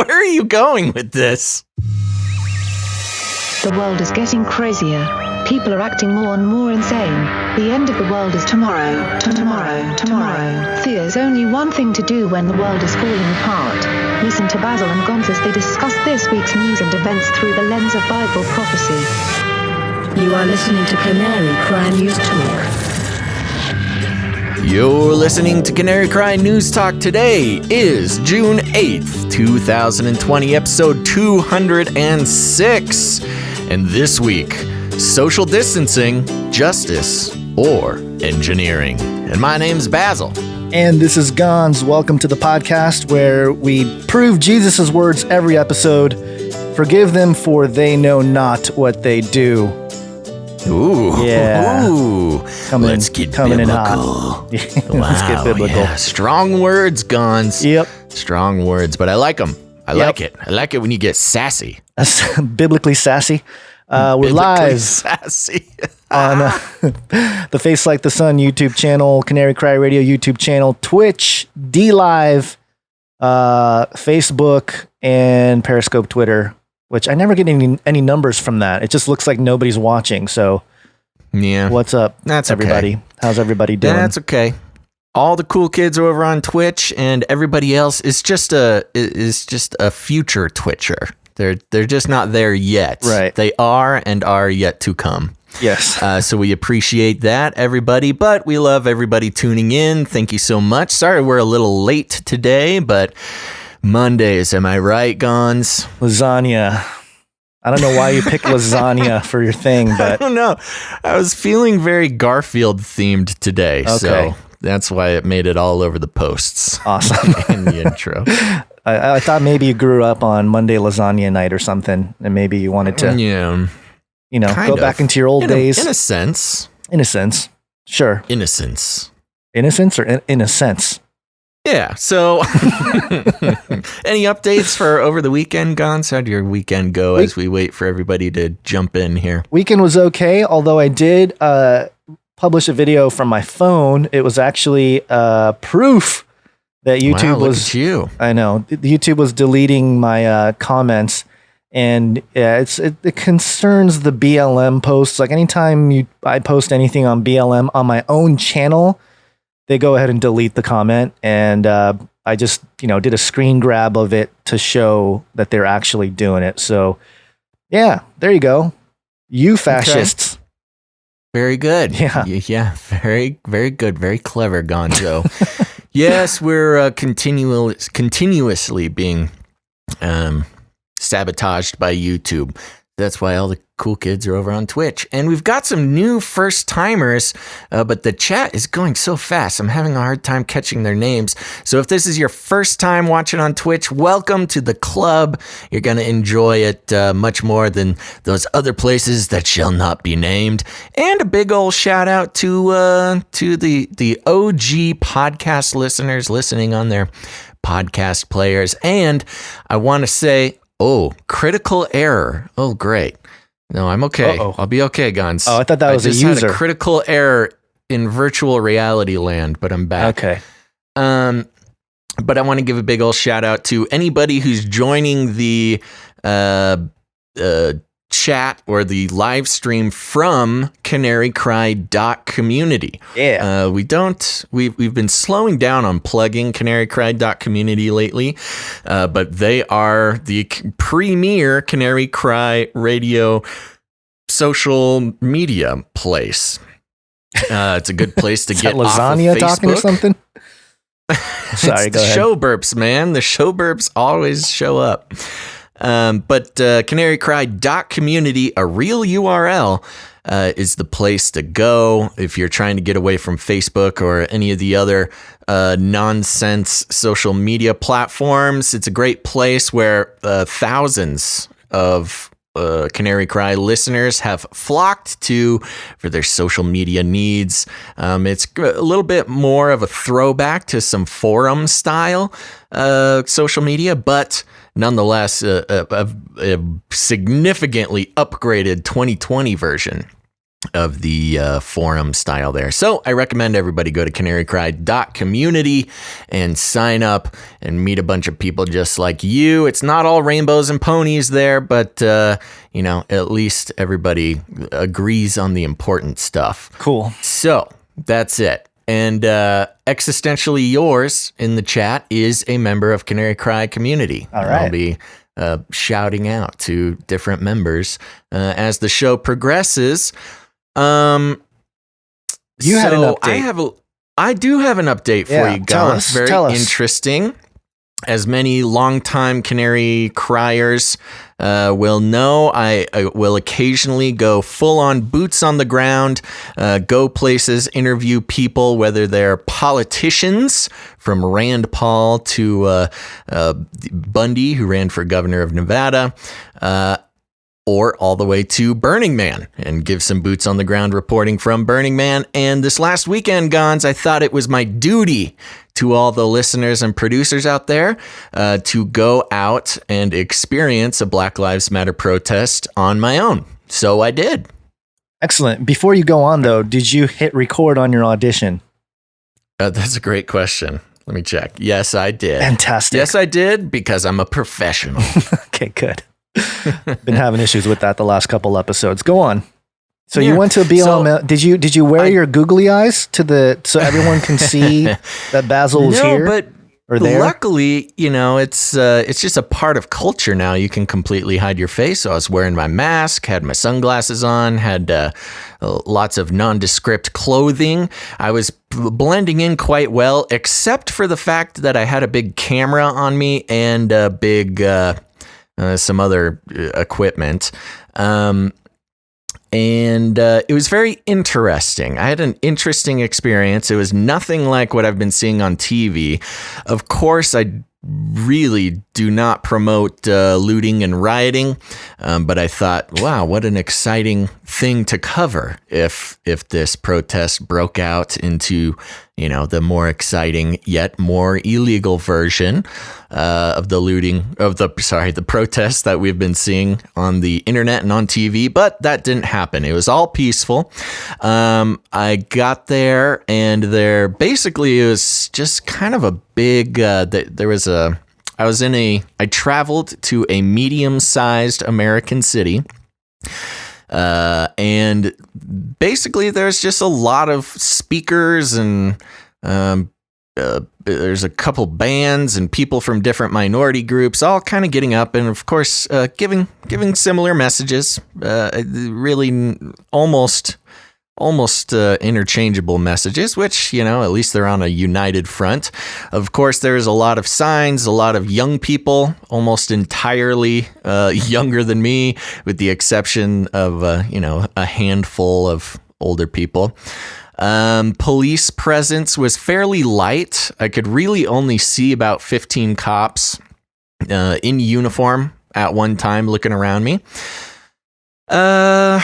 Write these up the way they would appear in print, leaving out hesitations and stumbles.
Where are you going with this? The world is getting crazier. People are acting more and more insane. The end of the world is tomorrow. Tomorrow. There's only one thing to do when the world is falling apart. Listen to Basil and Gonz as they discuss this week's news and events through the lens of Bible prophecy. You are listening to Canary Cry News Talk. You're listening to Canary Cry News Talk. Today is June 8th, 2020, episode 206. And this week, social distancing, justice, or engineering. And my name's Basil. And this is Gonz. Welcome to the podcast where we prove Jesus' words every episode. Forgive them, for they know not what they do. Ooh. Yeah. Ooh. Let's get biblical. In hot. Let's get biblical. Yeah. Strong words, Gonz. Yep. Strong words, but I like them. I like it. I like it when you get sassy. That's biblically sassy. We're Biblically live sassy. on the Face Like the Sun YouTube channel, Canary Cry Radio YouTube channel, Twitch, DLive, Facebook, and Periscope Twitter, which I never get any numbers from that. It just looks like nobody's watching. So yeah, what's up, That's everybody? Okay. How's everybody doing? That's okay. All the cool kids are over on Twitch, and everybody else is just a future Twitcher. They're just not there yet. Right. They are and are yet to come. Yes. So we appreciate that, everybody, but we love everybody tuning in. Thank you so much. Sorry we're a little late today, but Mondays, am I right, Gonz? Lasagna. I don't know why you picked lasagna for your thing, but I don't know. I was feeling very Garfield themed today, so that's why it made it all over the posts. Awesome. In the intro. I thought maybe you grew up on Monday lasagna night or something, and maybe you wanted to, go back into your old days. In a sense. In a sense. Sure. Innocence. Innocence or in a sense? Yeah. So, any updates for over the weekend, Gonz? How'd your weekend go as we wait for everybody to jump in here? Weekend was okay, although I did publish a video from my phone. It was actually proof that YouTube look was. At you. I know YouTube was deleting my comments, and it concerns the BLM posts. Like anytime I post anything on BLM on my own channel, they go ahead and delete the comment. And I just did a screen grab of it to show that they're actually doing it. So yeah, there you go. You fascists. Okay. Very good. Yeah. Very, very good. Very clever, Gonzo. Yes, we're continuously being sabotaged by YouTube. That's why all the cool kids are over on Twitch. And we've got some new first-timers, but the chat is going so fast. I'm having a hard time catching their names. So if this is your first time watching on Twitch, welcome to the club. You're going to enjoy it much more than those other places that shall not be named. And a big old shout-out to the OG podcast listeners listening on their podcast players. And I want to say, critical error. Oh, great. No, I'm okay. Uh-oh. I'll be okay, Gonz. Oh, I thought that was a user. I just had a critical error in virtual reality land, but I'm back. Okay. But I want to give a big old shout out to anybody who's joining the chat or the live stream from canarycry.community. Yeah. We've been slowing down on plugging canarycry.community lately, but they are the premier Canary Cry radio social media place. It's a good place to get lasagna off of Facebook. Talking or something. Sorry, go ahead. Show burps, man. The show burps always show up. But canarycry.community, a real URL, is the place to go if you're trying to get away from Facebook or any of the other nonsense social media platforms. It's a great place where thousands of Canary Cry listeners have flocked to for their social media needs. It's a little bit more of a throwback to some forum style social media, but nonetheless a significantly upgraded 2020 version. of the forum style there. So I recommend everybody go to canarycry.community and sign up and meet a bunch of people just like you. It's not all rainbows and ponies there, but at least everybody agrees on the important stuff. Cool. So that's it. And Existentially Yours in the chat is a member of Canary Cry community. All right. I'll be shouting out to different members as the show progresses. You had an update. I do have an update for you guys. Very interesting. As many longtime Canary Criers will know, I will occasionally go full on boots on the ground, go places, interview people, whether they're politicians from Rand Paul to Bundy, who ran for governor of Nevada, or all the way to Burning Man, and give some boots on the ground reporting from Burning Man. And this last weekend, Gons, I thought it was my duty to all the listeners and producers out there to go out and experience a Black Lives Matter protest on my own. So I did. Excellent. Before you go on, though, did you hit record on your audition? That's a great question. Let me check. Yes, I did. Fantastic. Yes, I did, because I'm a professional. Okay, good. Been having issues with that the last couple episodes. Go on. So you went to a BLM. So, did you wear your googly eyes so everyone can see that Basil was here? But luckily, it's just a part of culture now. You can completely hide your face. So I was wearing my mask, had my sunglasses on, had lots of nondescript clothing. I was blending in quite well, except for the fact that I had a big camera on me and a big some other equipment. And it was very interesting. I had an interesting experience. It was nothing like what I've been seeing on TV. Of course, I really do not promote looting and rioting, but I thought, wow, what an exciting thing to cover if this protest broke out into, the more exciting yet more illegal version of the protests that we've been seeing on the internet and on TV. But that didn't happen. It was all peaceful. I got there, and it was just kind of a big, I traveled to a medium-sized American city. And basically there's just a lot of speakers and there's a couple bands and people from different minority groups all kind of getting up and, of course, giving similar messages, really almost interchangeable messages, which, at least they're on a united front. Of course, there's a lot of signs, a lot of young people, almost entirely younger than me, with the exception of, a handful of older people. Police presence was fairly light. I could really only see about 15 cops in uniform at one time looking around me. But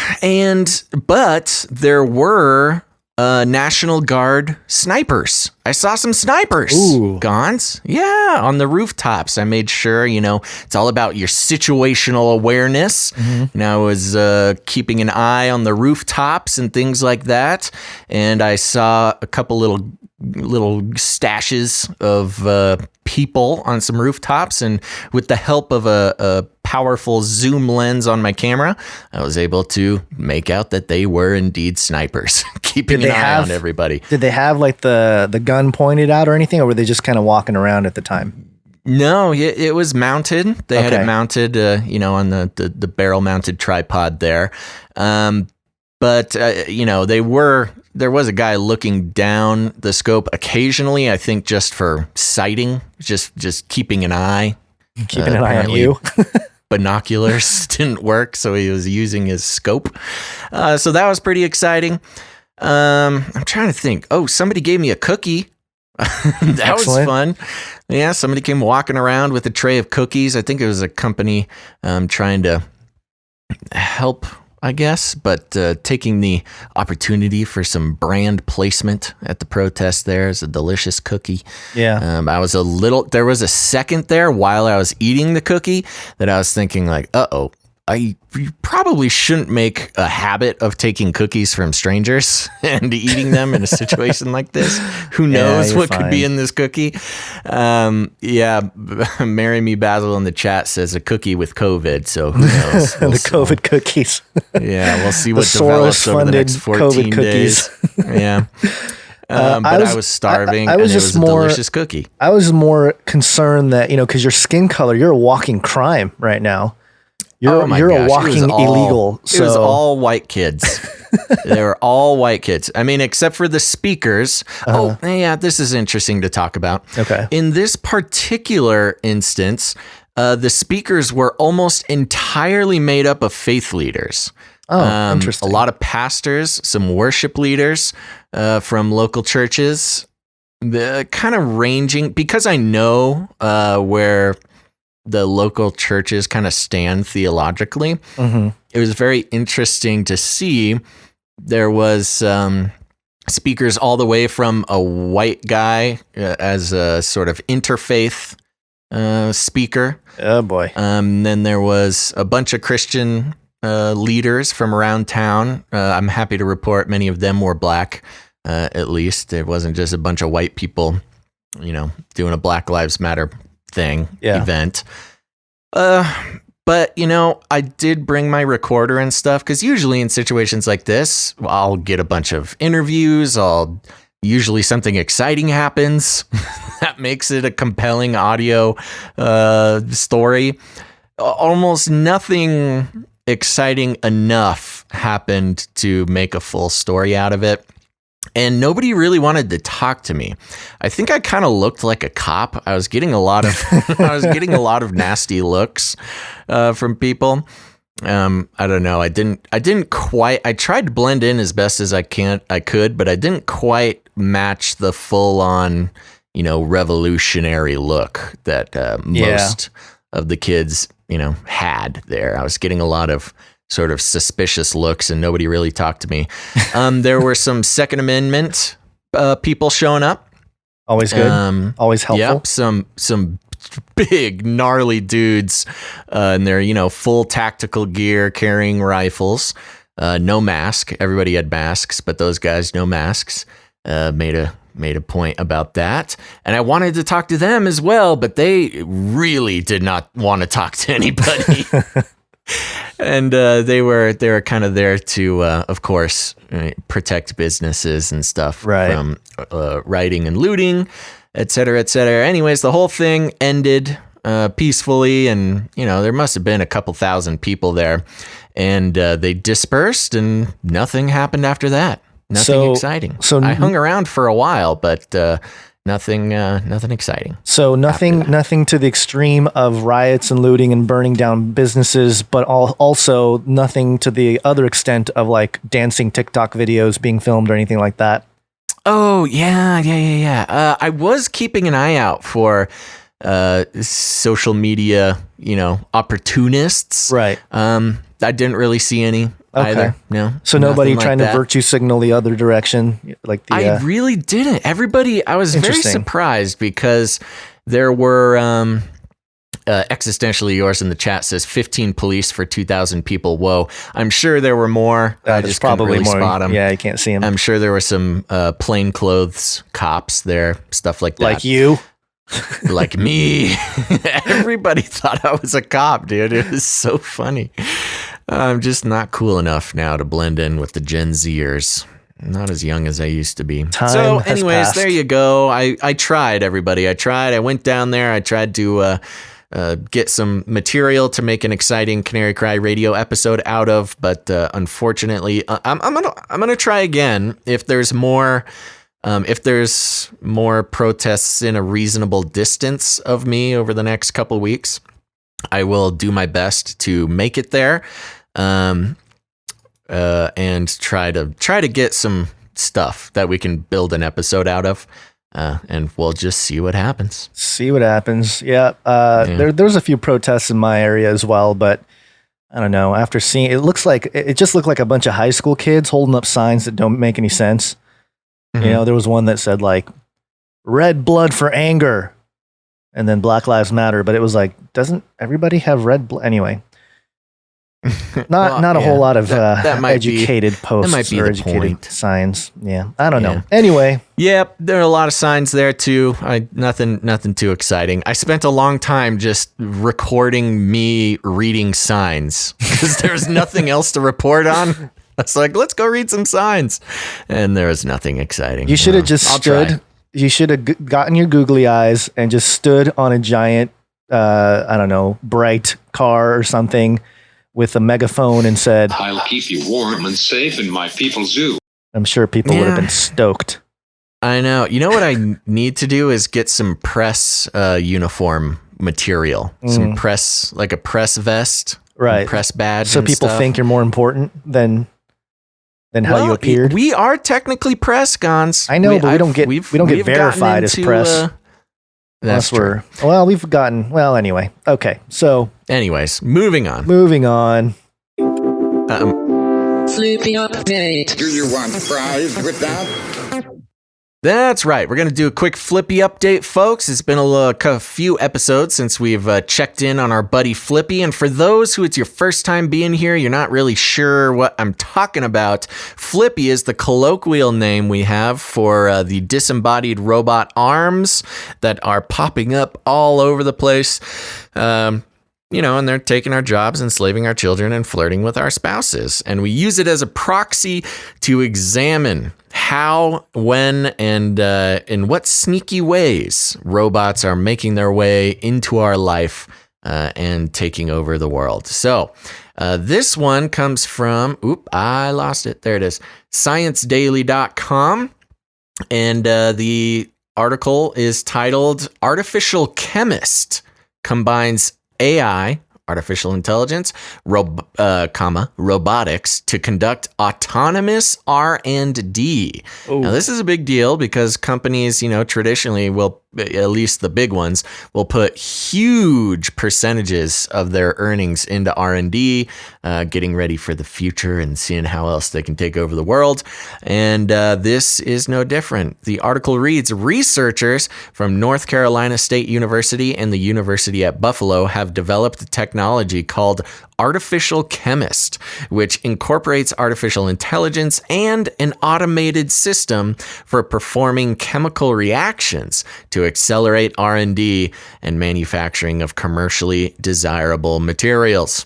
there were National Guard snipers. I saw some snipers. Ooh. Gons. Yeah, on the rooftops. I made sure, it's all about your situational awareness. Mm-hmm. And I was keeping an eye on the rooftops and things like that. And I saw a couple little stashes of people on some rooftops, and with the help of a powerful zoom lens on my camera, I was able to make out that they were indeed snipers, keeping an eye on everybody. Did they have like the gun pointed out or anything, or were they just kind of walking around at the time? No, it was mounted. They had it mounted, on the barrel mounted tripod there. But there was a guy looking down the scope occasionally, I think just for sighting, just keeping an eye. Keeping an eye on you. Binoculars didn't work, so he was using his scope. So that was pretty exciting. I'm trying to think. Oh, somebody gave me a cookie. That Excellent. Was fun. Yeah, somebody came walking around with a tray of cookies. I think it was a company trying to help, I guess, but taking the opportunity for some brand placement at the protest there is a delicious cookie. Yeah. There was a second there while I was eating the cookie that I was thinking like, you probably shouldn't make a habit of taking cookies from strangers and eating them in a situation like this. Who knows what could be in this cookie? Marry Me Basil in the chat says a cookie with COVID. So who knows? The COVID cookies. Yeah, we'll see what develops over the next 14 days. Yeah. But I was starving, and it was a delicious cookie. I was more concerned that, because your skin color, you're a walking crime right now. You're a walking illegal. So. It was all white kids. They were all white kids. I mean, except for the speakers. This is interesting to talk about. Okay. In this particular instance, the speakers were almost entirely made up of faith leaders. Oh, interesting. A lot of pastors, some worship leaders from local churches, kind of ranging, because I know where the local churches kind of stand theologically. Mm-hmm. It was very interesting to see. There was speakers all the way from a white guy as a sort of interfaith speaker. Oh boy. Then there was a bunch of Christian leaders from around town. I'm happy to report many of them were black, at least. It wasn't just a bunch of white people, doing a Black Lives Matter event. But, I did bring my recorder and stuff, because usually in situations like this, I'll get a bunch of interviews. Usually something exciting happens that makes it a compelling audio story. Almost nothing exciting enough happened to make a full story out of it. And nobody really wanted to talk to me. I think I kind of looked like a cop. I was getting a lot of nasty looks from people. I don't know. I didn't quite. I tried to blend in as best as I could, but I didn't quite match the full on, revolutionary look that most of the kids, had there. I was getting a lot of sort of suspicious looks, and nobody really talked to me. There were some Second Amendment people showing up. Always good. Always helpful. Yep, some big gnarly dudes in their full tactical gear, carrying rifles. No mask. Everybody had masks, but those guys no masks. Made a point about that, and I wanted to talk to them as well, but they really did not want to talk to anybody. And they were kind of there to, of course, protect businesses and stuff from rioting and looting, et cetera, et cetera. Anyways, the whole thing ended peacefully, and there must have been a couple thousand people there, and they dispersed, and nothing happened after that. Nothing exciting. So I hung around for a while, but nothing exciting. So nothing to the extreme of riots and looting and burning down businesses, but also nothing to the other extent of like dancing TikTok videos being filmed or anything like that. Oh yeah. I was keeping an eye out for social media, opportunists. Right. I didn't really see any. Either. No. So nobody trying to virtue signal the other direction, like the. I really didn't. Everybody. I was very surprised because there were existentially yours in the chat says 15 police for 2,000 people. Whoa! I'm sure there were more. I just probably couldn't really spot them. Yeah, you can't see them. I'm sure there were some plainclothes cops there, stuff like that. Like you. Like me. Everybody thought I was a cop, dude. It was so funny. I'm just not cool enough now to blend in with the Gen Zers. I'm not as young as I used to be. So anyways, there you go. I tried, everybody. I went down there. I tried to get some material to make an exciting Canary Cry radio episode out of, but unfortunately, I'm gonna try again if there's more. If there's more protests in a reasonable distance of me over the next couple weeks, I will do my best to make it there, and try to get some stuff that we can build an episode out of, and we'll just see what happens. Yeah. There's a few protests in my area as well, but I don't know. After seeing it just looked like a bunch of high school kids holding up signs that don't make any sense. Mm-hmm. There was one that said like red blood for anger and then Black Lives Matter, but it was like, doesn't everybody have red blood? Anyway, Not a whole lot of that might educated posts might be or the educated point. signs. Yeah, I don't know. Anyway, Yep, there are a lot of signs there too. Nothing too exciting. I spent a long time just recording me reading signs because there's nothing else to report on. I was like, let's go read some signs, and there was nothing exciting. you should have just I'll stood. try. You should have gotten your googly eyes and just stood on a giant, I don't know, bright car or something with a megaphone and said, I'll keep you warm and safe in my people zoo. I'm sure people would have Yeah. been stoked. I know. You know what I need to do is get some press uniform material, some press, like a press vest, Right. press badge, So and people stuff. think you're more important than how you Well, appeared. We are technically press, Gons. I know, but we don't get we've verified gotten as into, press. That's true. Anyway. Okay. So Anyways, moving on. moving on. Floopy update. Do you want fries with that? That's right. We're going to do a quick Flippy update, folks. It's been a few episodes since we've checked in on our buddy Flippy. And for those who it's your first time being here, you're not really sure what I'm talking about. Flippy is the colloquial name we have for the disembodied robot arms that are popping up all over the place. And they're taking our jobs, enslaving our children, and flirting with our spouses. And we use it as a proxy to examine how, when, and in what sneaky ways robots are making their way into our life and taking over the world. So this one comes from, I lost it. There it is. ScienceDaily.com. And the article is titled Artificial Chemist Combines AI, artificial intelligence, robotics to conduct autonomous R&D. Now, this is a big deal because companies, traditionally will, at least the big ones, will put huge percentages of their earnings into R&D, getting ready for the future and seeing how else they can take over the world. And this is no different. The article reads, researchers from North Carolina State University and the University at Buffalo have developed a technology called Artificial Chemist, which incorporates artificial intelligence and an automated system for performing chemical reactions to accelerate R&D and manufacturing of commercially desirable materials.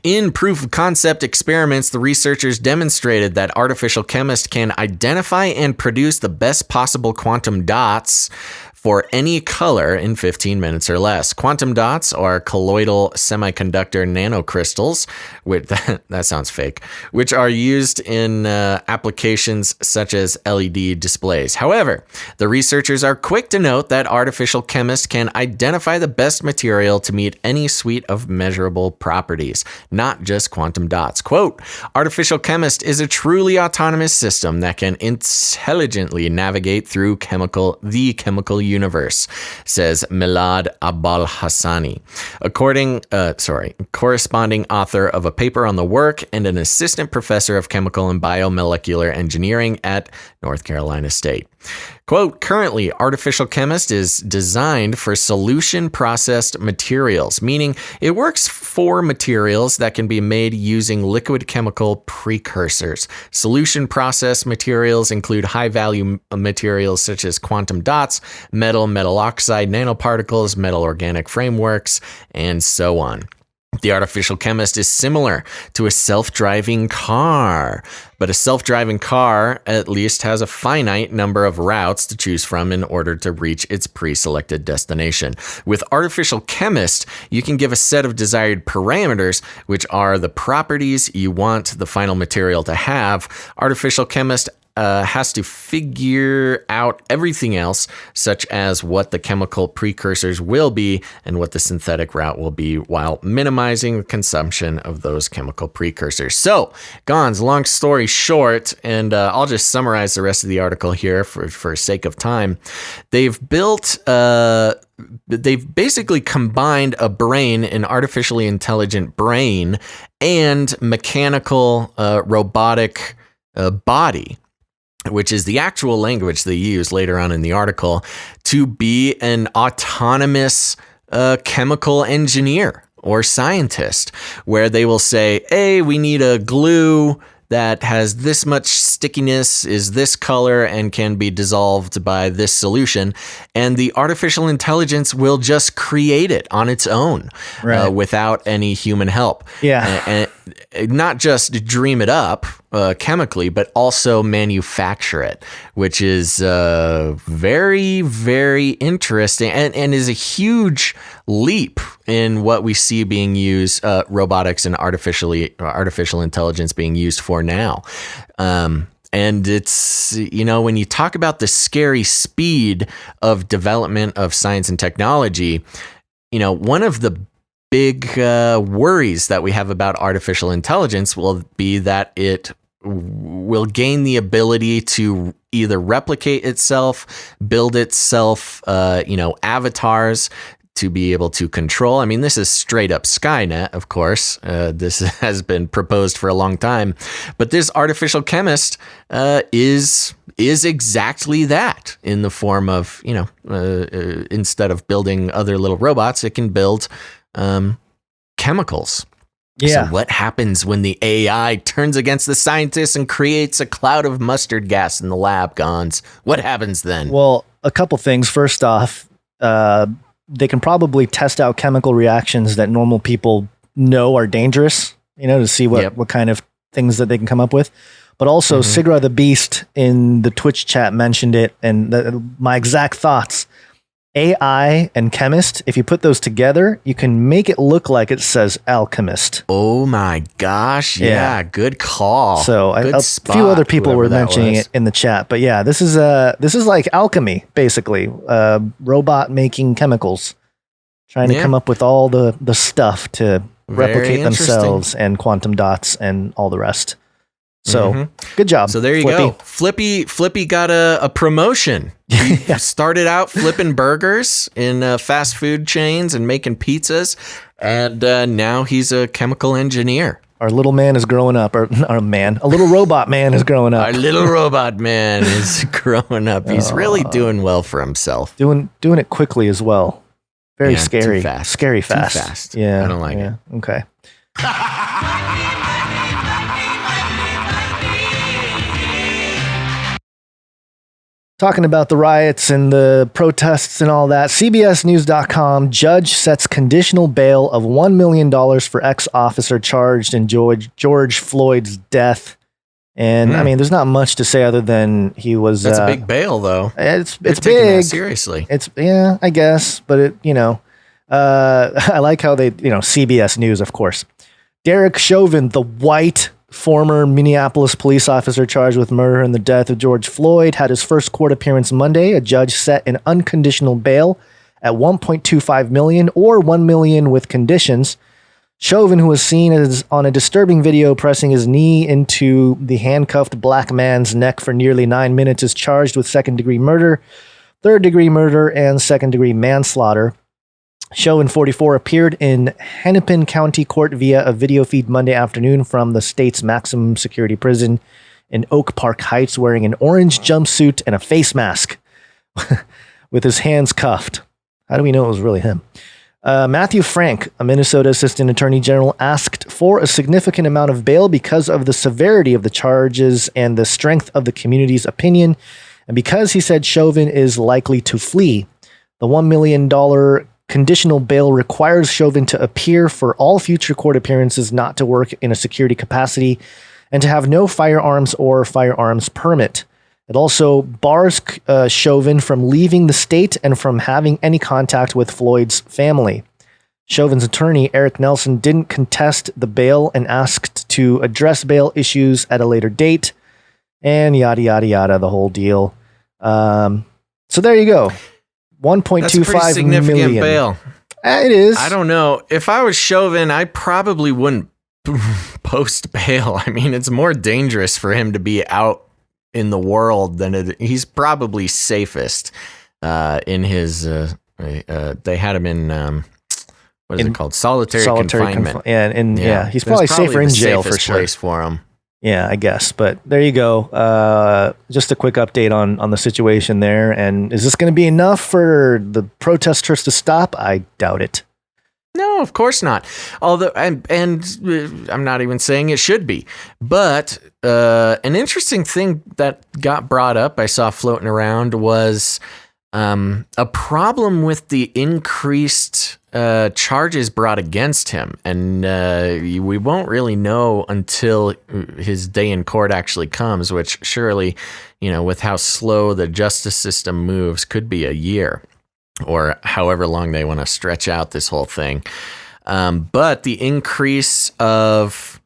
In proof of concept experiments, the researchers demonstrated that Artificial Chemist can identify and produce the best possible quantum dots for any color in 15 minutes or less. Quantum dots are colloidal semiconductor nanocrystals, which, that sounds fake, which are used in applications such as LED displays. However, the researchers are quick to note that Artificial Chemist can identify the best material to meet any suite of measurable properties, not just quantum dots. Quote, Artificial Chemist is a truly autonomous system that can intelligently navigate through the chemical universe, says Milad Abalhassani, corresponding author of a paper on the work and an assistant professor of chemical and biomolecular engineering at North Carolina State. Quote, currently, Artificial Chemist is designed for solution processed materials, meaning it works for materials that can be made using liquid chemical precursors. Solution processed materials include high value materials such as quantum dots, metal oxide nanoparticles, metal organic frameworks, and so on. The Artificial Chemist is similar to a self-driving car, but a self-driving car at least has a finite number of routes to choose from in order to reach its pre-selected destination. With Artificial Chemist, you can give a set of desired parameters, which are the properties you want the final material to have. Artificial Chemist has to figure out everything else, such as what the chemical precursors will be and what the synthetic route will be, while minimizing the consumption of those chemical precursors. So, Gons, long story short, and I'll just summarize the rest of the article here for sake of time. They've basically combined a brain, an artificially intelligent brain, and mechanical robotic body, which is the actual language they use later on in the article, to be an autonomous chemical engineer or scientist, where they will say, hey, we need a glue that has this much stickiness, is this color, and can be dissolved by this solution. And the artificial intelligence will just create it on its own, Right. without any human help. Yeah. And not just dream it up chemically, but also manufacture it, which is very, very interesting and is a huge leap in what we see being used, robotics and artificial intelligence being used for now. And it's, when you talk about the scary speed of development of science and technology, one of the big worries that we have about artificial intelligence will be that it will gain the ability to either replicate itself, build itself, avatars to be able to control. I mean, this is straight up Skynet, of course. This has been proposed for a long time, but this artificial chemist is exactly that, in the form of, instead of building other little robots, it can build chemicals. Yeah. So what happens when the AI turns against the scientists and creates a cloud of mustard gas in the lab, Gons? What happens then? Well, a couple things. First off, they can probably test out chemical reactions that normal people know are dangerous, to see what kind of things that they can come up with. But also, Sigra the Beast in the Twitch chat mentioned it, and my exact thoughts. AI and chemist, if you put those together, you can make it look like it says alchemist. Oh my gosh. Yeah. Good call. So Good a spot, few other people whoever were that mentioning was. it in the chat, but yeah, this is like alchemy, basically. Robot making chemicals, trying to come up with all the stuff to Very replicate interesting. themselves and quantum dots and all the rest. So good job. So there you Flippy. go. Flippy got a promotion. He started out flipping burgers in fast food chains and making pizzas, and now he's a chemical engineer. Our little man is growing up, a little robot man is growing up. Our little robot man is growing up. He's really doing well for himself. Doing it quickly as well. Very Yeah, scary. too fast. Scary Too fast. fast. Yeah. I don't like it. Okay. Talking about the riots and the protests and all that, CBSNews.com judge sets conditional bail of $1 million for ex-officer charged in George Floyd's death. And I mean, there's not much to say other than he was. That's a big bail, though. It's They're taking big. that seriously. I guess, but it, I like how they, CBS News, of course. Derek Chauvin, the white former Minneapolis police officer charged with murder and the death of George Floyd, had his first court appearance Monday. A judge set an unconditional bail at $1.25 million or $1 million with conditions. Chauvin, who was seen as on a disturbing video pressing his knee into the handcuffed black man's neck for nearly 9 minutes, is charged with second-degree murder, third-degree murder, and second-degree manslaughter. Chauvin, 44, appeared in Hennepin County Court via a video feed Monday afternoon from the state's maximum security prison in Oak Park Heights, wearing an orange jumpsuit and a face mask with his hands cuffed. How do we know it was really him? Matthew Frank, a Minnesota assistant attorney general, asked for a significant amount of bail because of the severity of the charges and the strength of the community's opinion, and because he said Chauvin is likely to flee. The $1 million conditional bail requires Chauvin to appear for all future court appearances, not to work in a security capacity, and to have no firearms or firearms permit. It also bars Chauvin from leaving the state and from having any contact with Floyd's family. Chauvin's attorney, Eric Nelson, didn't contest the bail and asked to address bail issues at a later date, and yada, yada, yada, the whole deal. So there you go. That's a pretty $1.25 significant million. bail. It is. I don't know. If I was Chauvin, I probably wouldn't post bail. I mean, it's more dangerous for him to be out in the world than he's probably safest in his. They had him in what is it called? Solitary confinement. Yeah, he's That's probably safer in the jail for safest sure. place for him. Yeah, I guess. But there you go. Just a quick update on the situation there. And is this going to be enough for the protesters to stop? I doubt it. No, No, of course not. Although, and I'm not even saying it should be. But an interesting thing that got brought up, I saw floating around, was a problem with the increased charges brought against him. And we won't really know until his day in court actually comes, which surely, with how slow the justice system moves, could be a year or however long they want to stretch out this whole thing. But the increase of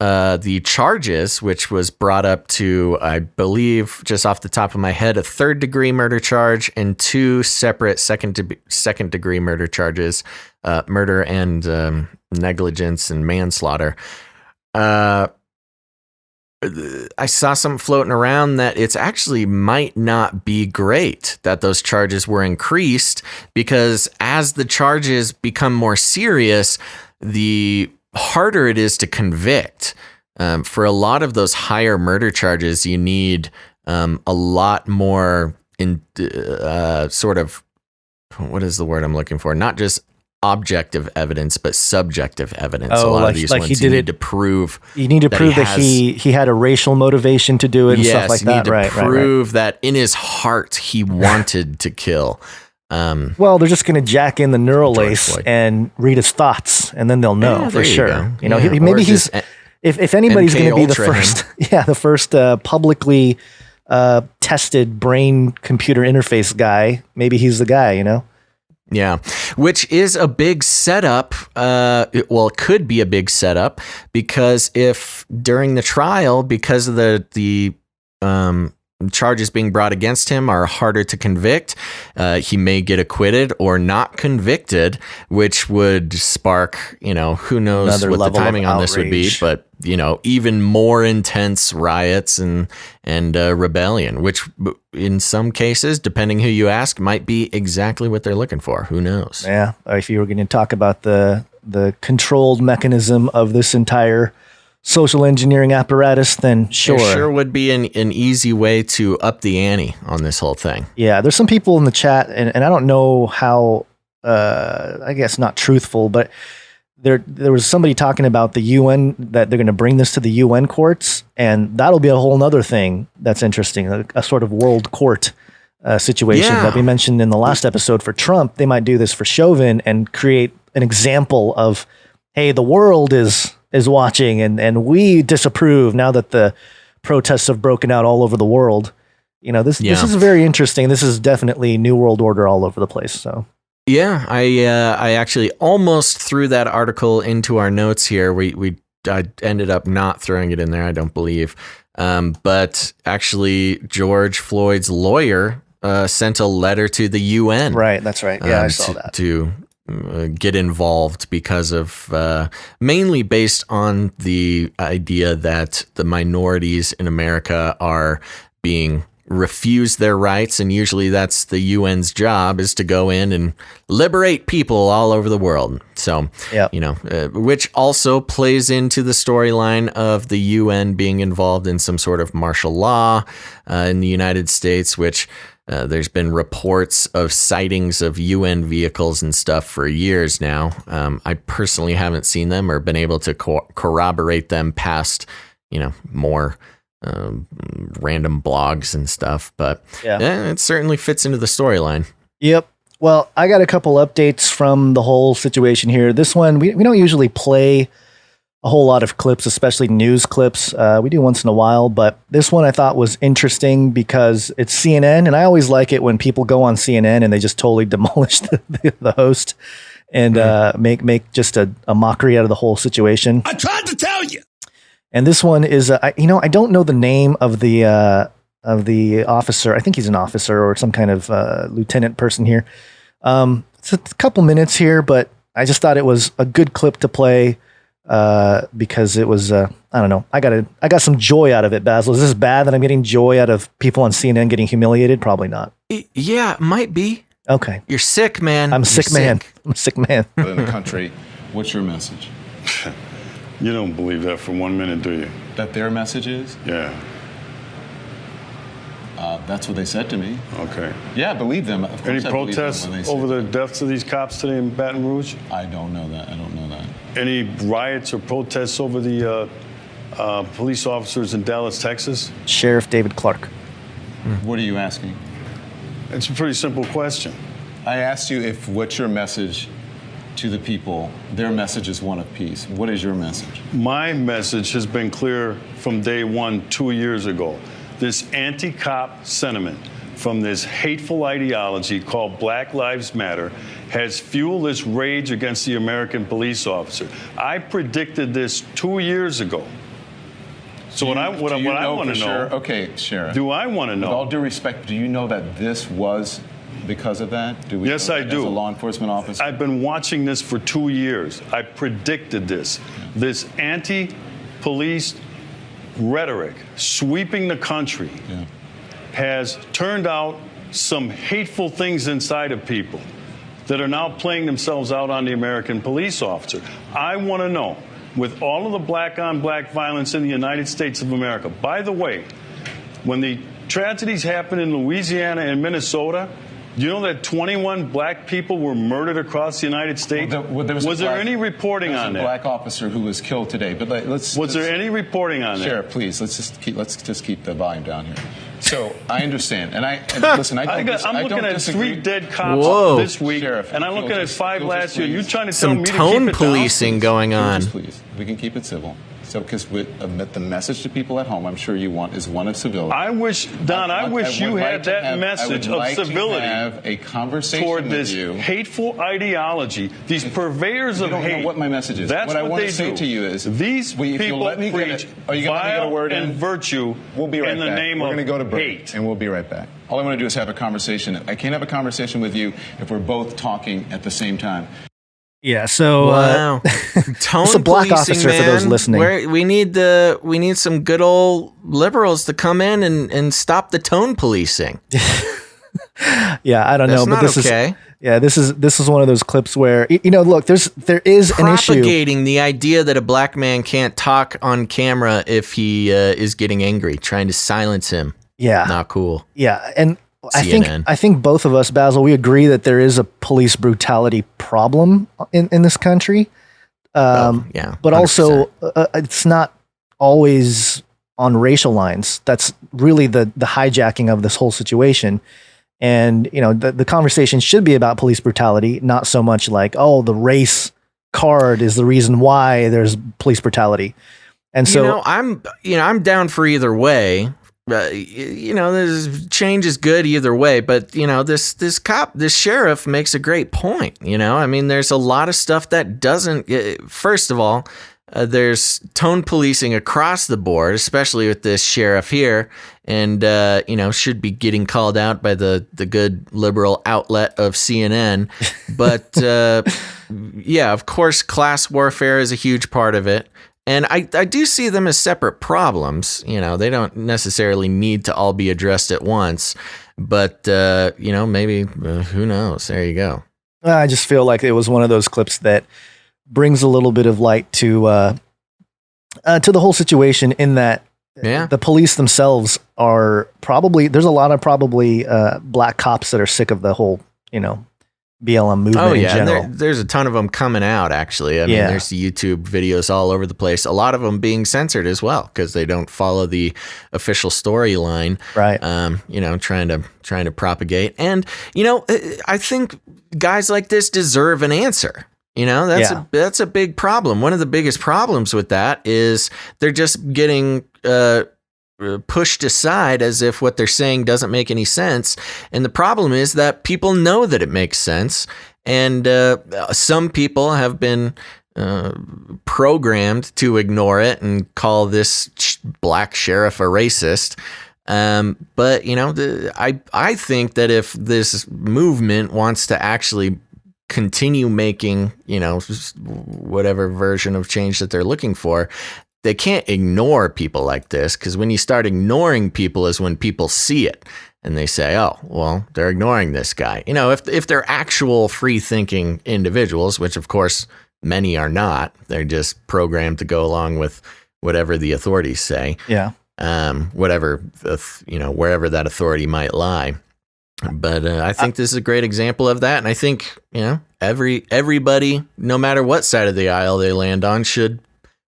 the charges, which was brought up to, I believe, just off the top of my head, a 3rd-degree murder charge and 2 separate second-degree murder charges, murder and negligence and manslaughter. I saw something floating around that it's actually might not be great that those charges were increased, because as the charges become more serious, the harder it is to convict. For a lot of those higher murder charges, you need a lot more sort of, what is the word I'm looking for? Not just objective evidence, but subjective evidence. Oh, a lot like, of these like ones he did you need it to prove. You need to prove that he had a racial motivation to do it and stuff like that. You need to Right. prove that in his heart he wanted to kill. Well, they're just going to jack in the neural lace and read his thoughts, and then they'll know for sure. Maybe he's if anybody's going to be the first, the first publicly tested brain computer interface guy. Maybe he's the guy. Yeah, which is a big setup. It could be a big setup, because if during the trial, because of the charges being brought against him are harder to convict, he may get acquitted or not convicted, which would spark, who knows Another what the timing on this would be, outrage. but even more intense riots and rebellion, which in some cases, depending who you ask, might be exactly what they're looking for. Who knows? Yeah. If you were going to talk about the controlled mechanism of this entire social engineering apparatus, then sure. There sure would be an easy way to up the ante on this whole thing. Yeah, there's some people in the chat, and I don't know how, I guess not truthful, but there was somebody talking about the UN, that they're going to bring this to the UN courts, and that'll be a whole nother thing that's interesting, a sort of world court situation that we mentioned in the last episode for Trump. They might do this for Chauvin and create an example of, hey, the world is watching and we disapprove now that the protests have broken out all over the world. This is very interesting. This is definitely New World Order all over the place. So yeah, I actually almost threw that article into our notes here. I ended up not throwing it in there, I don't believe. But actually George Floyd's lawyer sent a letter to the UN. Right, that's right. Yeah, I saw that. To get involved because of mainly based on the idea that the minorities in America are being refused their rights, and usually that's the UN's job, is to go in and liberate people all over the world. So, which also plays into the storyline of the UN being involved in some sort of martial law in the United States, which there's been reports of sightings of UN vehicles and stuff for years now. I personally haven't seen them or been able to corroborate them past, more random blogs and stuff. But it certainly fits into the storyline. Yep. Well, I got a couple updates from the whole situation here. This one, we don't usually play a whole lot of clips, especially news clips. We do once in a while, but this one I thought was interesting because it's CNN, and I always like it when people go on CNN and they just totally demolish the host and make just a mockery out of the whole situation. I tried to tell you. And this one is, I don't know the name of the officer. I think he's an officer or some kind of lieutenant person here. It's a couple minutes here, but I just thought it was a good clip to play. Because it was, I don't know. I got some joy out of it, Basil. Is this bad that I'm getting joy out of people on CNN getting humiliated? Probably not. Yeah, it might be. Okay. You're sick, man. I'm a sick man. I'm a sick man. In the country, what's your message? You don't believe that for 1 minute, do you? That their message is? Yeah. That's what they said to me. Okay. Yeah, I believe them. Of Any course I believe them protests when they say over the that. deaths of these cops today in Baton Rouge? I don't know that. Any riots or protests over the police officers in Dallas, Texas? Sheriff David Clark. What are you asking? It's a pretty simple question. I asked you what's your message to the people. Their message is one of peace. What is your message? My message has been clear from day one 2 years ago. This anti-cop sentiment from this hateful ideology called Black Lives Matter has fueled this rage against the American police officer. I predicted this 2 years ago. So what I want to know. Okay, Sheriff. Do I want to know? With all due respect, do you know that this was because of that? Yes, I do. As a law enforcement officer? I've been watching this for 2 years. I predicted this. Yeah. This anti-police rhetoric sweeping the country has turned out some hateful things inside of people that are now playing themselves out on the American police officer. I want to know, with all of the black-on-black violence in the United States of America, by the way, when the tragedies happened in Louisiana and Minnesota, do you know that 21 black people were murdered across the United States? Was there any reporting on that? There was a black officer who was killed today. But was there any reporting on that? Sheriff, please, let's just keep the volume down here. So I understand, and listen. I'm looking at disagree. 3 dead cops this week, Sheriff, and I'm looking at 5 last year. You're trying to tell Some me to tone keep it policing down? going on. Please, we can keep it civil. So, because the message to people at home, I'm sure you want, is one of civility. I wish, Don, I wish you had that message of civility to have a conversation toward with this you. Hateful ideology, these purveyors of You don't hate. know what my message is. That's what I want they to say do. to you is These if you'll people let me preach are you gonna let me get a vile word in? and virtue We'll be right in the back. name We're of going to go to break, hate. and we'll be right back. All I want to do is have a conversation. I can't have a conversation with you if we're both talking at the same time. Yeah, so Wow, tone it's a black policing, officer man. for those listening. We need some good old liberals to come in and stop the tone policing. yeah, I don't That's know, but not this okay. is one of those clips where look, there is an issue. Propagating the idea that a black man can't talk on camera if he is getting angry, trying to silence him. Yeah, Not cool. yeah, and CNN. I think both of us, Basil, we agree that there is a police brutality problem in this country. Yeah, But 100%. also it's not always on racial lines. That's really the hijacking of this whole situation. And, the conversation should be about police brutality, not so much like, oh, the race card is the reason why there's police brutality. And so I'm down for either way. This change is good either way, but this sheriff makes a great point. I mean, there's a lot of stuff that doesn't. First of all, there's tone policing across the board, especially with this sheriff here, and should be getting called out by the good liberal outlet of CNN. But yeah, of course, class warfare is a huge part of it. And I do see them as separate problems. They don't necessarily need to all be addressed at once. But, maybe, who knows? There you go. I just feel like it was one of those clips that brings a little bit of light to the whole situation, in that the police themselves are there's a lot of black cops that are sick of the whole, BLM movement in general. There's a ton of them coming out, actually. I mean, there's YouTube videos all over the place. A lot of them being censored as well because they don't follow the official storyline. Right. Trying to propagate. And, I think guys like this deserve an answer. That's a big problem. One of the biggest problems with that is they're just getting pushed aside as if what they're saying doesn't make any sense. And the problem is that people know that it makes sense. And some people have been programmed to ignore it and call this black sheriff a racist. But, I think that if this movement wants to actually continue making, whatever version of change that they're looking for, they can't ignore people like this, because when you start ignoring people is when people see it and they say, oh, well, they're ignoring this guy. If they're actual free-thinking individuals, which of course many are not, they're just programmed to go along with whatever the authorities say. Yeah. whatever, wherever that authority might lie. But I think this is a great example of that. And I think, everybody, no matter what side of the aisle they land on, should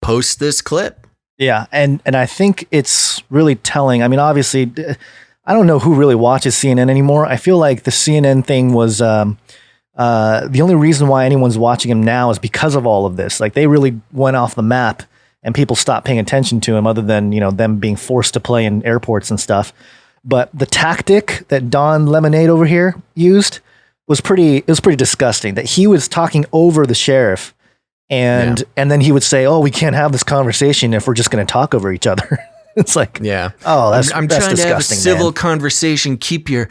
post this clip. Yeah. And I think it's really telling. I mean, obviously, I don't know who really watches CNN anymore. I feel like the CNN thing was the only reason why anyone's watching him now is because of all of this. Like, they really went off the map and people stopped paying attention to him, other than, them being forced to play in airports and stuff. But the tactic that Don Lemonade over here used was pretty disgusting. That he was talking over the sheriff, and then he would say, "Oh, we can't have this conversation if we're just going to talk over each other." It's like, oh, that's I'm that's trying disgusting, to have a civil man. conversation. Keep your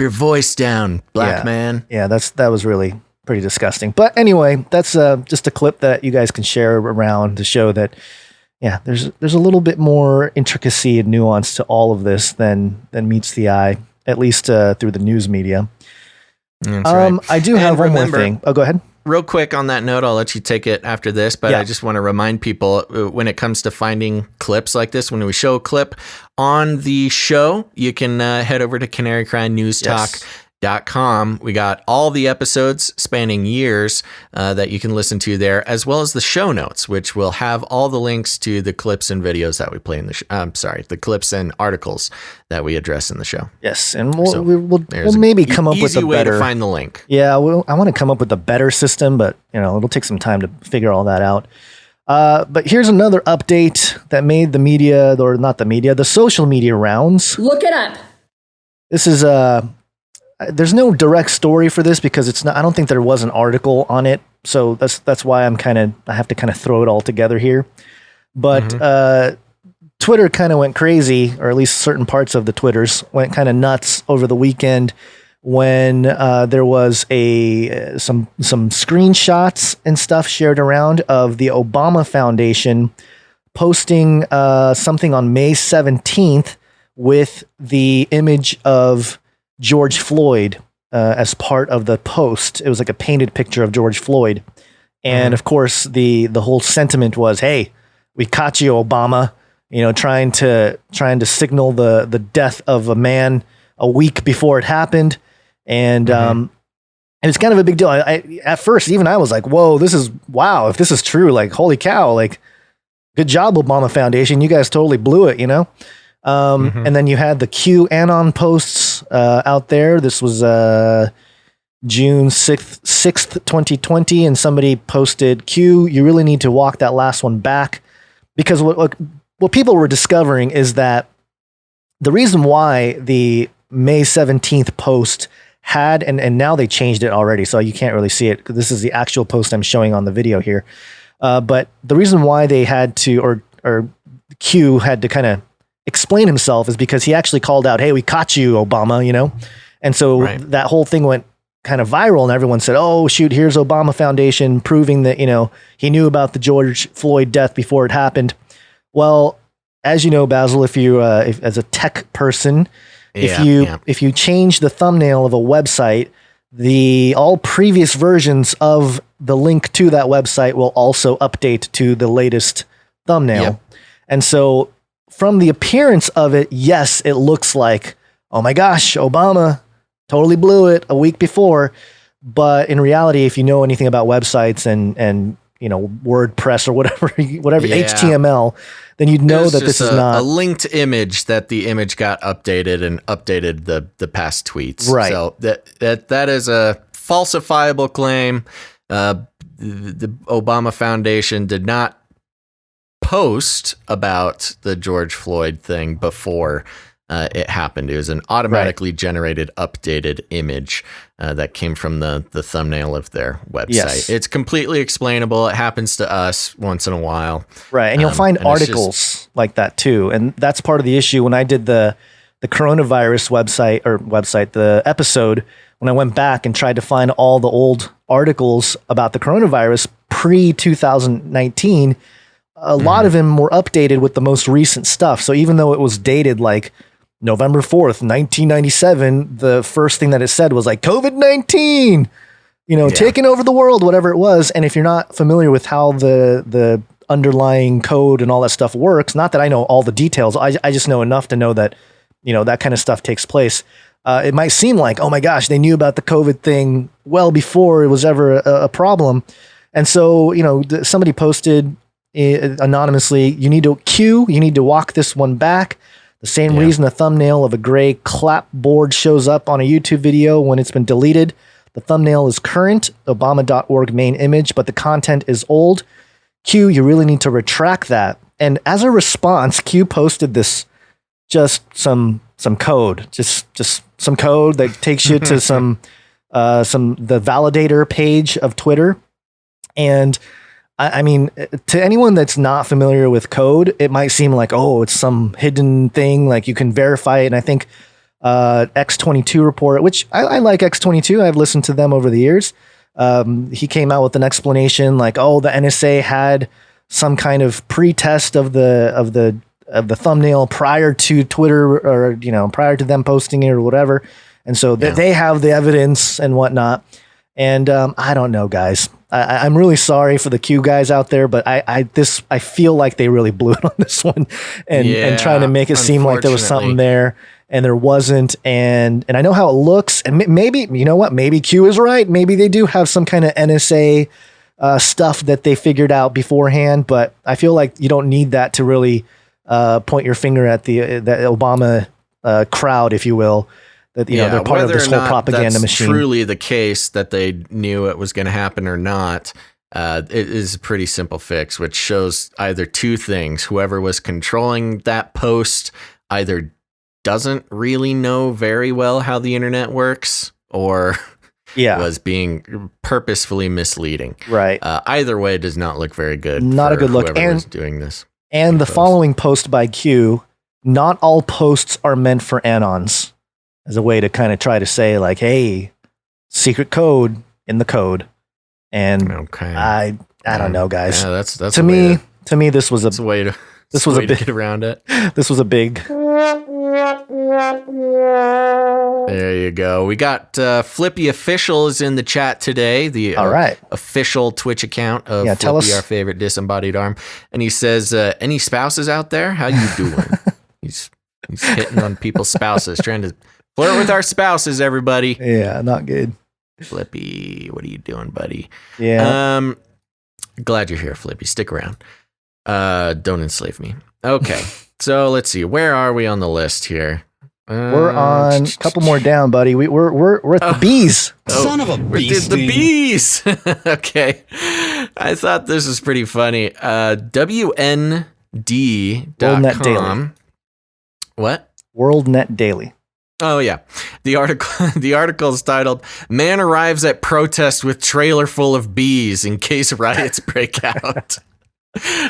voice down, black man. Yeah, that was really pretty disgusting. But anyway, that's just a clip that you guys can share around to show that, there's a little bit more intricacy and nuance to all of this than meets the eye, at least through the news media. That's right. I do have one more thing. Oh, go ahead. Real quick on that note, I'll let you take it after this, but Yeah. I just want to remind people, when it comes to finding clips like this, when we show a clip on the show, you can head over to canarycrynewstalk.com. We got all the episodes spanning years that you can listen to there, as well as the show notes, which will have all the links to the clips and videos that we play in the the clips and articles that we address in the show. Yes, and So we'll there's maybe an come up with easy a way better to find the link. Yeah, I want to come up with a better system, but it'll take some time to figure all that out. But here's another update that made the media, or not the media, the social media rounds. Look it up. This is there's no direct story for this because it's not. I don't think there was an article on it, so that's why I have to kind of throw it all together here. But Twitter kind of went crazy, or at least certain parts of the Twitters went kind of nuts over the weekend when there was some screenshots and stuff shared around of the Obama Foundation posting something on May 17th with the image of George Floyd as part of the post. It was like a painted picture of George Floyd. And of course, the whole sentiment was, "Hey, we caught you, Obama," trying to signal the death of a man a week before it happened. And it's kind of a big deal. At first, even I was like, "Whoa, wow, if this is true, like, holy cow, like, good job, Obama Foundation. You guys totally blew it, And then you had the QAnon posts out there. This was June 6th, 2020, and somebody posted, "Q, you really need to walk that last one back," because what people were discovering is that the reason why the May 17th post had, and now they changed it already, so you can't really see it, because this is the actual post I'm showing on the video here. But the reason why they had to, or Q had to kind of explain himself, is because he actually called out, "Hey, we caught you, Obama," And so that whole thing went kind of viral, and everyone said, "Oh shoot, here's Obama Foundation proving that, he knew about the George Floyd death before it happened." Well, as you know, Basil, if as a tech person, if you change the thumbnail of a website, all previous versions of the link to that website will also update to the latest thumbnail. Yep. And so from the appearance of it, yes, it looks like, oh my gosh, Obama totally blew it a week before. But in reality, if you know anything about websites and WordPress or whatever HTML, then you'd know that this is not a linked image, that the image got updated and updated the past tweets. Right. So that is a falsifiable claim. The Obama Foundation did not post about the George Floyd thing before it happened. It was an automatically generated, updated image that came from the thumbnail of their website. Yes. It's completely explainable. It happens to us once in a while. Right. And you'll find articles like that too. And that's part of the issue. When I did the coronavirus the episode, when I went back and tried to find all the old articles about the coronavirus pre-2019, a lot of them were updated with the most recent stuff. So even though it was dated like November 4th, 1997, the first thing that it said was like COVID-19, taking over the world, whatever it was. And if you're not familiar with how the underlying code and all that stuff works. Not that I know all the details. I just know enough to know that, that kind of stuff takes place. It might seem like, oh my gosh, they knew about the COVID thing well before it was ever a problem. And so, somebody posted anonymously, you need to walk this one back. The same reason a thumbnail of a gray clapboard shows up on a YouTube video when it's been deleted. The thumbnail is current, Obama.org main image, but the content is old. Q, you really need to retract that. And as a response, Q posted this, just some code, just some code that takes you to the validator page of Twitter. And I mean, to anyone that's not familiar with code, it might seem like, oh, it's some hidden thing, like you can verify it. And I think X22 report, which I like X22. I've listened to them over the years. He came out with an explanation like, oh, the NSA had some kind of pre-test of the thumbnail prior to Twitter, or prior to them posting it or whatever. And so they have the evidence and whatnot. And I don't know, guys. I'm really sorry for the Q guys out there, but I feel like they really blew it on this one and trying to make it seem like there was something there and there wasn't. And I know how it looks, and maybe, you know what, maybe Q is right. Maybe they do have some kind of NSA stuff that they figured out beforehand, but I feel like you don't need that to really point your finger at the Obama crowd, if you will. That they're part of this whole propaganda machine. Truly the case that they knew it was going to happen or not, it is a pretty simple fix, which shows either two things: whoever was controlling that post either doesn't really know very well how the internet works, or was being purposefully misleading. Right. Either way, it does not look very good. Not a good look. And doing this. And the following post by Q: not all posts are meant for anons. As a way to kind of try to say like, hey, secret code in the code. And I don't know, guys. Yeah, that's to me, this was a way to get around it. This was a big. There you go. We got Flippy Official is in the chat today. The official Twitch account of Flippy, our favorite disembodied arm. And he says, any spouses out there? How you doing? He's hitting on people's spouses, trying to flirt with our spouses, everybody. Yeah, not good. Flippy, what are you doing, buddy? Yeah. Glad you're here, Flippy. Stick around. Don't enslave me. Okay, so let's see. Where are we on the list here? We're on a couple more down, buddy. We're at the bees. Son of a beast. The bees. Okay. I thought this was pretty funny. WND.com. WorldNet Daily. What? WorldNet Daily. Oh yeah. The article is titled "Man Arrives at Protest with Trailer Full of Bees in Case Riots Break Out."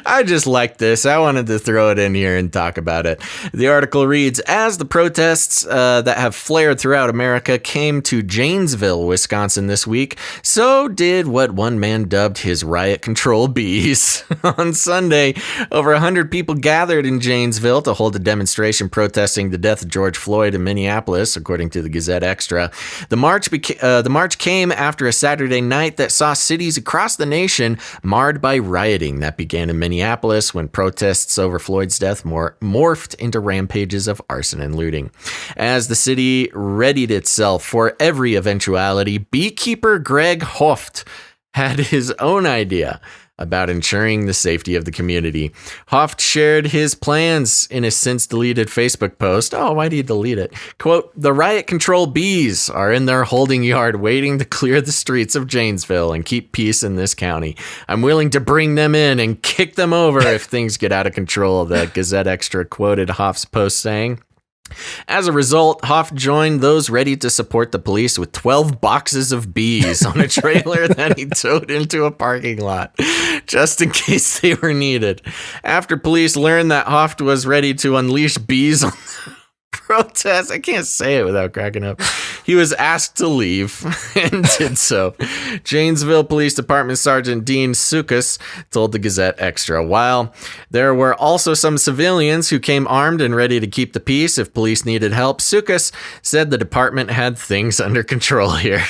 I just like this. I wanted to throw it in here and talk about it. The article reads, as the protests that have flared throughout America came to Janesville, Wisconsin this week, so did what one man dubbed his riot control bees. On Sunday, over 100 people gathered in Janesville to hold a demonstration protesting the death of George Floyd in Minneapolis, according to the Gazette Extra. The march came after a Saturday night that saw cities across the nation marred by rioting that began in Minneapolis when protests over Floyd's death morphed into rampages of arson and looting. As the city readied itself for every eventuality, beekeeper Greg Hoft had his own idea about ensuring the safety of the community. Hoft shared his plans in a since deleted Facebook post. Oh, why do you delete it? Quote, "The riot control bees are in their holding yard waiting to clear the streets of Janesville and keep peace in this county. I'm willing to bring them in and kick them over if things get out of control," the Gazette Extra quoted Hoft's post saying. As a result, Hoff joined those ready to support the police with 12 boxes of bees on a trailer that he towed into a parking lot, just in case they were needed. After police learned that Hoff was ready to unleash bees on the protest, I can't say it without cracking up, He was asked to leave and did so. Janesville Police Department Sergeant Dean Sukas told the Gazette Extra. While there were also some civilians who came armed and ready to keep the peace if police needed help, Sukas said the department had things under control here.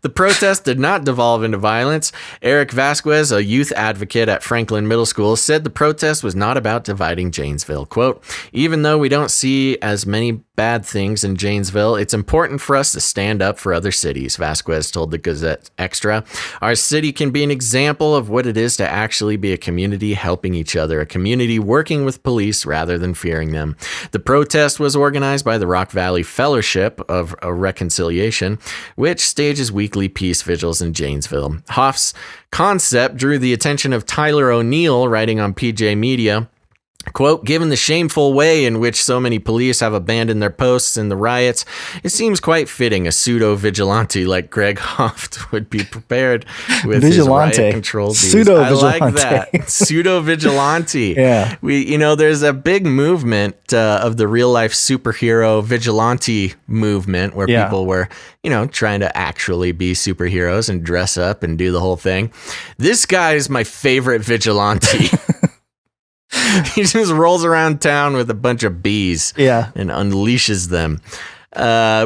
The protest did not devolve into violence. Eric Vasquez, a youth advocate at Franklin Middle School, said the protest was not about dividing Janesville. Quote, even though we don't see as many bad things in Janesville, it's important for us to stand up for other cities, Vasquez told the Gazette Extra. Our city can be an example of what it is to actually be a community helping each other, a community working with police rather than fearing them. The protest was organized by the Rock Valley Fellowship of Reconciliation, which stages weekly peace vigils in Janesville. Hoff's concept drew the attention of Tyler O'Neill, writing on PJ Media. Quote, given the shameful way in which so many police have abandoned their posts in the riots, it seems quite fitting a pseudo-vigilante like Greg Hoff would be prepared with his riot control bees. Pseudo-vigilante. I like that. Pseudo-vigilante. Yeah. There's a big movement of the real-life superhero vigilante movement where people were, trying to actually be superheroes and dress up and do the whole thing. This guy is my favorite vigilante. He just rolls around town with a bunch of bees and unleashes them.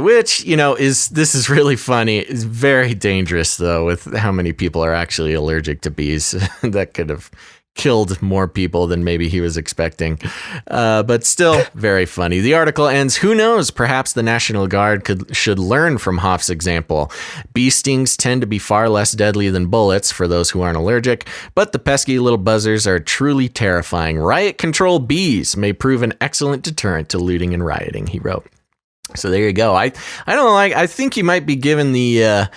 Which, this is really funny. It's very dangerous, though, with how many people are actually allergic to bees. That could have killed more people than maybe he was expecting. But still very funny. The article ends, who knows, perhaps the National Guard should learn from Hoff's example. Bee stings tend to be far less deadly than bullets for those who aren't allergic, but the pesky little buzzers are truly terrifying. Riot control bees may prove an excellent deterrent to looting and rioting, he wrote. So there you go. I think you might be given the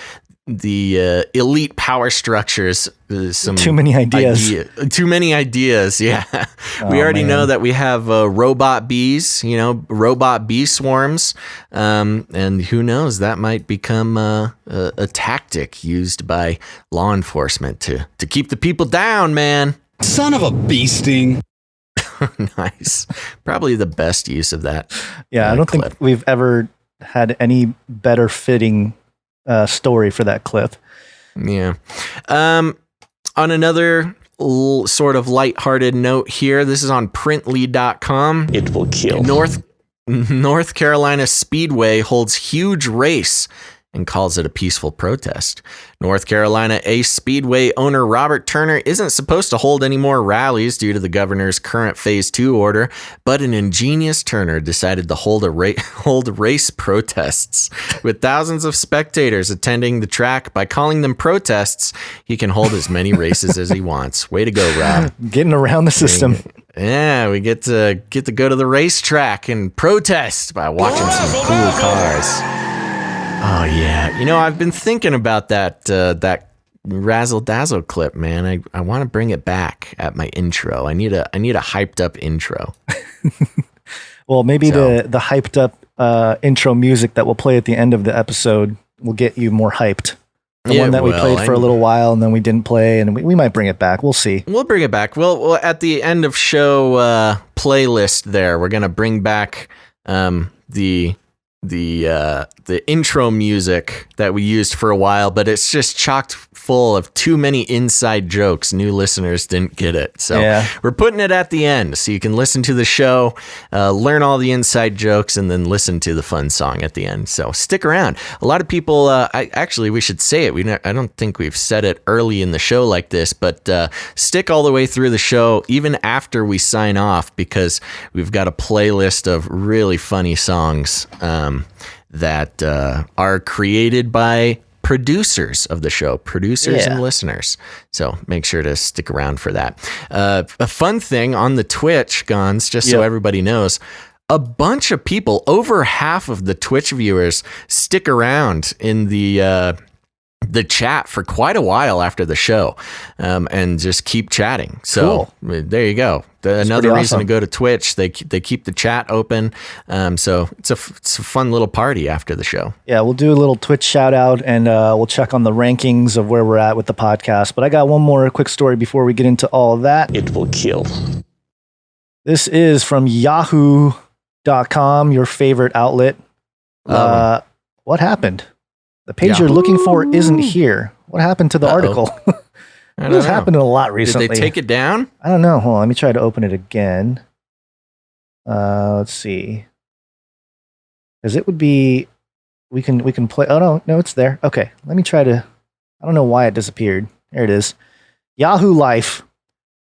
elite power structures some too many ideas. Too many ideas. Yeah. We already know that we have robot bees, robot bee swarms. And who knows, that might become a tactic used by law enforcement to keep the people down, man. Son of a bee sting. Nice. Probably the best use of that. Yeah. I don't think we've ever had any better fitting story for that clip. Yeah. On another sort of lighthearted note here, this is on printly.com. It will kill. North Carolina Speedway holds huge race and calls it a peaceful protest. North Carolina Ace Speedway owner Robert Turner isn't supposed to hold any more rallies due to the governor's current Phase 2 order, but an ingenious Turner decided to hold race protests. With thousands of spectators attending the track, by calling them protests, he can hold as many races as he wants. Way to go, Rob. Getting around the system. Yeah, we get to go to the racetrack and protest by watching some cool cars. Oh yeah, I've been thinking about that Razzle Dazzle clip, man. I want to bring it back at my intro. I need a hyped up intro. Well, maybe the hyped up intro music that we'll play at the end of the episode will get you more hyped. The one that we played for a little while and then we didn't play, and we might bring it back. We'll see. We'll bring it back. Well, at the end of show playlist there, we're gonna bring back the intro music that we used for a while, but it's just chocked full of too many inside jokes. New listeners didn't get it. So we're putting it at the end so you can listen to the show, learn all the inside jokes, and then listen to the fun song at the end. So stick around. A lot of people, we should say it. I don't think we've said it early in the show like this, but stick all the way through the show, even after we sign off, because we've got a playlist of really funny songs that are created by producers of the show, and listeners. So make sure to stick around for that. A fun thing on the Twitch, Gons, just so everybody knows, a bunch of people, over half of the Twitch viewers, stick around in the chat for quite a while after the show, and just keep chatting. So there you go. Another reason to go to Twitch. They keep the chat open. So it's a fun little party after the show. Yeah, we'll do a little Twitch shout out, and we'll check on the rankings of where we're at with the podcast. But I got one more quick story before we get into all of that. It will kill. This is from yahoo.com, your favorite outlet. What happened? The page you're looking for isn't here. What happened to the article? I This don't know. happened a lot recently. Did they take it down? I don't know. Hold on. Let me try to open it again. Let's see. Because it would be, we can play. Oh no, it's there. Okay, let me try to. I don't know why it disappeared. There it is. Yahoo Life.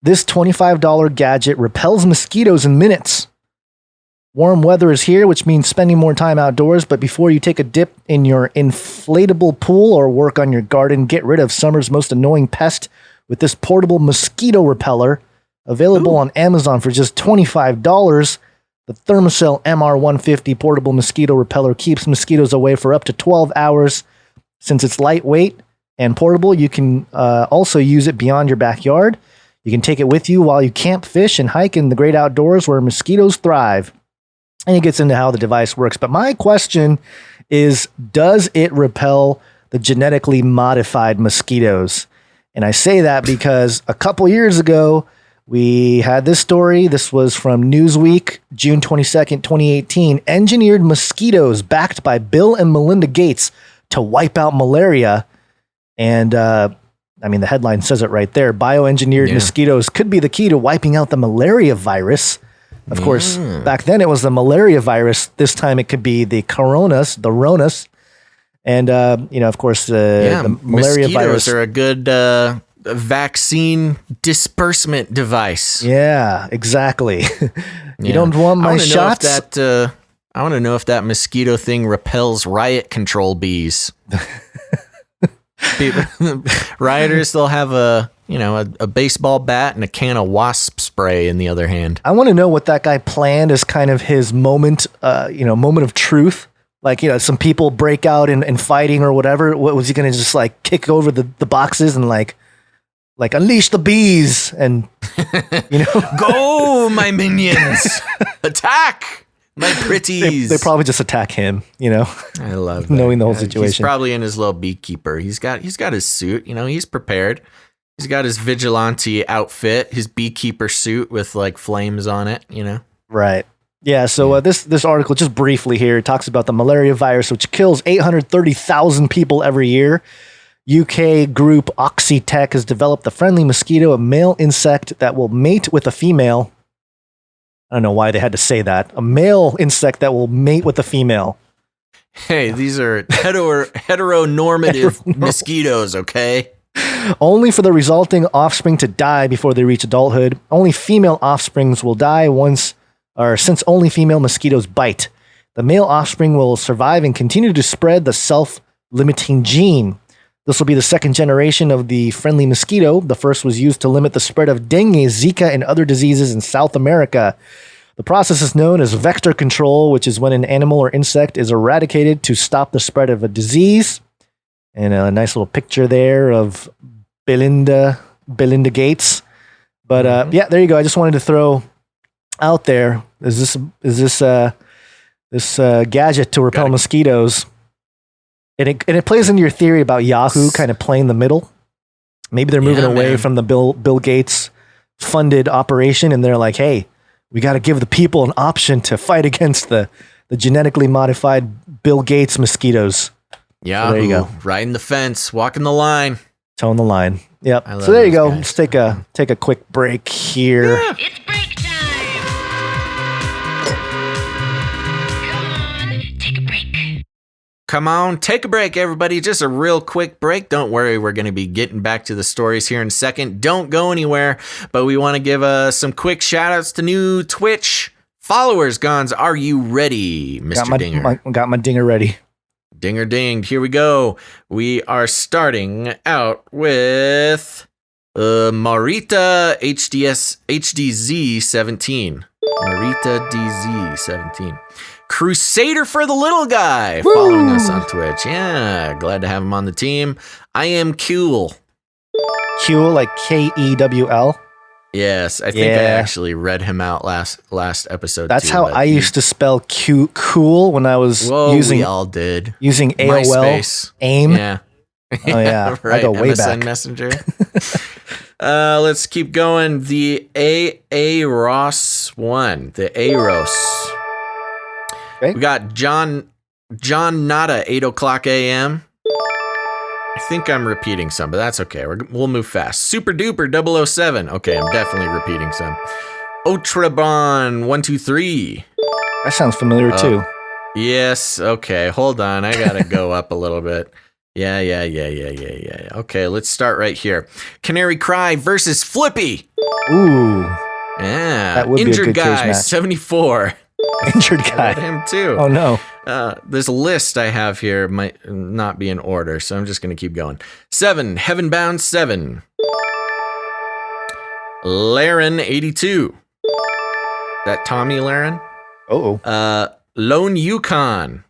This $25 gadget repels mosquitoes in minutes. Warm weather is here, which means spending more time outdoors. But before you take a dip in your inflatable pool or work on your garden, get rid of summer's most annoying pest with this portable mosquito repeller. Available on Amazon for just $25. The Thermacell MR150 portable mosquito repeller keeps mosquitoes away for up to 12 hours. Since it's lightweight and portable, you can also use it beyond your backyard. You can take it with you while you camp, fish, and hike in the great outdoors where mosquitoes thrive. And it gets into how the device works. But my question is, does it repel the genetically modified mosquitoes? And I say that because a couple years ago, we had this story. This was from Newsweek, June 22nd, 2018. Engineered mosquitoes backed by Bill and Melinda Gates to wipe out malaria. And the headline says it right there. Bioengineered mosquitoes could be the key to wiping out the malaria virus. Of course, back then it was the malaria virus. This time it could be the coronas, the Ronas. And, of course, the malaria virus. Mosquitoes are a good vaccine disbursement device. Yeah, exactly. You don't want my shots? I want to know if that mosquito thing repels riot control bees. Rioters, they'll have a baseball bat and a can of wasp spray in the other hand. I want to know what that guy planned as kind of his moment of truth. Like, some people break out in fighting or whatever. What was he going to just like kick over the boxes and like unleash the bees and, go, my minions, attack my pretties. They probably just attack him, I love that. Knowing the whole situation. He's probably in his little beekeeper. He's got his suit, he's prepared. He's got his vigilante outfit, his beekeeper suit with like flames on it, Right. Yeah. So this article, just briefly here, talks about the malaria virus, which kills 830,000 people every year. UK group Oxitec has developed the friendly mosquito, a male insect that will mate with a female. I don't know why they had to say that. A male insect that will mate with a female. Hey, these are heteronormative mosquitoes, okay? Only for the resulting offspring to die before they reach adulthood. Only female offsprings will die since only female mosquitoes bite. The male offspring will survive and continue to spread the self-limiting gene. This will be the second generation of the friendly mosquito. The first was used to limit the spread of dengue, Zika, and other diseases in South America. The process is known as vector control, which is when an animal or insect is eradicated to stop the spread of a disease. And a nice little picture there of Belinda Gates. But there you go. I just wanted to throw out there. Is this gadget to repel mosquitoes? And it plays into your theory about Yahoo kind of playing the middle. Maybe they're moving away from the Bill Gates funded operation, and they're like, hey, we got to give the people an option to fight against the genetically modified Bill Gates mosquitoes. Yeah, so there you go. Riding the fence, walking the line. Towing the line. Yep. So there you go. Guys. Let's take a quick break here. Yeah. It's break time. Come on, take a break, everybody. Just a real quick break. Don't worry, we're going to be getting back to the stories here in a second. Don't go anywhere, but we want to give some quick shout outs to new Twitch followers. Gons, are you ready, Mr. Dinger? Got my dinger ready. Dinger dinged. Here we go. We are starting out with Marita HDZ17. Marita DZ17. Crusader for the Little Guy. Woo! Following us on Twitch. Yeah, glad to have him on the team. I am Kuel. Kuel, like Kewl? Yes, I think I actually read him out last episode. That's how I used to spell cool when I was using. We all did. Using AOL. MySpace. AIM. Yeah. Oh yeah, right. I go way MSN back. Messenger. Let's keep going. The AROS one. The AROS. Okay. We got John John Nada, 8 o'clock a.m. I think I'm repeating some, but that's okay. We'll move fast. Super Duper 007. Okay, I'm definitely repeating some. Ultrabon 123. That sounds familiar too. Yes. Okay. Hold on. I gotta go up a little bit. Yeah. Okay, let's start right here. Canary Cry versus Flippy. Ooh. Yeah. That would be a Injured good cage Guy, match. 74. Injured I guy. got him too. Oh no. This list I have here might not be in order, so I'm just gonna keep going. 7. Heavenbound 7. Laren 82. That Tommy Laren? Oh. Lone Yukon.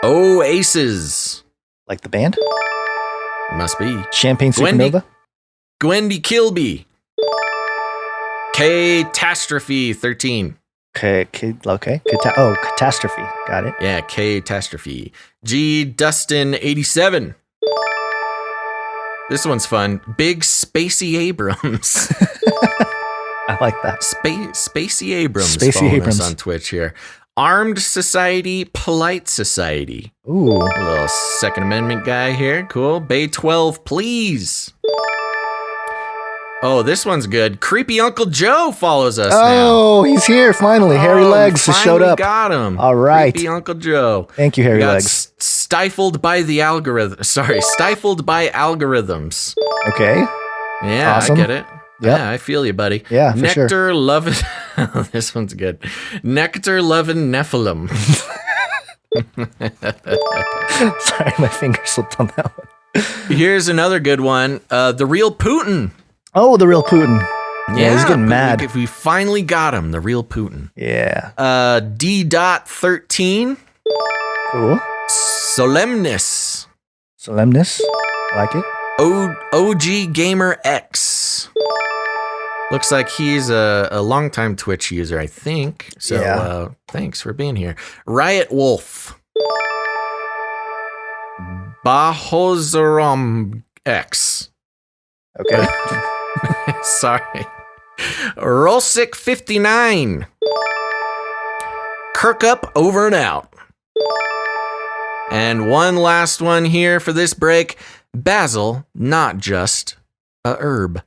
Oasis. Like the band? Must be. Champagne Supernova? Gwendy Kilby. Catastrophe 13. Okay. Catastrophe. Got it. Yeah, Catastrophe. G Dustin 87. This one's fun. Big Spacey Abrams. I like that. Spacey Abrams. Spacey following Abrams. us on Twitch here. Armed Society, Polite Society. Ooh. A little Second Amendment guy here. Cool. Bay 12, please. Oh, this one's good. Creepy Uncle Joe follows us now. Oh, he's here finally. Hairy Legs has showed up. Got him. All right. Creepy Uncle Joe. Thank you, We Hairy got Legs. Stifled by the algorithm. Sorry, stifled by algorithms. Okay. Yeah, Awesome. I get it. Yep. Yeah, I feel you, buddy. Yeah, for sure. Nectar loving. This one's good. Nectar loving Nephilim. Sorry, my finger slipped on that one. Here's another good one. The real Putin. Oh, the real Putin. Yeah, he's getting mad. If we finally got him, the real Putin. Yeah. D.13. Cool. Solemnus. Solemnus. I like it. OG Gamer X. Looks like he's a longtime Twitch user, I think. So Yeah. Thanks for being here. Riot Wolf. Bahozorom X. Okay. Sorry. Rolsick 59. Kirkup over and out. And one last one here for this break. Basil, not just a herb.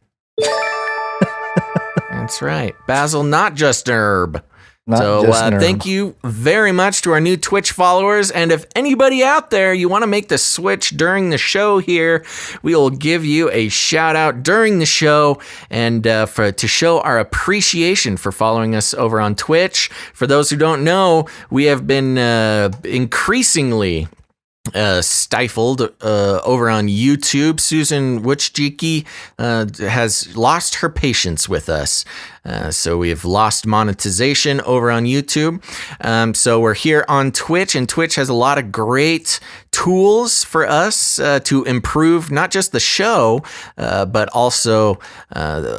That's right. Basil, not just an herb. Thank you very much to our new Twitch followers. And if anybody out there, you want to make the switch during the show here, we will give you a shout out during the show and to show our appreciation for following us over on Twitch. For those who don't know, we have been increasingly stifled over on YouTube. Susan Wojcicki has lost her patience with us. So we have lost monetization over on YouTube. So we're here on Twitch, and Twitch has a lot of great tools for us to improve not just the show, but also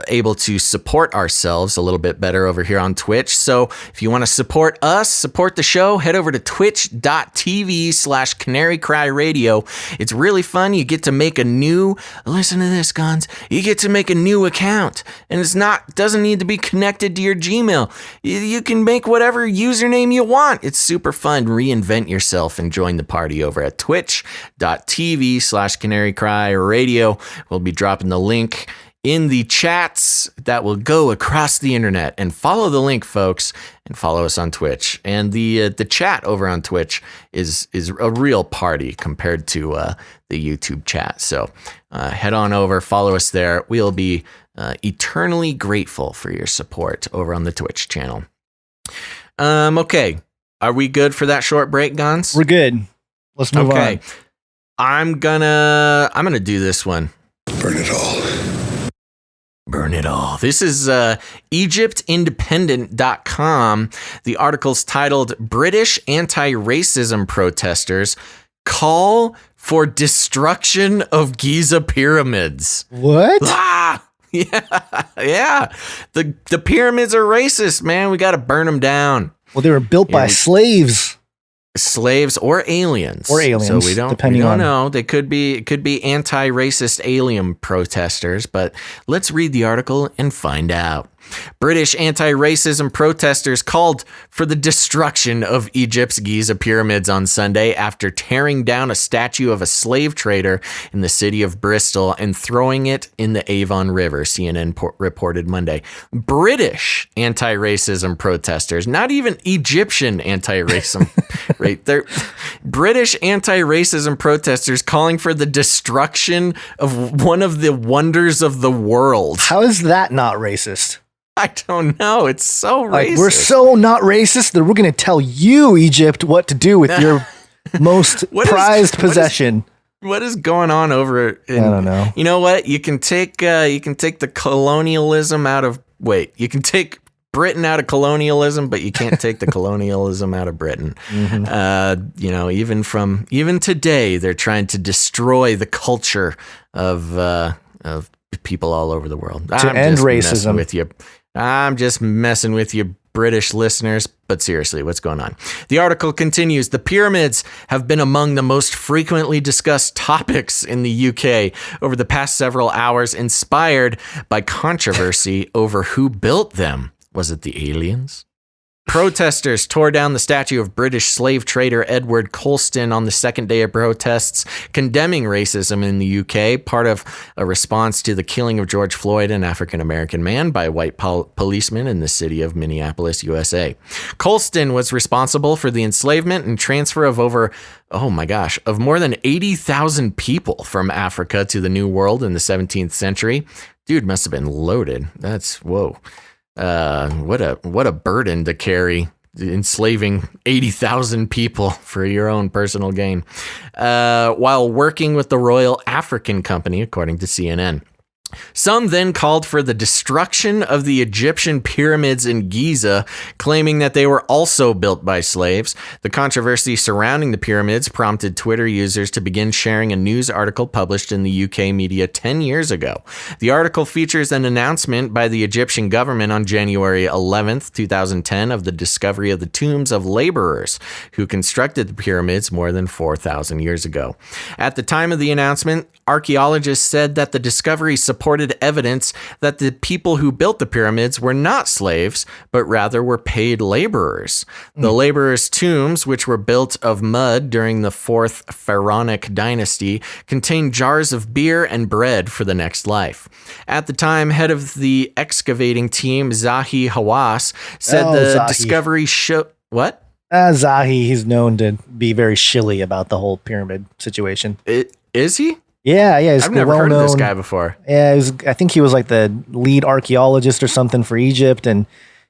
able to support ourselves a little bit better over here on Twitch. So if you want to support us, support the show, head over to twitch.tv/Canary Cry Radio. It's really fun. You get to make a new, listen to this, Guns, you get to make a new account, and doesn't need to be connected to your Gmail. You can make whatever username you want. It's super fun. Reinvent yourself and join the party over at twitch.tv/Canary Cry Radio. We'll be dropping the link in the chats that will go across the internet. And follow the link, folks, and follow us on Twitch. And the chat over on Twitch is a real party compared to the YouTube chat. So head on over, follow us there. We'll be eternally grateful for your support over on the Twitch channel. Okay, are we good for that short break, Gons? We're good. Let's move on. I'm gonna do this one. Burn it all. Burn it all. This is EgyptIndependent.com. The article's titled British Anti-Racism Protesters Call for Destruction of Giza Pyramids. What? Ah! Yeah. The pyramids are racist, man. We got to burn them down. Well, they were built by slaves. Slaves or aliens. So we don't know. They could be anti-racist alien protesters, but let's read the article and find out. British anti-racism protesters called for the destruction of Egypt's Giza pyramids on Sunday after tearing down a statue of a slave trader in the city of Bristol and throwing it in the Avon River, CNN reported Monday. British anti-racism protesters, not even Egyptian anti-racism, right? They're British anti-racism protesters calling for the destruction of one of the wonders of the world. How is that not racist? I don't know. It's so racist. Like, we're so not racist that we're going to tell you, Egypt, what to do with your most prized possession. What is going on over in, I don't know. You know what? You can take the colonialism out of you can take Britain out of colonialism, but you can't take the colonialism out of Britain. Mm-hmm. Even today, they're trying to destroy the culture of people all over the world. To end racism. I'm just messing with you, British listeners. But seriously, what's going on? The article continues. The pyramids have been among the most frequently discussed topics in the UK over the past several hours, inspired by controversy over who built them. Was it the aliens? Protesters tore down the statue of British slave trader Edward Colston on the second day of protests, condemning racism in the UK, part of a response to the killing of George Floyd, an African-American man, by white policemen in the city of Minneapolis, USA. Colston was responsible for the enslavement and transfer of of more than 80,000 people from Africa to the New World in the 17th century. Dude must have been loaded. Whoa. What a burden to carry, enslaving 80,000 people for your own personal gain, while working with the Royal African Company, according to CNN. Some then called for the destruction of the Egyptian pyramids in Giza, claiming that they were also built by slaves. The controversy surrounding the pyramids prompted Twitter users to begin sharing a news article published in the UK media 10 years ago. The article features an announcement by the Egyptian government on January 11th, 2010, of the discovery of the tombs of laborers who constructed the pyramids more than 4,000 years ago. At the time of the announcement, archaeologists said that the discovery supported evidence that the people who built the pyramids were not slaves, but rather were paid laborers. The laborers' tombs, which were built of mud during the 4th Pharaonic dynasty, contained jars of beer and bread for the next life. At the time, head of the excavating team, Zahi Hawass, said the discovery showed... What? Zahi, he's known to be very shilly about the whole pyramid situation. Is he? Yeah. I've never heard of this guy before. Yeah, I think he was like the lead archaeologist or something for Egypt, and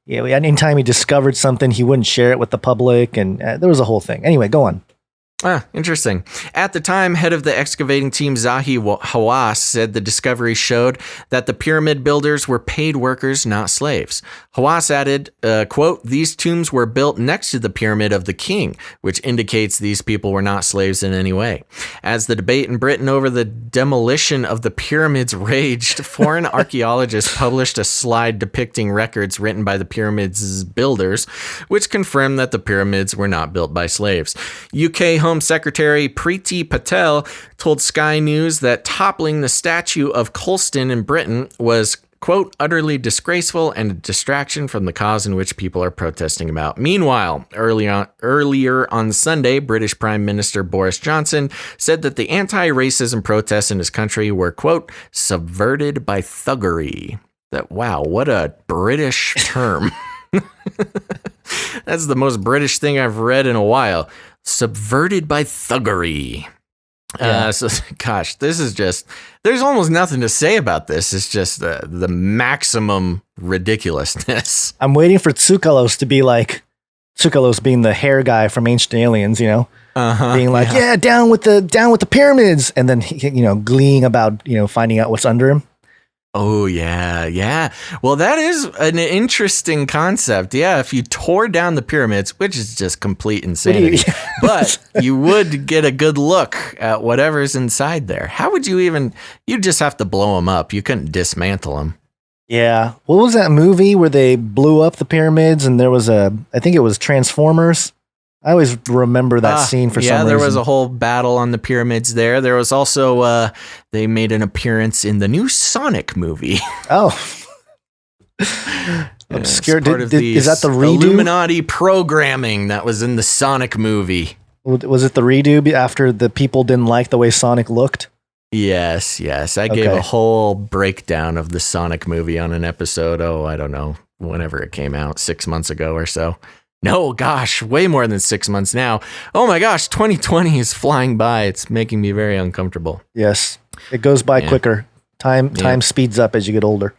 anytime he discovered something, he wouldn't share it with the public, and there was a whole thing. Anyway, go on. Interesting. At the time, head of the excavating team, Zahi Hawass, said the discovery showed that the pyramid builders were paid workers, not slaves. Hawass added, quote, "These tombs were built next to the Pyramid of the King, which indicates these people were not slaves in any way." As the debate in Britain over the demolition of the pyramids raged, foreign archaeologists published a slide depicting records written by the pyramids' builders, which confirmed that the pyramids were not built by slaves. UK Home Secretary Priti Patel told Sky News that toppling the statue of Colston in Britain was, quote, "utterly disgraceful and a distraction from the cause in which people are protesting about." Meanwhile, earlier on Sunday, British Prime Minister Boris Johnson said that the anti-racism protests in his country were, quote, "subverted by thuggery." Wow, what a British term. That's the most British thing I've read in a while. Subverted by thuggery. Yeah. Gosh, this is just, there's almost nothing to say about this. It's just the maximum ridiculousness. I'm waiting for Tsoukalos to be like, Tsoukalos being the hair guy from Ancient Aliens, being like, yeah, down with the pyramids. And then, gleeing about, finding out what's under him. Oh, yeah. Well, that is an interesting concept. Yeah, if you tore down the pyramids, which is just complete insanity, but you would get a good look at whatever's inside there. How would you just have to blow them up. You couldn't dismantle them. Yeah. What was that movie where they blew up the pyramids and there was I think it was Transformers? I always remember that scene for some reason. Yeah, there was a whole battle on the pyramids there. There was also, they made an appearance in the new Sonic movie. Oh. Obscure. It's part of the Is that the redo? Illuminati programming that was in the Sonic movie. Was it the redo after the people didn't like the way Sonic looked? Yes. I gave a whole breakdown of the Sonic movie on an episode. Oh, I don't know, whenever it came out, 6 months ago or so. No, gosh, way more than 6 months now. Oh my gosh, 2020 is flying by. It's making me very uncomfortable. Yes, it goes by quicker. Time speeds up as you get older.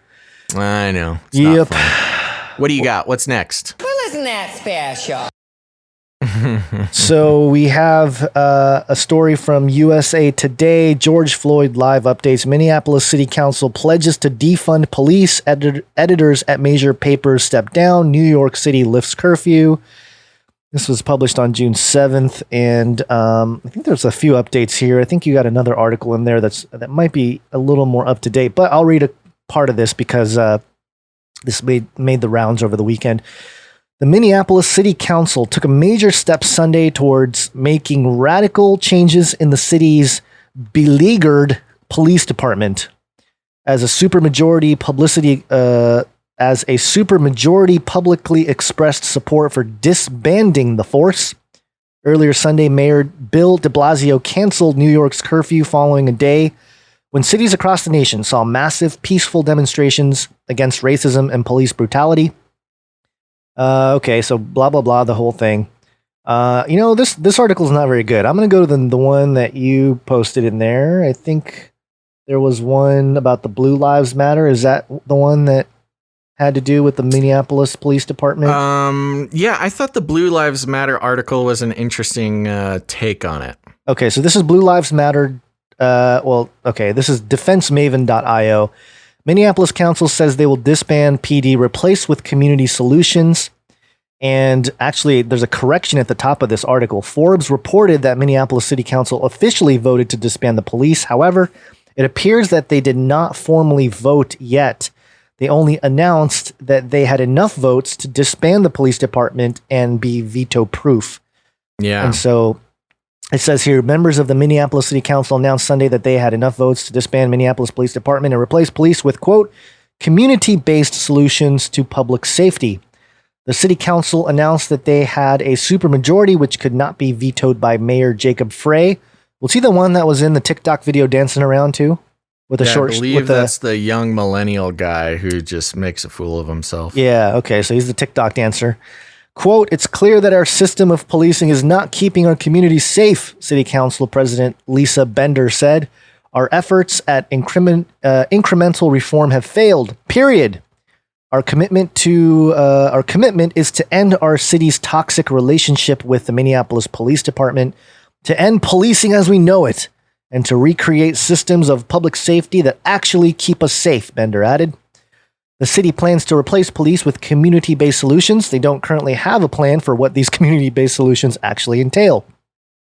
I know. It's not fun. What do you got? What's next? Well, isn't that special? So we have a story from USA Today. George Floyd live updates. Minneapolis City Council pledges to defund police. Editors at major papers step down. New York City lifts curfew. This was published on June 7th. And I think there's a few updates here. I think you got another article in there that might be a little more up to date. But I'll read a part of this because this made the rounds over the weekend. The Minneapolis City Council took a major step Sunday towards making radical changes in the city's beleaguered police department. As a supermajority publicly expressed support for disbanding the force. Earlier Sunday, Mayor Bill de Blasio canceled New York's curfew following a day when cities across the nation saw massive peaceful demonstrations against racism and police brutality. Okay, so blah, blah, blah, the whole thing. This article is not very good. I'm going to go to the one that you posted in there. I think there was one about the Blue Lives Matter. Is that the one that had to do with the Minneapolis Police Department? Yeah, I thought the Blue Lives Matter article was an interesting take on it. Okay, so this is Blue Lives Matter. This is defensemaven.io. Minneapolis Council says they will disband PD, replace with community solutions. And actually, there's a correction at the top of this article. Forbes reported that Minneapolis City Council officially voted to disband the police. However, it appears that they did not formally vote yet. They only announced that they had enough votes to disband the police department and be veto-proof. Yeah. And so it says here, members of the Minneapolis City Council announced Sunday that they had enough votes to disband Minneapolis Police Department and replace police with, quote, community-based solutions to public safety. The City Council announced that they had a supermajority which could not be vetoed by Mayor Jacob Frey. Was he the one that was in the TikTok video dancing around too? With a short, I believe that's the young millennial guy who just makes a fool of himself. Yeah, okay, so he's the TikTok dancer. Quote, it's clear that our system of policing is not keeping our community safe, City Council President Lisa Bender said. Our efforts at incremental reform have failed, period. Our commitment is to end our city's toxic relationship with the Minneapolis Police Department, to end policing as we know it, and to recreate systems of public safety that actually keep us safe, Bender added. The city plans to replace police with community-based solutions. They don't currently have a plan for what these community-based solutions actually entail.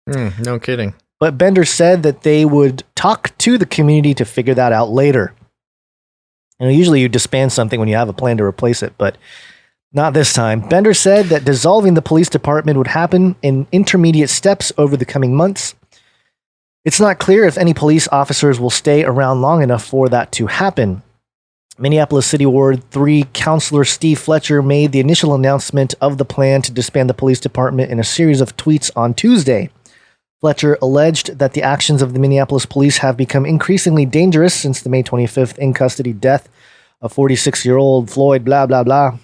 No kidding. But Bender said that they would talk to the community to figure that out later. And usually you disband something when you have a plan to replace it, but not this time. Bender said that dissolving the police department would happen in intermediate steps over the coming months. It's not clear if any police officers will stay around long enough for that to happen. Minneapolis City Ward 3 Councilor Steve Fletcher made the initial announcement of the plan to disband the police department in a series of tweets on Tuesday. Fletcher alleged that the actions of the Minneapolis police have become increasingly dangerous since the May 25th in-custody death of 46-year-old Floyd, blah, blah, blah.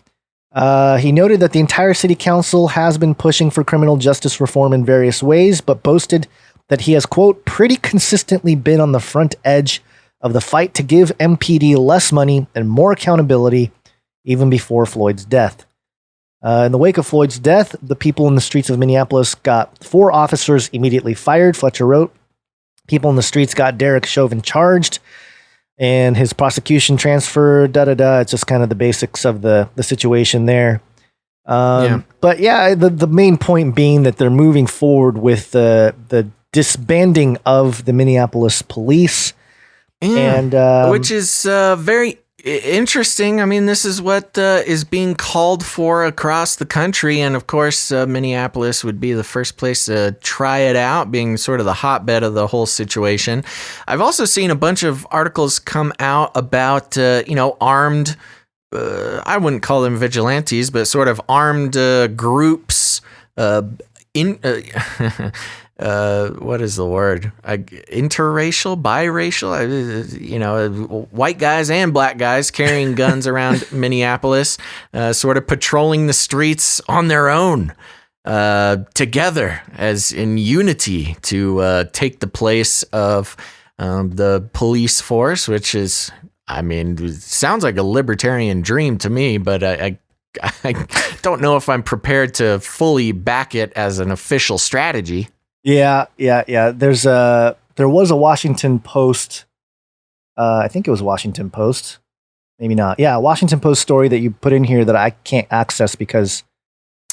He noted that the entire city council has been pushing for criminal justice reform in various ways, but boasted that he has, quote, pretty consistently been on the front edge of the fight to give MPD less money and more accountability even before Floyd's death. In the wake of Floyd's death, the people in the streets of Minneapolis got 4 officers immediately fired, Fletcher wrote. People in the streets got Derek Chauvin charged and his prosecution transferred, It's just kind of the basics of the situation there. But yeah, the main point being that they're moving forward with the disbanding of the Minneapolis police. And which is very interesting. I mean, this is what is being called for across the country. And of course, Minneapolis would be the first place to try it out, being sort of the hotbed of the whole situation. I've also seen a bunch of articles come out about, armed I wouldn't call them vigilantes, but sort of armed groups. What is the word? Interracial, biracial, white guys and black guys carrying guns around Minneapolis, sort of patrolling the streets on their own, together as in unity to take the place of the police force, which is, sounds like a libertarian dream to me, but I don't know if I'm prepared to fully back it as an official strategy. Yeah. There was a Washington Post. I think it was Washington Post. Maybe not. Yeah, Washington Post story that you put in here that I can't access because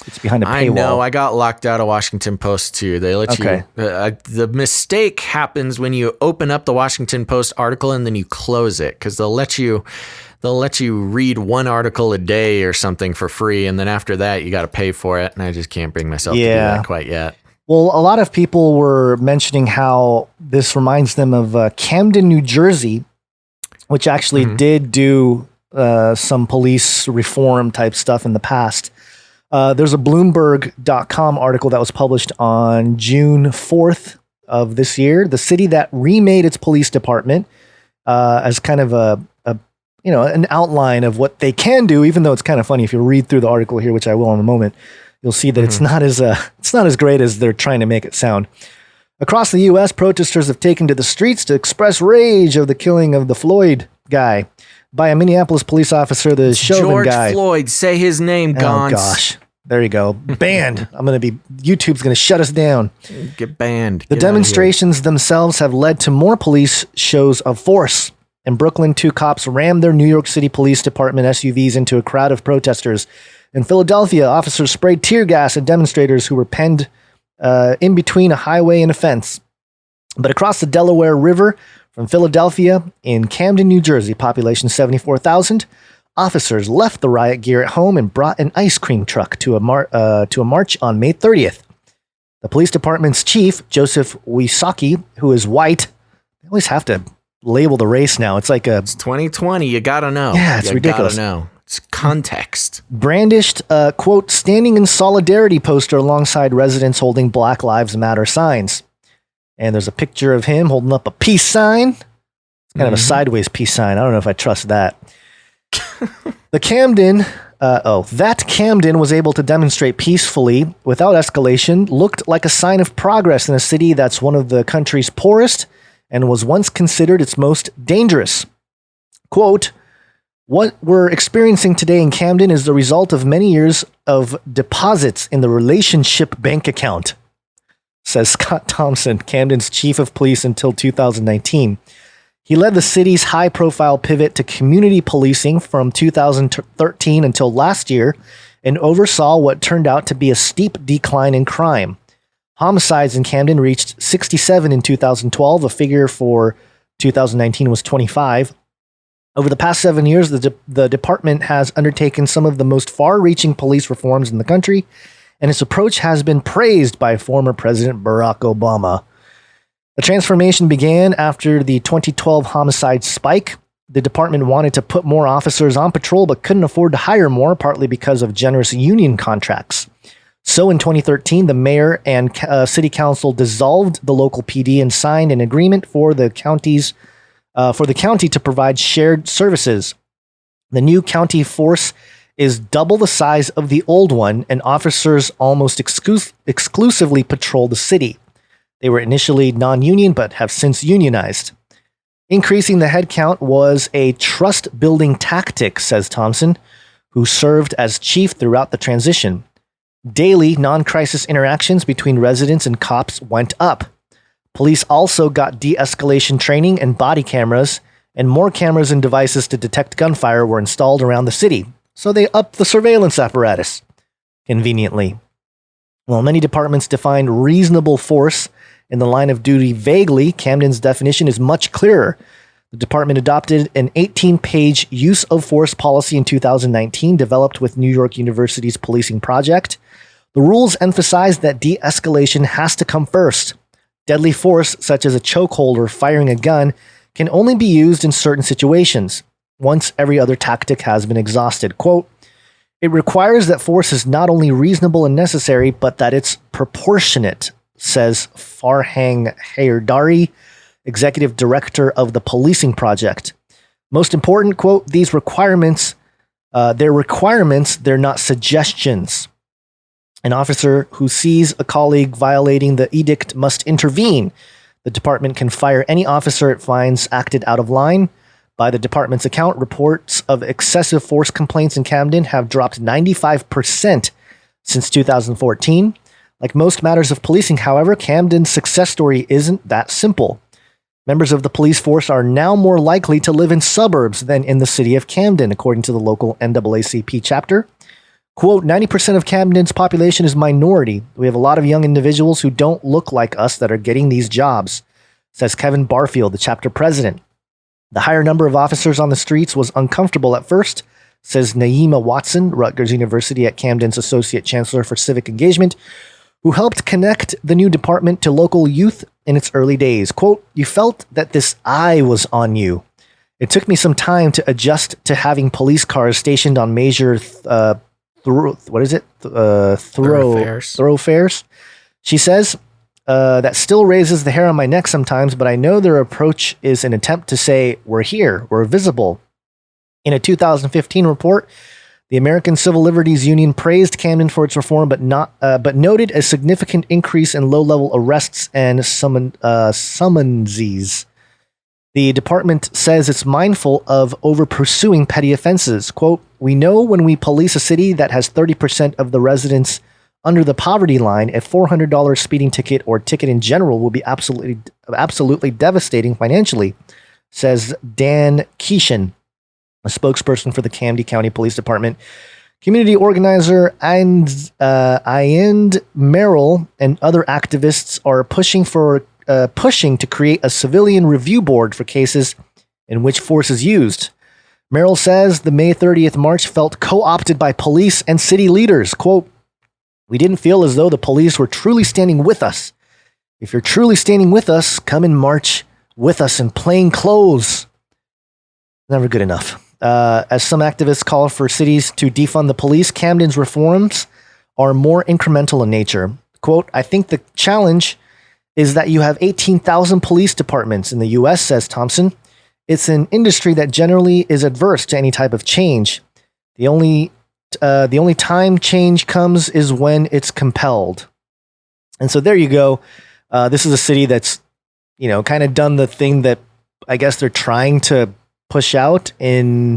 it's behind a paywall. I know. I got locked out of Washington Post too. They let you. The mistake happens when you open up the Washington Post article and then you close it, because they'll let you read one article a day or something for free, and then after that you got to pay for it. And I just can't bring myself to do that quite yet. Well, a lot of people were mentioning how this reminds them of Camden, New Jersey, which actually did do some police reform type stuff in the past. There's a Bloomberg.com article that was published on June 4th of this year. The city that remade its police department as kind of an outline of what they can do, even though it's kind of funny if you read through the article here, which I will in a moment. You'll see that it's not as great as they're trying to make it sound. Across the U.S., protesters have taken to the streets to express rage of the killing of the Floyd guy by a Minneapolis police officer, the Chauvin guy. George Floyd, say his name, Gons. Oh, gosh. There you go. Banned. YouTube's going to shut us down. Get banned. The demonstrations themselves have led to more police shows of force. In Brooklyn, 2 cops rammed their New York City Police Department SUVs into a crowd of protesters. In Philadelphia, officers sprayed tear gas at demonstrators who were penned in between a highway and a fence. But across the Delaware River from Philadelphia in Camden, New Jersey, population 74,000, officers left the riot gear at home and brought an ice cream truck to a march on May 30th. The police department's chief, Joseph Wysocki, who is white, they always have to label the race now. It's 2020. You gotta know. Yeah, it's ridiculous. Gotta know. It's context. Brandished, quote, standing in solidarity poster alongside residents holding Black Lives Matter signs. And there's a picture of him holding up a peace sign. It's kind of a sideways peace sign. I don't know if I trust that. That Camden was able to demonstrate peacefully without escalation looked like a sign of progress in a city that's one of the country's poorest and was once considered its most dangerous. Quote, what we're experiencing today in Camden is the result of many years of deposits in the relationship bank account, says Scott Thompson, Camden's chief of police until 2019. He led the city's high-profile pivot to community policing from 2013 until last year and oversaw what turned out to be a steep decline in crime. Homicides in Camden reached 67 in 2012. A figure for 2019 was 25. Over the past 7 years, the department has undertaken some of the most far-reaching police reforms in the country, and its approach has been praised by former President Barack Obama. The transformation began after the 2012 homicide spike. The department wanted to put more officers on patrol but couldn't afford to hire more, partly because of generous union contracts. So in 2013, the mayor and city council dissolved the local PD and signed an agreement for the county to provide shared services. The new county force is double the size of the old one, and officers almost exclusively patrol the city. They were initially non-union, but have since unionized. Increasing the headcount was a trust-building tactic, says Thompson, who served as chief throughout the transition. Daily non-crisis interactions between residents and cops went up. Police also got de-escalation training and body cameras, and more cameras and devices to detect gunfire were installed around the city. So they upped the surveillance apparatus, conveniently. While many departments define reasonable force in the line of duty vaguely, Camden's definition is much clearer. The department adopted an 18-page use of force policy in 2019, developed with New York University's policing project. The rules emphasize that de-escalation has to come first. Deadly force, such as a chokehold or firing a gun, can only be used in certain situations. once every other tactic has been exhausted. Quote, it requires that force is not only reasonable and necessary, but that it's proportionate, says Farhang Hayardari, executive director of the Policing Project. Most important, quote, these requirements, they're requirements, they're not suggestions. An officer who sees a colleague violating the edict must intervene. The department can fire any officer it finds acted out of line. By the department's account, reports of excessive force complaints in Camden have dropped 95% since 2014. Like most matters of policing, however, Camden's success story isn't that simple. Members of the police force are now more likely to live in suburbs than in the city of Camden, according to the local NAACP chapter. Quote, 90% of Camden's population is minority. We have a lot of young individuals who don't look like us that are getting these jobs, says Kevin Barfield, the chapter president. The higher number of officers on the streets was uncomfortable at first, says Naima Watson, Rutgers University at Camden's Associate Chancellor for Civic Engagement, who helped connect the new department to local youth in its early days. Quote, you felt that this eye was on you. It took me some time to adjust to having police cars stationed on major thoroughfares. She says, that still raises the hair on my neck sometimes, but I know their approach is an attempt to say, we're here, we're visible. In a 2015 report, the American Civil Liberties Union praised Camden for its reform, but noted a significant increase in low-level arrests and summonses. The department says it's mindful of over-pursuing petty offenses. Quote, we know when we police a city that has 30% of the residents under the poverty line, a $400 speeding ticket or ticket in general will be absolutely devastating financially, says Dan Keeshan, a spokesperson for the Camden County Police Department. Community organizer Iand Merrill and other activists are pushing to create a civilian review board for cases in which force is used. Merrill says the May 30th march felt co-opted by police and city leaders. Quote, we didn't feel as though the police were truly standing with us. If you're truly standing with us, come and march with us in plain clothes. Never good enough. As some activists call for cities to defund the police, Camden's reforms are more incremental in nature. Quote, I think the challenge is that you have 18,000 police departments in the U.S., says Thompson. It's an industry that generally is adverse to any type of change. The only time change comes is when it's compelled. And so there you go. This is a city that's, kind of done the thing that I guess they're trying to push out in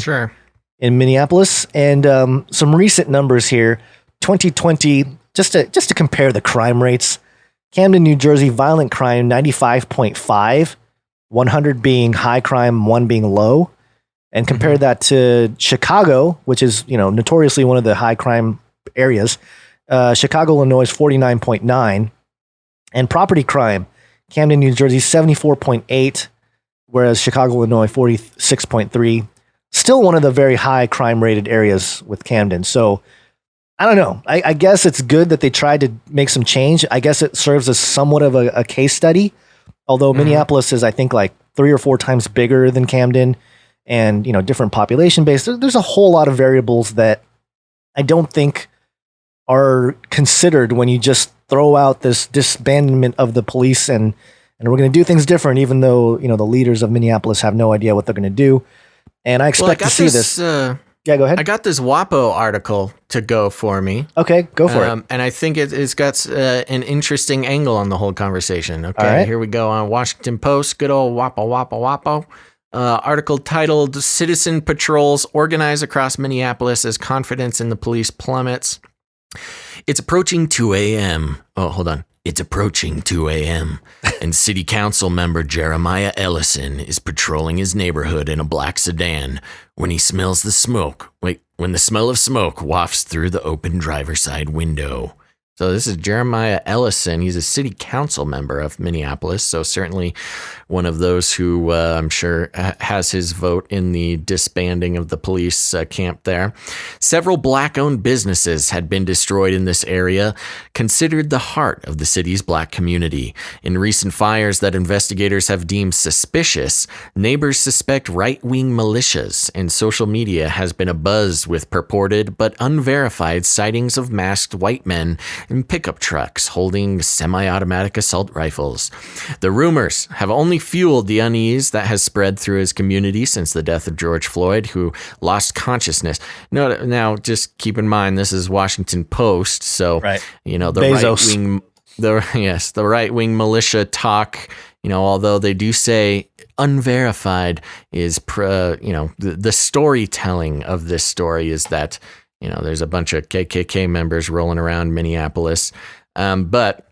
Minneapolis. And some recent numbers here. 2020, just to compare the crime rates. Camden, New Jersey, violent crime, 95.5, 100 being high crime, 1 being low. And compare that to Chicago, which is, notoriously one of the high crime areas. Chicago, Illinois, 49.9. And property crime, Camden, New Jersey, 74.8, whereas Chicago, Illinois, 46.3. Still one of the very high crime rated areas with Camden. So I don't know. I guess it's good that they tried to make some change. I guess it serves as somewhat of a case study, although Minneapolis is, I think, like 3 or 4 times bigger than Camden. And, different population base. There's a whole lot of variables that I don't think are considered when you just throw out this disbandment of the police and we're going to do things different, even though, the leaders of Minneapolis have no idea what they're going to do. And I expect to see this. Yeah, go ahead. I got this WAPO article to go for me. Okay, go for it. And I think it's got an interesting angle on the whole conversation. Okay, right. Here we go on Washington Post. Good old WAPO. Article titled Citizen Patrols Organize Across Minneapolis as Confidence in the Police Plummets. It's approaching 2 a.m. Oh, hold on. It's approaching 2 a.m. and City Council member Jeremiah Ellison is patrolling his neighborhood in a black sedan when he smells the smoke. When the smell of smoke wafts through the open driver's side window. So this is Jeremiah Ellison. He's a city council member of Minneapolis, so certainly one of those who I'm sure has his vote in the disbanding of the police camp there. Several black-owned businesses had been destroyed in this area, considered the heart of the city's black community. In recent fires that investigators have deemed suspicious, neighbors suspect right-wing militias, and social media has been abuzz with purported but unverified sightings of masked white men in pickup trucks holding semi-automatic assault rifles. The rumors have only fueled the unease that has spread through his community since the death of George Floyd, who lost consciousness. Now, just keep in mind, this is Washington Post, so the Bezos. the right-wing militia talk. Although they do say unverified, is the storytelling of this story is that there's a bunch of KKK members rolling around Minneapolis. But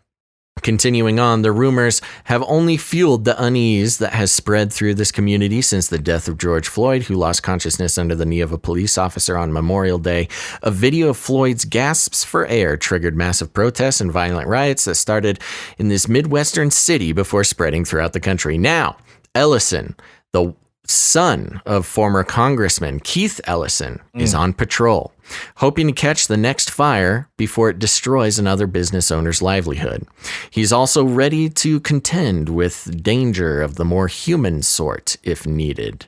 continuing on, the rumors have only fueled the unease that has spread through this community since the death of George Floyd, who lost consciousness under the knee of a police officer on Memorial Day. A video of Floyd's gasps for air triggered massive protests and violent riots that started in this Midwestern city before spreading throughout the country. Now, Ellison, the son of former Congressman Keith Ellison, is on patrol, hoping to catch the next fire before it destroys another business owner's livelihood. He's also ready to contend with danger of the more human sort if needed.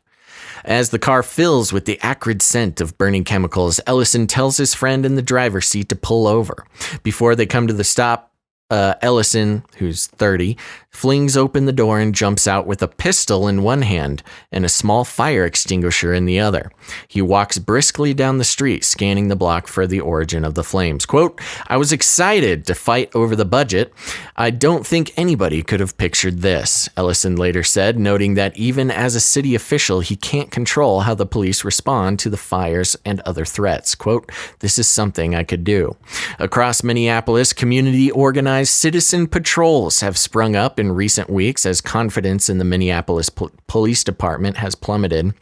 As the car fills with the acrid scent of burning chemicals, Ellison tells his friend in the driver's seat to pull over. Before they come to the stop, Ellison, who's 30, flings open the door and jumps out with a pistol in one hand and a small fire extinguisher in the other. He walks briskly down the street, scanning the block for the origin of the flames. Quote, "I was excited to fight over the budget. I don't think anybody could have pictured this," Ellison later said, noting that even as a city official, he can't control how the police respond to the fires and other threats. Quote, "This is something I could do." Across Minneapolis, community organized citizen patrols have sprung up in recent weeks as confidence in the Minneapolis Police Department has plummeted.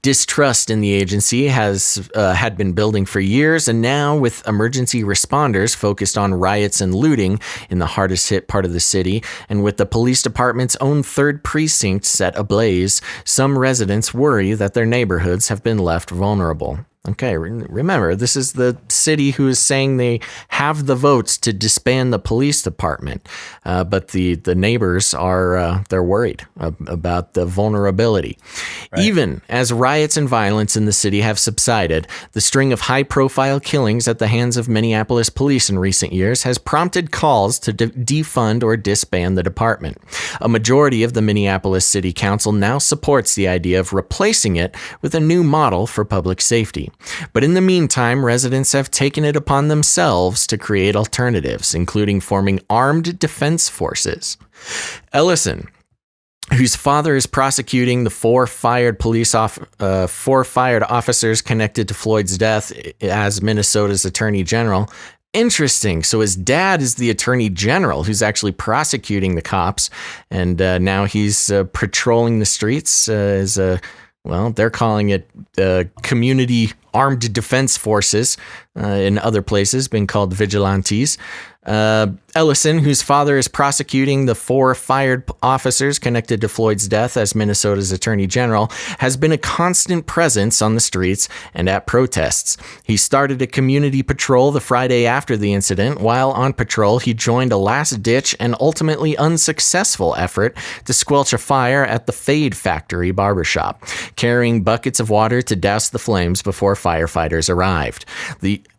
Distrust in the agency had been building for years, and now with emergency responders focused on riots and looting in the hardest hit part of the city, and with the police department's own third precinct set ablaze, some residents worry that their neighborhoods have been left vulnerable. Okay, remember, this is the city who is saying they have the votes to disband the police department, but the neighbors are they're worried about the vulnerability. Right. Even as riots and violence in the city have subsided, the string of high-profile killings at the hands of Minneapolis police in recent years has prompted calls to defund or disband the department. A majority of the Minneapolis City Council now supports the idea of replacing it with a new model for public safety. But in the meantime, residents have taken it upon themselves to create alternatives, including forming armed defense forces. Ellison, whose father is prosecuting the four fired officers connected to Floyd's death as Minnesota's attorney general. Interesting. So his dad is the attorney general who's actually prosecuting the cops, and now he's patrolling the streets as a... Well, they're calling it community armed defense forces. In other places, been called vigilantes. Ellison, whose father is prosecuting the four fired officers connected to Floyd's death as Minnesota's attorney general, has been a constant presence on the streets and at protests. He started a community patrol the Friday after the incident. While on patrol, he joined a last-ditch and ultimately unsuccessful effort to squelch a fire at the Fade Factory barbershop, carrying buckets of water to douse the flames before firefighters arrived.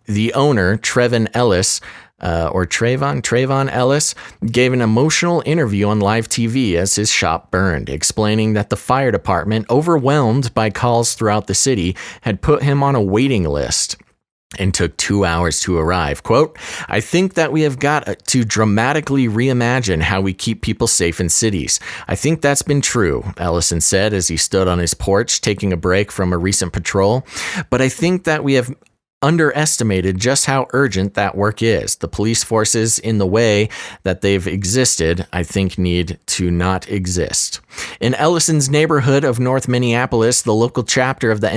The owner, Trevon Ellis, gave an emotional interview on live TV as his shop burned, explaining that the fire department, overwhelmed by calls throughout the city, had put him on a waiting list and took 2 hours to arrive. Quote, "I think that we have got to dramatically reimagine how we keep people safe in cities. I think that's been true," Ellison said as he stood on his porch taking a break from a recent patrol. "But I think that we have underestimated just how urgent that work is. The police forces, in the way that they've existed, I think need to not exist." In Ellison's neighborhood of North Minneapolis, the local chapter of the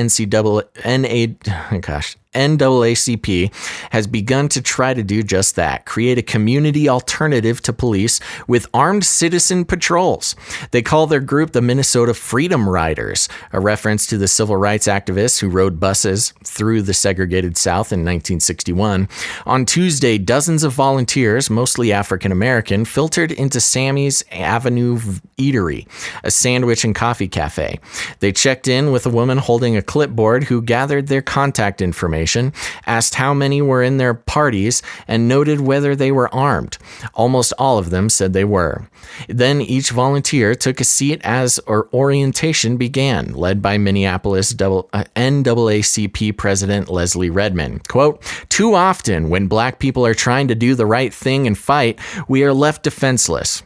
NAACP has begun to try to do just that, create a community alternative to police with armed citizen patrols. They call their group the Minnesota Freedom Riders, a reference to the civil rights activists who rode buses through the segregated South in 1961. On Tuesday, dozens of volunteers, mostly African American, filtered into Sammy's Avenue Eatery, a sandwich and coffee cafe. They checked in with a woman holding a clipboard who gathered their contact information, asked how many were in their parties, and noted whether they were armed. Almost all of them said they were. Then each volunteer took a seat as orientation began, led by Minneapolis NAACP President Leslie Redmond. Quote, "Too often when black people are trying to do the right thing and fight, we are left defenseless.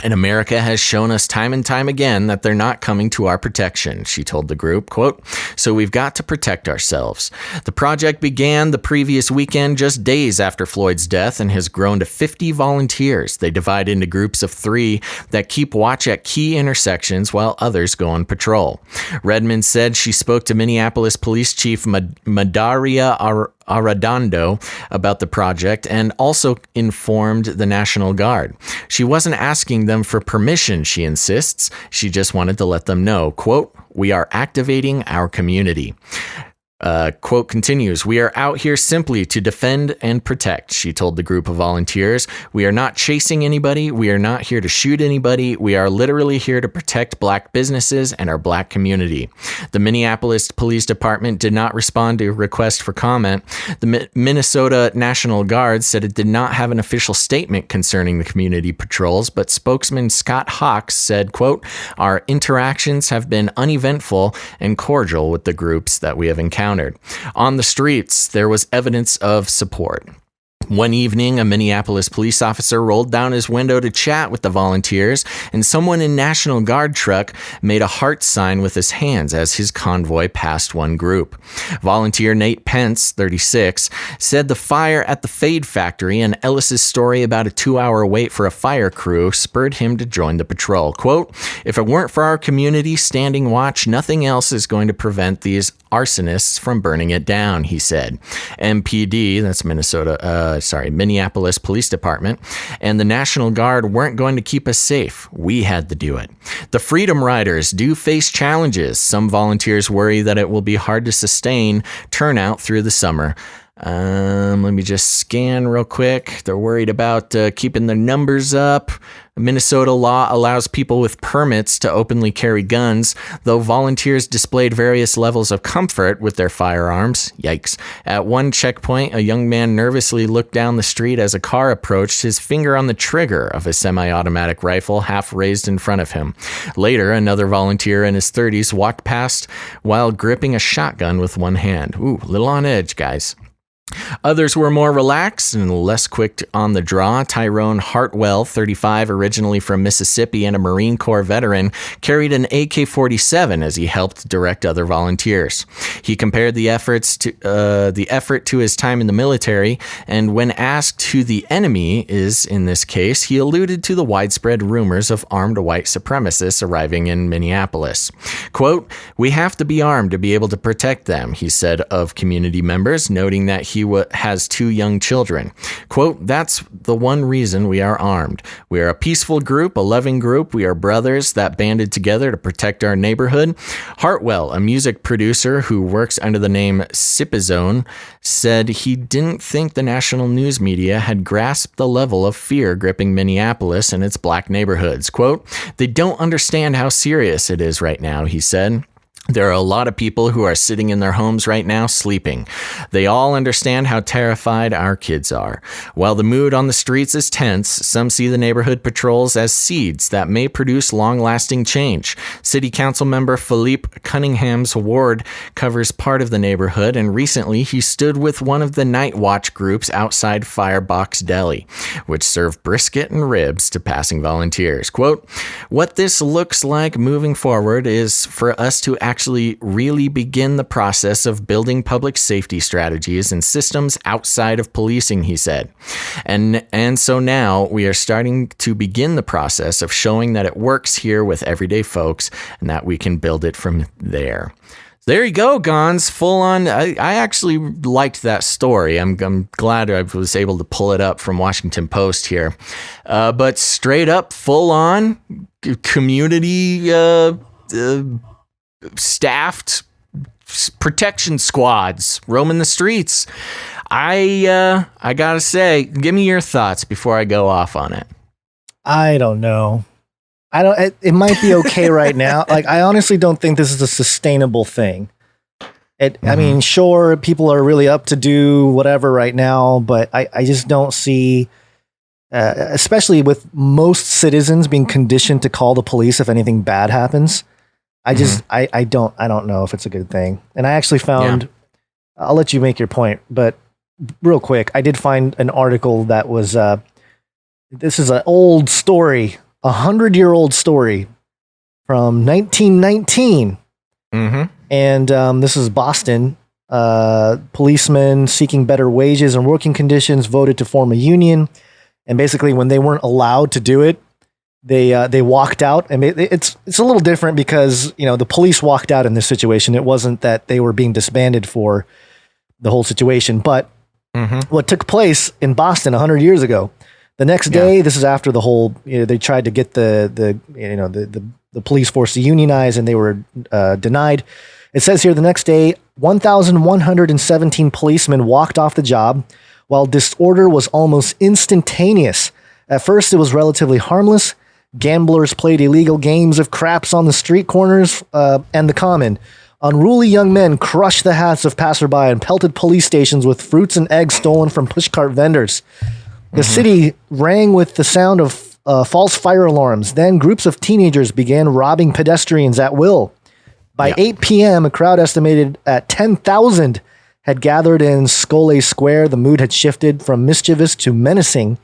And America has shown us time and time again that they're not coming to our protection," she told the group. Quote, "So we've got to protect ourselves." The project began the previous weekend, just days after Floyd's death, and has grown to 50 volunteers. They divide into groups of 3 that keep watch at key intersections while others go on patrol. Redmond said she spoke to Minneapolis Police Chief Madaria Arradondo about the project and also informed the National Guard. She wasn't asking them for permission, she insists. She just wanted to let them know, quote, "We are activating our community." Quote continues, "We are out here simply to defend and protect," she told the group of volunteers. "We are not chasing anybody. We are not here to shoot anybody. We are literally here to protect black businesses and our black community." The Minneapolis Police Department did not respond to a request for comment. The Minnesota National Guard said it did not have an official statement concerning the community patrols, but spokesman Scott Hawks said, quote, "Our interactions have been uneventful and cordial with the groups that we have encountered. On the streets, there was evidence of support." One evening, a Minneapolis police officer rolled down his window to chat with the volunteers, and someone in National Guard truck made a heart sign with his hands as his convoy passed one group. Volunteer Nate Pence, 36, said the fire at the Fade factory and Ellis's story about a 2-hour wait for a fire crew spurred him to join the patrol. Quote, "If it weren't for our community standing watch, nothing else is going to prevent these arsonists from burning it down," he said. MPD, that's Minneapolis Police Department, and the National Guard weren't going to keep us safe. We had to do it. The Freedom Riders do face challenges. Some volunteers worry that it will be hard to sustain turnout through the summer. Let me just scan real quick. They're worried about keeping the numbers up. Minnesota law allows people with permits to openly carry guns, though volunteers displayed various levels of comfort with their firearms. Yikes. At one checkpoint, a young man nervously looked down the street as a car approached, his finger on the trigger of a semi-automatic rifle half raised in front of him. Later, another volunteer in his 30s walked past while gripping a shotgun with one hand. Ooh, a little on edge, guys. Others were more relaxed and less quick on the draw. Tyrone Hartwell, 35, originally from Mississippi and a Marine Corps veteran, carried an AK-47 as he helped direct other volunteers. He compared the effort to his time in the military, and when asked who the enemy is in this case, he alluded to the widespread rumors of armed white supremacists arriving in Minneapolis. Quote, "We have to be armed to be able to protect them," he said of community members, noting that he has 2 young children. Quote, "That's the one reason we are armed. We are a peaceful group, a loving group. We are brothers that banded together to protect our neighborhood." Hartwell, a music producer who works under the name Sipazone, said he didn't think the national news media had grasped the level of fear gripping Minneapolis and its black neighborhoods. Quote, "They don't understand how serious it is right now," he said. "There are a lot of people who are sitting in their homes right now sleeping. They all understand how terrified our kids are. While the mood on the streets is tense, some see the neighborhood patrols as seeds that may produce long-lasting change." City Council member Philippe Cunningham's ward covers part of the neighborhood, and recently he stood with one of the night watch groups outside Firebox Deli, which served brisket and ribs to passing volunteers. Quote, "What this looks like moving forward is for us to actually really begin the process of building public safety strategies and systems outside of policing," he said. And so now we are starting to begin the process of showing that it works here with everyday folks and that we can build it from there. There you go, Gons. Full on. I actually liked that story. I'm glad I was able to pull it up from Washington Post here. But straight up, full on community staffed protection squads roaming the streets. I gotta say, give me your thoughts before I go off on it. I don't know. It might be okay right now. Like, I honestly don't think this is a sustainable thing. I mean, sure, people are really up to do whatever right now, but I just don't see, especially with most citizens being conditioned to call the police if anything bad happens. I don't know if it's a good thing. And I actually found, I'll let you make your point, but real quick, I did find an article that was, this is an old story, 100-year-old story from 1919. And this is Boston. Policemen seeking better wages and working conditions voted to form a union. And basically, when they weren't allowed to do it, they walked out. And it's a little different because, you know, the police walked out in this situation. It wasn't that they were being disbanded for the whole situation. But what took place in Boston 100 years ago, the next day, this is after the whole, you know, they tried to get the police force to unionize and they were denied. It says here the next day, 1,117 policemen walked off the job while disorder was almost instantaneous. At first, it was relatively harmless. Gamblers played illegal games of craps on the street corners and the common. Unruly young men crushed the hats of passerby and pelted police stations with fruits and eggs stolen from pushcart vendors. The city rang with the sound of false fire alarms. Then groups of teenagers began robbing pedestrians at will. By 8 p.m., a crowd estimated at 10,000 had gathered in Scollay Square. The mood had shifted from mischievous to menacing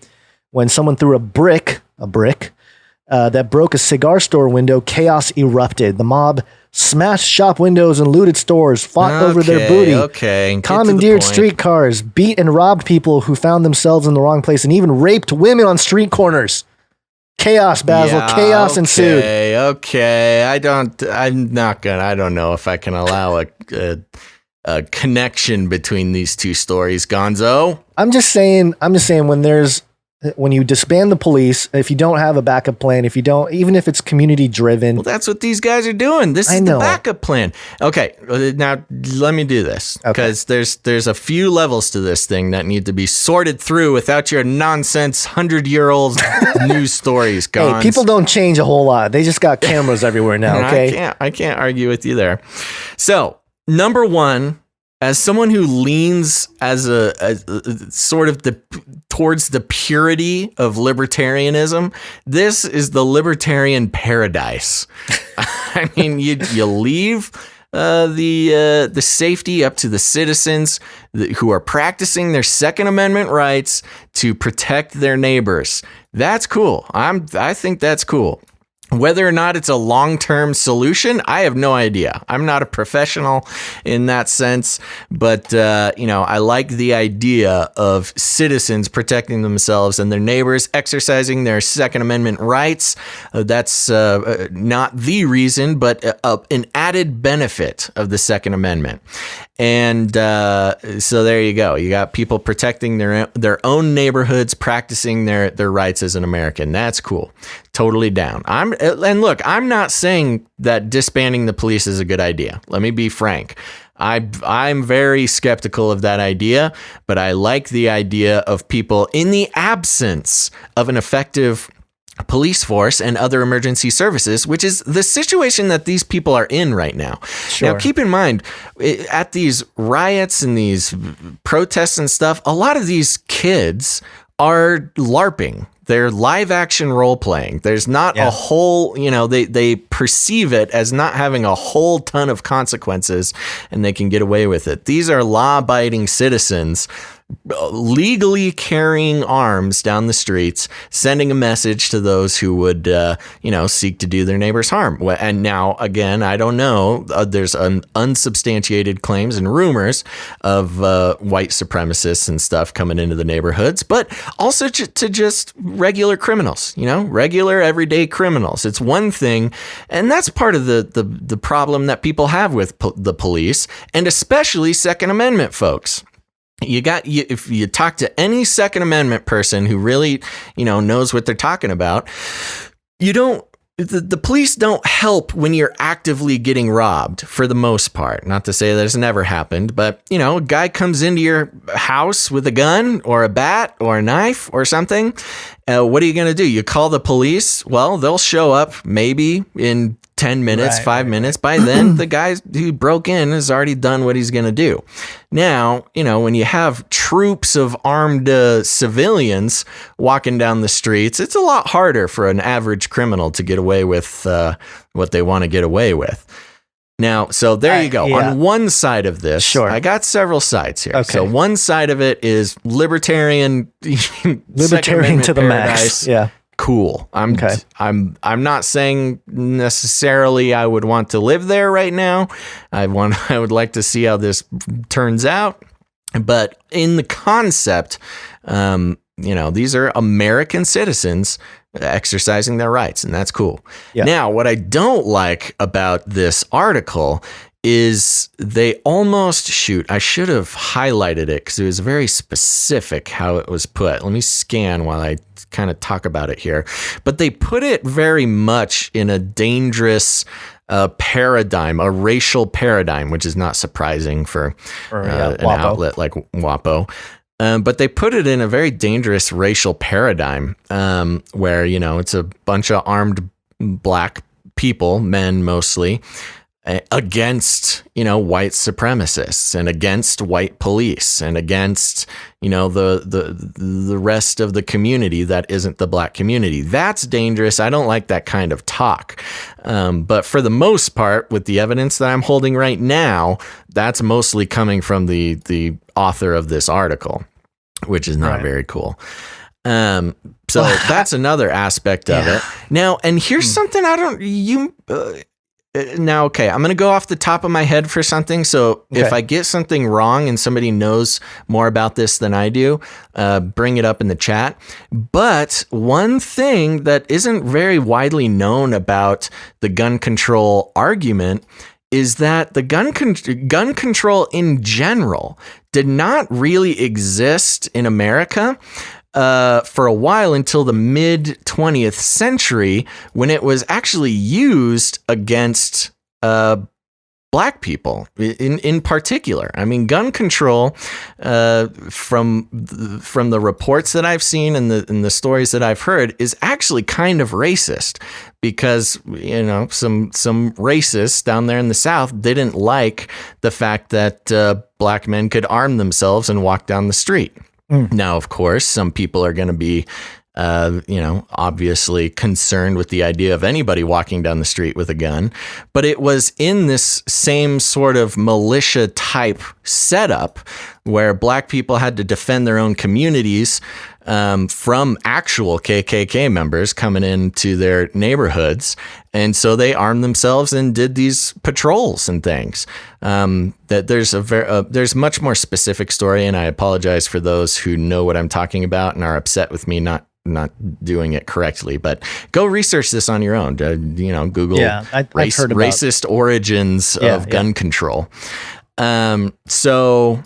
when someone threw a brick that broke a cigar store window. Chaos erupted. The mob smashed shop windows and looted stores, fought over their booty, commandeered streetcars, beat and robbed people who found themselves in the wrong place, and even raped women on street corners. Chaos, Basil. Chaos ensued. Okay. I don't know if I can allow a connection between these two stories, Gonzo. I'm just saying when you disband the police, if you don't have a backup plan, even if it's community driven. Well, that's what these guys are doing. This is the backup plan. Okay, now let me do this because there's a few levels to this thing that need to be sorted through without your nonsense 100-year-old news stories. Hey, people don't change a whole lot. They just got cameras everywhere now. Okay, I can't argue with you there. So, number one. As someone who leans as a sort of towards the purity of libertarianism, this is the libertarian paradise. I mean, you leave the safety up to the citizens who are practicing their Second Amendment rights to protect their neighbors. That's cool. I think that's cool. Whether or not it's a long-term solution, I have no idea. I'm not a professional in that sense, but I like the idea of citizens protecting themselves and their neighbors, exercising their Second Amendment rights. That's not the reason, but an added benefit of the Second Amendment. And so there you go. You got people protecting their own neighborhoods, practicing their rights as an American. That's cool. Totally down. And look, I'm not saying that disbanding the police is a good idea. Let me be frank. I'm very skeptical of that idea, but I like the idea of people in the absence of an effective police force and other emergency services, which is the situation that these people are in right now. Sure. Now, keep in mind, at these riots and these protests and stuff, a lot of these kids are LARPing. They're live action role playing. There's not a whole, they perceive it as not having a whole ton of consequences and they can get away with it. These are law abiding citizens legally carrying arms down the streets, sending a message to those who would, seek to do their neighbors harm. And now, again, I don't know. There's unsubstantiated claims and rumors of white supremacists and stuff coming into the neighborhoods, but also to just regular criminals, regular everyday criminals. It's one thing, and that's part of the problem that people have with the police, and especially Second Amendment folks. If you talk to any Second Amendment person who really, knows what they're talking about, the police don't help when you're actively getting robbed, for the most part. Not to say that it's never happened, but, a guy comes into your house with a gun or a bat or a knife or something. What are you going to do? You call the police? Well, they'll show up maybe in 10 minutes, 5 minutes. By then, the guy who broke in has already done what he's going to do. Now, when you have troops of armed civilians walking down the streets, it's a lot harder for an average criminal to get away with what they want to get away with. Now, so there you go. Yeah. On one side of this, Sure. I got several sides here. Okay. So one side of it is libertarian Libertarian to the max. Yeah. Cool. I'm not saying necessarily I would want to live there right now. I would like to see how this turns out. But in the concept, these are American citizens exercising their rights, and that's cool. Yeah. Now, what I don't like about this article is they almost I should have highlighted it because it was very specific how it was put. Let me scan while I kind of talk about it here. But they put it very much in a dangerous paradigm, a racial paradigm, which is not surprising for an outlet like WAPO. But they put it in a very dangerous racial paradigm where, it's a bunch of armed black people, men mostly, against, white supremacists and against white police and against, the rest of the community that isn't the black community. That's dangerous. I don't like that kind of talk. But for the most part, with the evidence that I'm holding right now, that's mostly coming from the author of this article, which is not very cool. So that's another aspect of it. Now, and here's something now, okay, I'm going to go off the top of my head for something. So if I get something wrong and somebody knows more about this than I do, bring it up in the chat. But one thing that isn't very widely known about the gun control argument is that the gun control in general did not really exist in America for a while until the mid 20th century, when it was actually used against black people in particular. I mean, gun control, from the reports that I've seen and the stories that I've heard, is actually kind of racist, because some racists down there in the South didn't like the fact that black men could arm themselves and walk down the street. Now, of course, some people are going to be, obviously concerned with the idea of anybody walking down the street with a gun. But it was in this same sort of militia type setup where black people had to defend their own communities from actual KKK members coming into their neighborhoods. And so they armed themselves and did these patrols and things. That there's much more specific story, and I apologize for those who know what I'm talking about and are upset with me not doing it correctly. But go research this on your own. Google I've heard about racist origins of gun control. So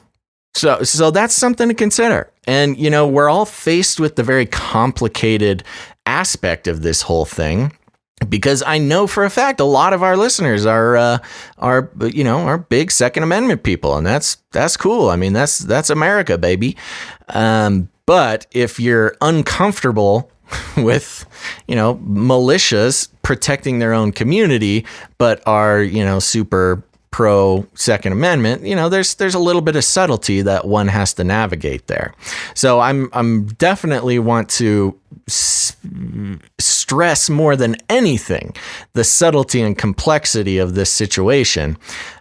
that's something to consider. And, we're all faced with the very complicated aspect of this whole thing, because I know for a fact a lot of our listeners are big Second Amendment people, and that's cool. I mean, that's America, baby. But if you're uncomfortable with, militias protecting their own community, but are, super pro Second Amendment, there's a little bit of subtlety that one has to navigate there. So I'm definitely want to stress more than anything the subtlety and complexity of this situation.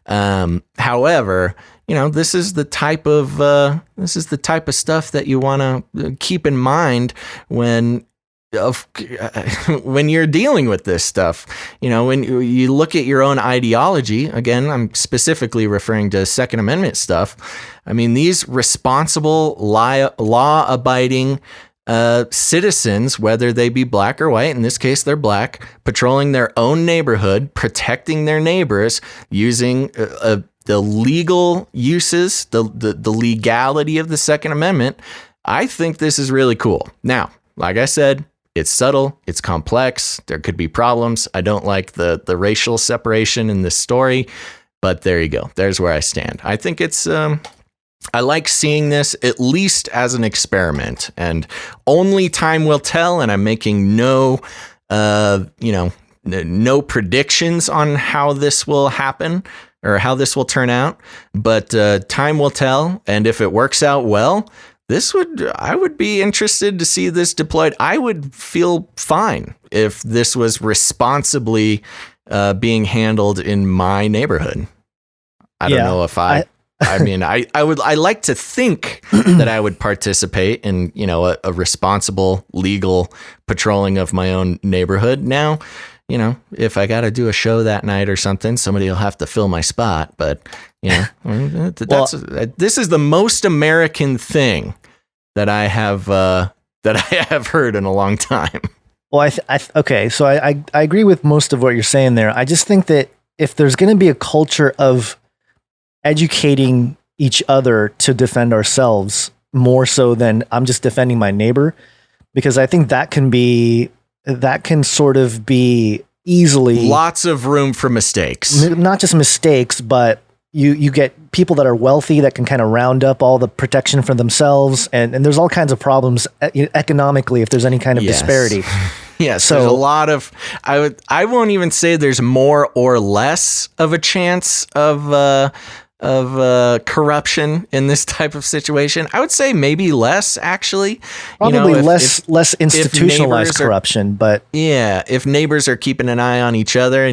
However, this is the type of stuff that you want to keep in mind when you're dealing with this stuff. When you look at your own ideology, again, I'm specifically referring to Second Amendment stuff. I mean, these responsible, law-abiding citizens, whether they be black or white, in this case they're black, patrolling their own neighborhood, protecting their neighbors, using the legal uses, the legality of the Second Amendment. I think this is really cool. Now, like I said, it's subtle, it's complex, there could be problems. I don't like the racial separation in this story, but there you go. There's where I stand. I think it's I like seeing this at least as an experiment, and only time will tell. And I'm making no predictions on how this will happen or how this will turn out, but time will tell. And if it works out well, I would be interested to see this deployed. I would feel fine if this was responsibly being handled in my neighborhood. I don't know if I mean, I like to think that I would participate in, a responsible legal patrolling of my own neighborhood. Now, if I got to do a show that night or something, somebody will have to fill my spot. But, this is the most American thing that I have heard in a long time. Well, okay. So I agree with most of what you're saying there. I just think that if there's going to be a culture of educating each other to defend ourselves more so than I'm just defending my neighbor, because I think that can sort of be easily lots of room for mistakes, not just mistakes, but you get people that are wealthy that can kind of round up all the protection for themselves. And there's all kinds of problems economically if there's any kind of disparity. Yes, so there's a lot of, I won't even say there's more or less of a chance of corruption in this type of situation. I would say maybe less, actually. Probably less institutionalized corruption, but if neighbors are keeping an eye on each other,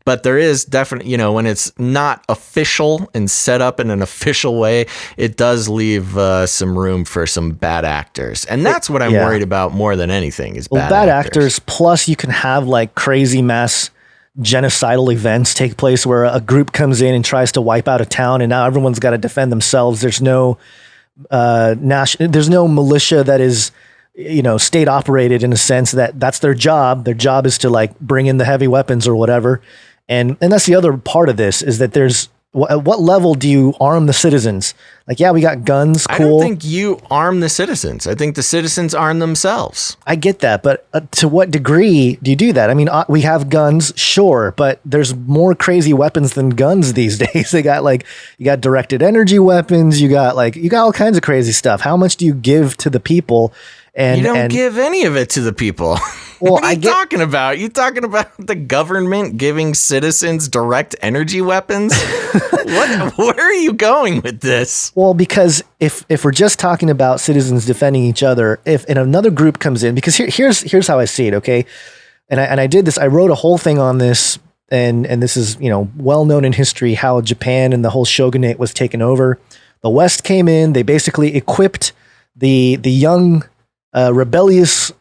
but there is definitely, when it's not official and set up in an official way, it does leave some room for some bad actors, and that's what I'm worried about more than anything is bad actors. Plus, you can have like crazy mass genocidal events take place where a group comes in and tries to wipe out a town, and now everyone's got to defend themselves. There's no there's no militia that is state operated in a sense that's their job. Their job is to like bring in the heavy weapons or whatever, and that's the other part of this is that there's at what level do you arm the citizens? Like, we got guns. Cool. I don't think you arm the citizens. I think the citizens arm themselves. I get that. But to what degree do you do that? I mean, we have guns, sure, but there's more crazy weapons than guns these days. You got directed energy weapons. You got all kinds of crazy stuff. How much do you give to the people? And you don't give any of it to the people. Well, what are you talking about? You talking about the government giving citizens direct energy weapons? Where are you going with this? Well, because if we're just talking about citizens defending each other, if another group comes in, because here's how I see it, okay? And I did this. I wrote a whole thing on this, and this is well known in history how Japan and the whole shogunate was taken over. The West came in. They basically equipped the young rebellious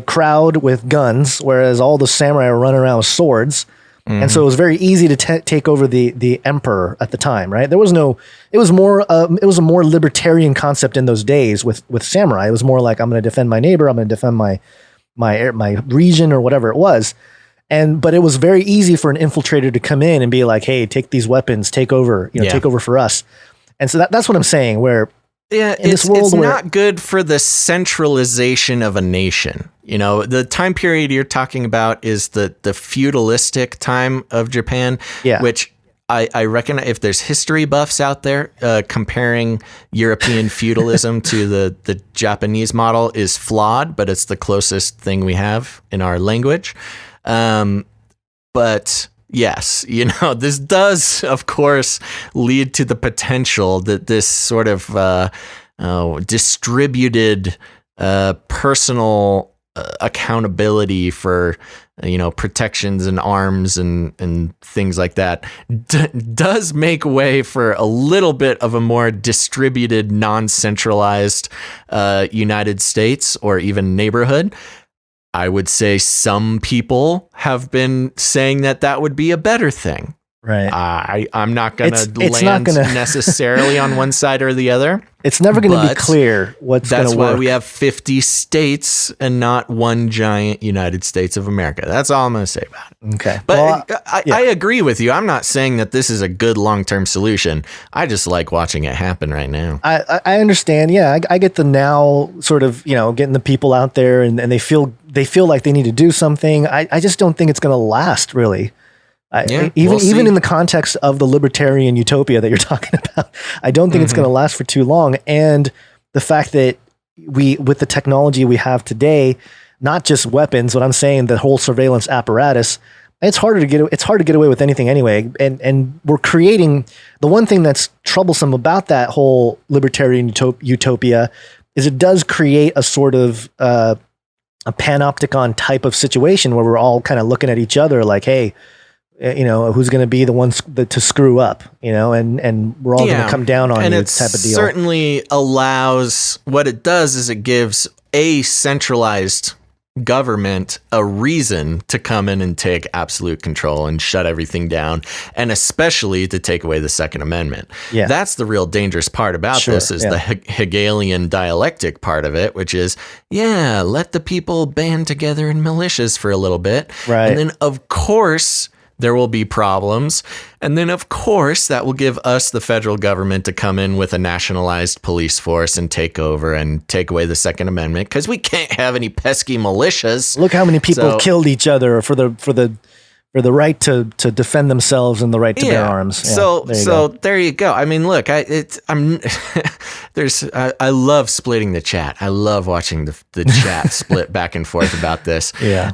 crowd with guns, whereas all the samurai were running around with swords. Mm-hmm. And so it was very easy to take over the emperor at the time, right? It was a more libertarian concept in those days with samurai. It was more like, I'm going to defend my neighbor, I'm going to defend my region or whatever it was. But it was very easy for an infiltrator to come in and be like, hey, take these weapons, take over, take over for us. And so that's what I'm saying, where it's not good for the centralization of a nation. The time period you're talking about is the feudalistic time of Japan, which I reckon if there's history buffs out there, comparing European feudalism to the Japanese model is flawed, but it's the closest thing we have in our language. But yes, this does, of course, lead to the potential that this sort of distributed personal accountability for protections and arms and things like that does make way for a little bit of a more distributed, non-centralized United States or even neighborhood. I would say some people have been saying that would be a better thing, Right. I'm not going to It's land not gonna- necessarily on one side or the other. It's never going to be But clear what's going That's to why work. we have 50 states and not one giant United States of America. That's all I'm going to say about it. Okay. But Well, I agree with you. I'm not saying that this is a good long-term solution. I just like watching it happen right now. I understand. Yeah, I get the now sort of, getting the people out there and they feel like they need to do something. I just don't think it's going to last really. Even see. in the context of the libertarian utopia that you're talking about, I don't think it's going to last for too long. And the fact that with the technology we have today, not just weapons, what I'm saying, the whole surveillance apparatus, it's hard to get away with anything anyway. And we're creating the one thing that's troublesome about that whole libertarian utopia is it does create a sort of a panopticon type of situation where we're all kind of looking at each other like, hey, who's going to be the ones to screw up, and we're all going to come down on and you it type of deal. Certainly allows, what it does is it gives a centralized government a reason to come in and take absolute control and shut everything down, and especially to take away the Second Amendment. Yeah. That's the real dangerous part about this is the Hegelian dialectic part of it, which is, let the people band together in militias for a little bit. Right. And then, of course, there will be problems. And then, of course, that will give us, the federal government, to come in with a nationalized police force and take over and take away the Second Amendment, because we can't have any pesky militias. Look how many people killed each other for the right to defend themselves and the right to bear arms. Yeah, there you go. I mean, look, I love splitting the chat. I love watching the chat split back and forth about this. Yeah.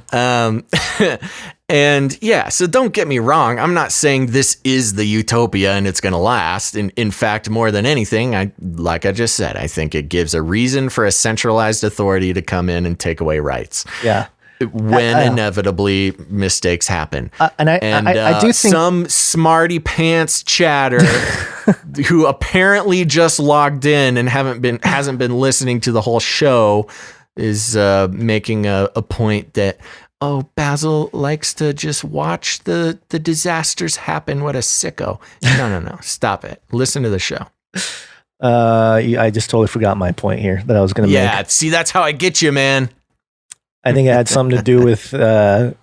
And so don't get me wrong. I'm not saying this is the utopia and it's going to last. In fact, more than anything, like I just said, I think it gives a reason for a centralized authority to come in and take away rights. Yeah. When inevitably mistakes happen. I do think some smarty pants chatter who apparently just logged in and hasn't been listening to the whole show is making a point that, Basil likes to just watch the disasters happen. What a sicko. No. Stop it. Listen to the show. I just totally forgot my point here that I was going to make. Yeah, see, that's how I get you, man. I think it had something to do with, So,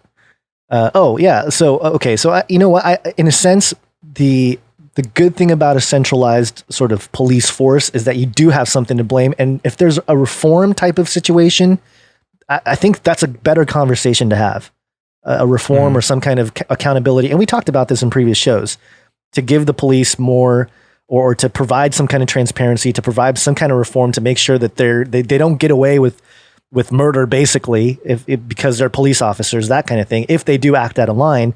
okay. So you know what? In a sense, the good thing about a centralized sort of police force is that you do have something to blame. And if there's a reform type of situation, I think that's a better conversation to have, a reform or some kind of accountability. And we talked about this in previous shows, to give the police more or to provide some kind of transparency, to provide some kind of reform to make sure that they don't get away with murder, basically, because they're police officers, that kind of thing. If they do act out of line,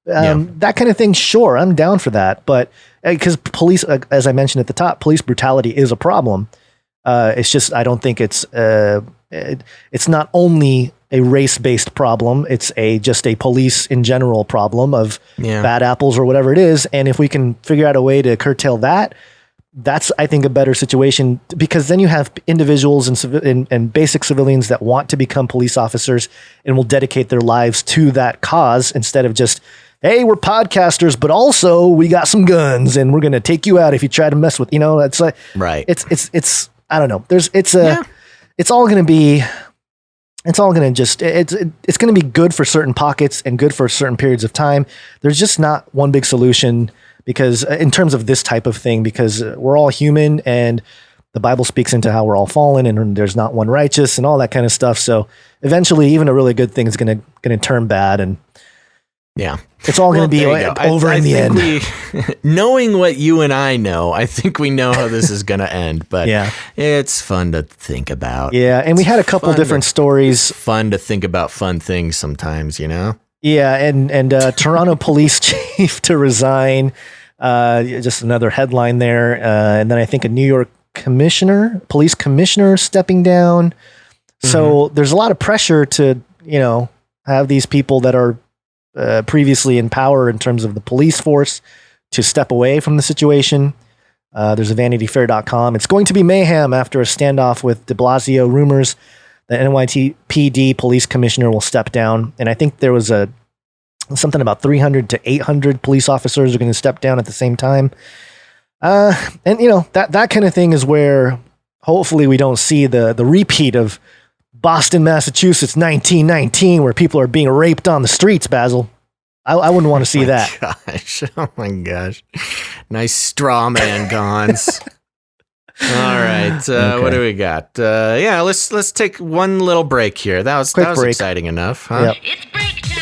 that kind of thing, sure, I'm down for that. But because police, as I mentioned at the top, police brutality is a problem. It's just, I don't think it's not only a race-based problem. It's just a police in general problem of bad apples or whatever it is. And if we can figure out a way to curtail that, that's, I think, a better situation, because then you have individuals and basic civilians that want to become police officers and will dedicate their lives to that cause, instead of just, hey, we're podcasters, but also we got some guns and we're going to take you out if you try to mess with, it's like, right. It's, I don't know. It's all going to be good for certain pockets and good for certain periods of time. There's just not one big solution, because in terms of this type of thing, because we're all human and the Bible speaks into how we're all fallen and there's not one righteous and all that kind of stuff. So eventually even a really good thing is going to turn bad, and it's all going to be over in the end. Knowing what you and I know, I think we know how this is going to end, but it's fun to think about. Yeah. And we had a couple different stories. It's fun to think about fun things sometimes, Yeah. And Toronto police chief to resign, just another headline there. And then I think a New York police commissioner stepping down. So there's a lot of pressure to, have these people that are previously in power in terms of the police force to step away from the situation. There's a VanityFair.com. It's going to be mayhem after a standoff with de Blasio. Rumors that NYPD police commissioner will step down. And I think there was a something about 300 to 800 police officers are going to step down at the same time. And you know, that kind of thing is where hopefully we don't see the repeat of Boston, Massachusetts, 1919, where people are being raped on the streets, Basil. I wouldn't want to see that. Oh my gosh. Nice straw man, Gons. All right. Okay. What do we got? Yeah, let's take one little break here. That was break. exciting enough, huh? Yep. It's break time.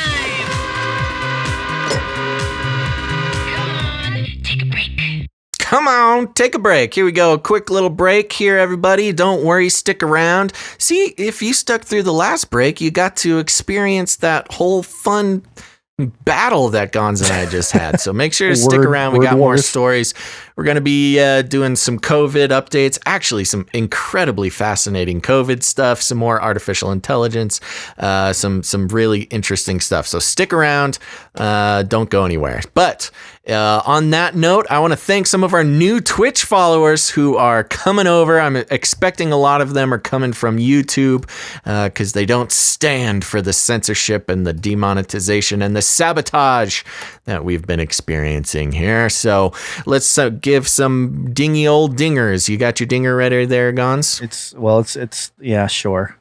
Come on, take a break. Come on, take a break. Here we go. A quick little break here, everybody. Don't worry, stick around. See, if you stuck through the last break, you got to experience that whole fun battle that Gons and I just had. So make sure to stick around. We got more stories. We're going to be doing some COVID updates, actually some incredibly fascinating COVID stuff, some more artificial intelligence, some really interesting stuff. So stick around. Don't go anywhere. But on that note, I want to thank some of our new Twitch followers who are coming over. I'm expecting a lot of them are coming from YouTube because they don't stand for the censorship and the demonetization and the sabotage that we've been experiencing here. So let's give some dingy old dingers. You got your dinger ready there, Gons? It's yeah, sure.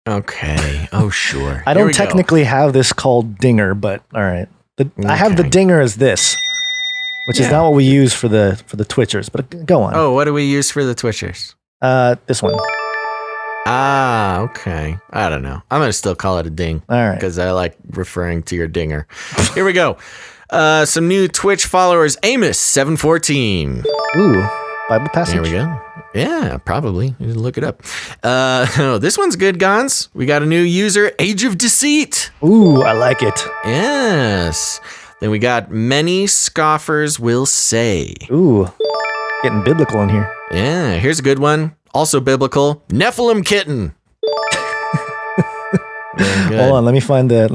Okay. Oh, sure. I don't technically have this called dinger, but all right. I have the dinger as this, which is not what we use for the Twitchers, but go on. Oh, what do we use for the Twitchers? This one. Ah, okay. I don't know. I'm going to still call it a ding. All right. Because I like referring to your dinger. Here we go. Some new Twitch followers. Amos714. Ooh, Bible passage. There we go. Yeah, probably. You look it up. This one's good, Gons. We got a new user, Age of Deceit. Ooh, I like it. Yes. Then we got Many Scoffers Will Say. Ooh, getting biblical in here. Yeah, here's a good one. Also biblical. Nephilim Kitten. Hold on, let me find the.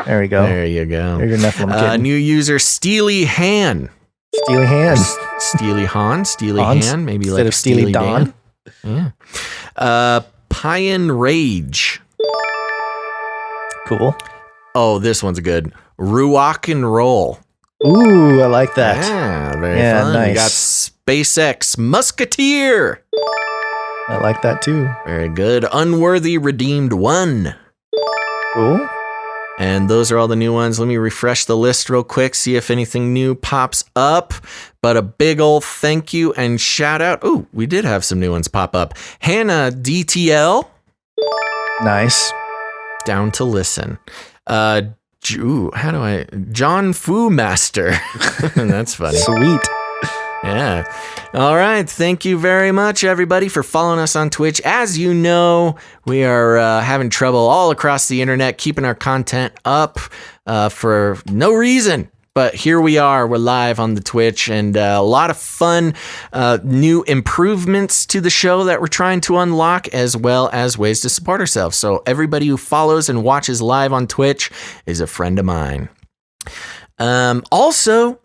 There we go. There you go. There's your Nephilim Kitten. New user, Steely Han. Steely Han. Steely Han. Steely Hans? Han. Maybe Instead like of Steely Don. Dan. Yeah. Payan Rage. Cool. Oh, this one's good. Ruach and Roll. Ooh, I like that. Yeah, very fun. Nice. We got SpaceX Musketeer. I like that too. Very good. Unworthy Redeemed 1. Cool. And those are all the new ones. Let me refresh the list real quick, see if anything new pops up. But a big old thank you and shout out. Oh, we did have some new ones pop up. Hannah DTL. Nice. Down to listen. John Fu Master. That's funny. Sweet. Yeah. All right. Thank you very much, everybody, for following us on Twitch. As you know, we are having trouble all across the internet keeping our content up for no reason. But here we are. We're live on the Twitch, and a lot of fun new improvements to the show that we're trying to unlock, as well as ways to support ourselves. So everybody who follows and watches live on Twitch is a friend of mine. Also,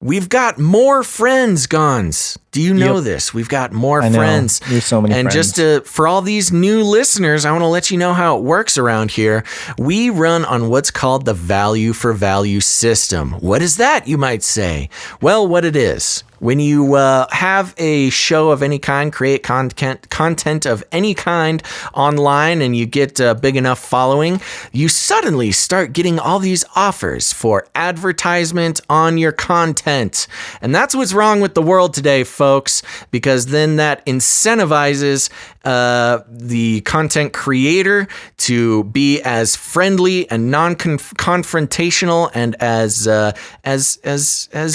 we've got more friends, Gons. Do you know this? We've got more friends. There's so many and friends. just for all these new listeners, I want to let you know how it works around here. We run on what's called the value for value system. What is that, you might say? Well, what it is, when you have a show of any kind, create content of any kind online, and you get a big enough following, you suddenly start getting all these offers for advertisement on your content. And that's what's wrong with the world today, folks, because then that incentivizes the content creator to be as friendly and non-confrontational and as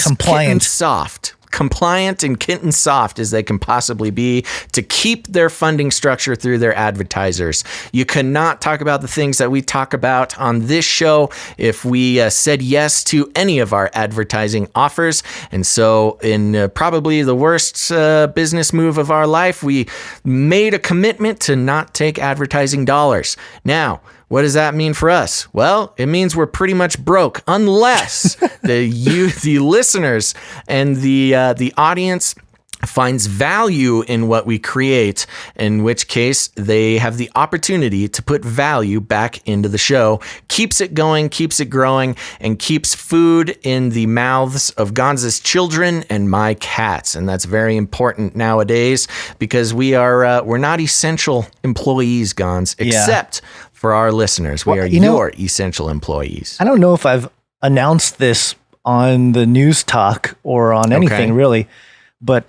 compliant, compliant and kitten soft as they can possibly be to keep their funding structure through their advertisers. You cannot talk about the things that we talk about on this show if we said yes to any of our advertising offers. And so in probably the worst business move of our life, we made a commitment to not take advertising dollars. Now, what does that mean for us? Well, it means we're pretty much broke unless the listeners and the audience finds value in what we create, in which case they have the opportunity to put value back into the show, keeps it going, keeps it growing, and keeps food in the mouths of Gonza's children and my cats. And that's very important nowadays because we're not essential employees, Gonz, except for our listeners. We are your essential employees. I don't know if I've announced this on the news talk or on anything really, but